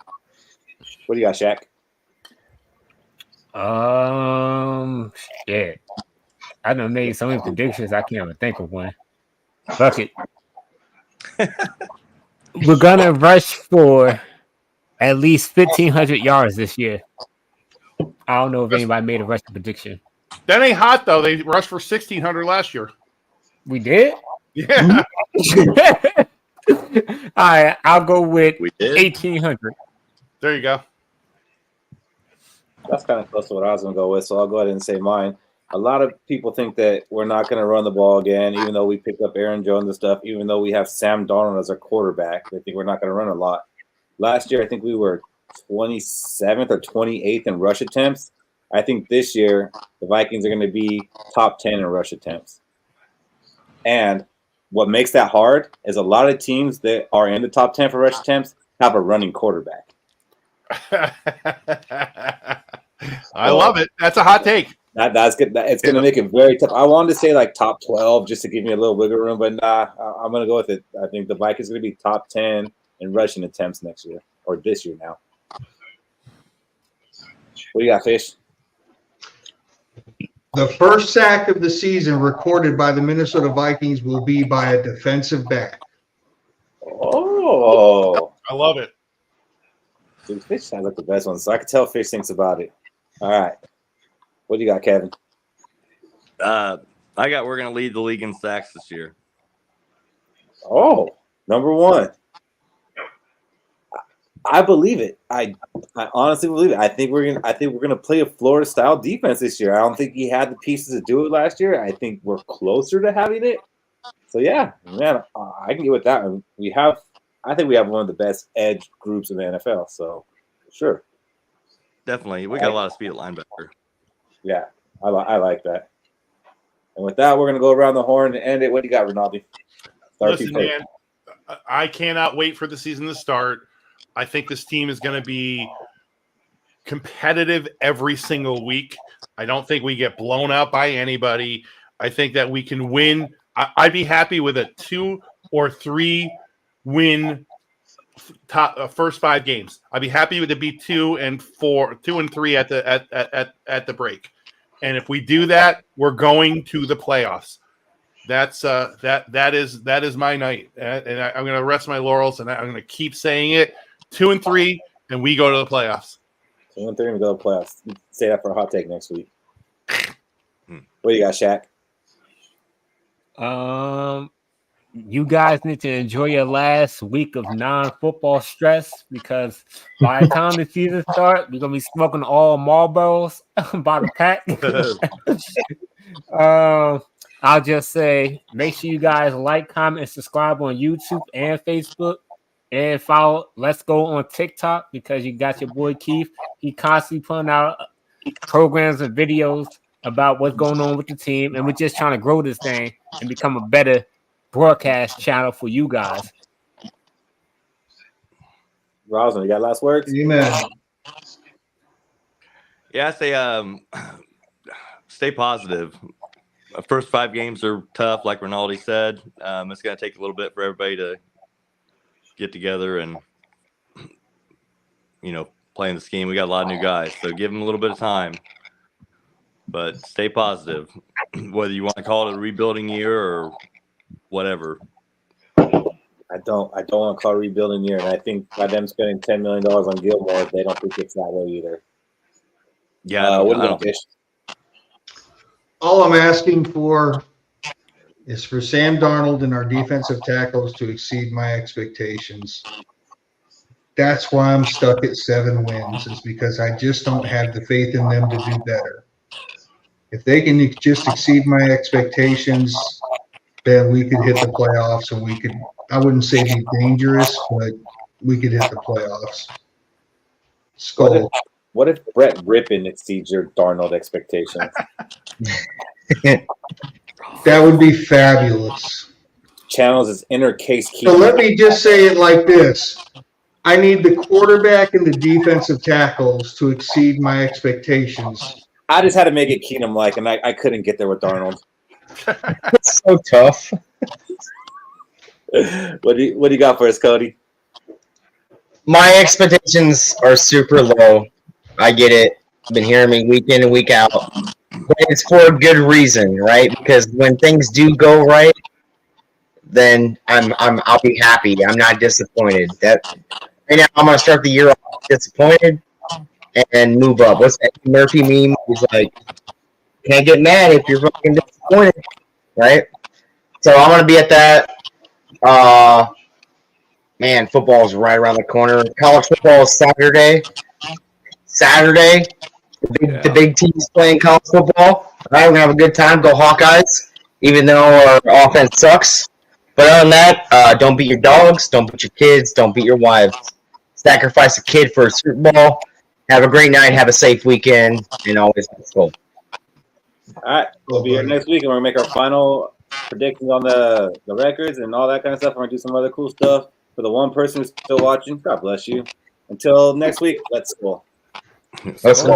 What do you got, Shaq? Shit. I done made so many predictions, I can't even think of one. Fuck it. We're gonna rush for at least 1,500 yards this year. I don't know if anybody made a rushing prediction. That ain't hot though. They rushed for 1,600 last year. We did? Yeah. All right, I'll go with 1,800. There you go. That's kind of close to what I was going to go with, so I'll go ahead and say mine. A lot of people think that we're not going to run the ball again, even though we picked up Aaron Jones and stuff, even though we have Sam Darnold as our quarterback. They think we're not going to run a lot. Last year, I think we were 27th or 28th in rush attempts. I think this year, the Vikings are going to be top 10 in rush attempts. And what makes that hard is a lot of teams that are in the top 10 for rush attempts have a running quarterback. I love it. That's a hot take. That's good. It's going to make it very tough. I wanted to say like top 12 just to give me a little wiggle room, but nah, I'm going to go with it. I think the Vikings are going to be top 10 in rushing attempts next year or this year now. What do you got, Fish? The first sack of the season recorded by the Minnesota Vikings will be by a defensive back. Oh, I love it. Dude, Fish sounds like the best one, so I can tell Fish thinks about it. All right. What do you got, Kevin? We're going to lead the league in sacks this year. Oh, number one. I believe it. I honestly believe it. I think we're gonna play a Florida style defense this year. I don't think he had the pieces to do it last year. I think we're closer to having it. So yeah, man, I can get with that. I think we have one of the best edge groups in the NFL. So sure, definitely, we got a lot of speed at linebacker. Yeah, I like that. And with that, we're gonna go around the horn and end it. What do you got, Rinaldi? Listen, man, I cannot wait for the season to start. I think this team is going to be competitive every single week. I don't think we get blown out by anybody. I think that we can win. I'd be happy with a 2 or 3 win first 5 games. I'd be happy with it be 2 and 3 at the break. And if we do that, we're going to the playoffs. that is my night, and I'm going to rest my laurels, and I'm going to keep saying it. 2-3, and we go to the playoffs. 2-3, and we go to the playoffs. Say that for a hot take next week. What do you got, Shaq? You guys need to enjoy your last week of non-football stress, because by the time the season starts, you're gonna be smoking all Marlboros by the pack. I'll just say, make sure you guys like, comment, and subscribe on YouTube and Facebook, and follow Let's Go on TikTok, because you got your boy Keith. He constantly putting out programs and videos about what's going on with the team, and we're just trying to grow this thing and become a better broadcast channel for you guys. Roslyn, you got last words? Amen. Yeah, I say stay positive. First 5 games are tough, like Rinaldi said. It's going to take a little bit for everybody to get together and, playing the scheme. We got a lot of new guys, so give them a little bit of time. But stay positive, whether you want to call it a rebuilding year or whatever. I don't want to call it rebuilding year, and I think by them spending $10 million on Gilmore, they don't think it's that way either. Yeah, what do you think, Fish? All I'm asking for is for Sam Darnold and our defensive tackles to exceed my expectations. That's why I'm stuck at 7 wins, is because I just don't have the faith in them to do better. If they can just exceed my expectations, then we could hit the playoffs, and we could, I wouldn't say be dangerous, but we could hit the playoffs. Skol. What if Brett Rippon exceeds your Darnold expectations? That would be fabulous. Channels his inner Case Keenum. So let me just say it like this. I need the quarterback and the defensive tackles to exceed my expectations. I just had to make it Keenum-like, and I couldn't get there with Darnold. It's so tough. What do you got for us, Cody? My expectations are super low. I get it. You've been hearing me week in and week out. But it's for a good reason, right? Because when things do go right, then I'll be happy. I'm not disappointed. Right now, I'm gonna start the year off disappointed and move up. What's that Murphy meme? He's like, can't get mad if you're fucking disappointed, right? So I'm gonna be at that. Man, football is right around the corner. College football is Saturday. The big teams playing college football. All right, we're gonna have a good time. Go Hawkeyes, even though our offense sucks. But other than that, don't beat your dogs, don't beat your kids, don't beat your wives. Sacrifice a kid for a Super Bowl. Have a great night. Have a safe weekend, and always Skol. All right, we'll be here next week, and we're gonna make our final predictions on the records and all that kind of stuff. We're gonna do some other cool stuff. For the one person who's still watching, God bless you. Until next week, let's go. Let's go.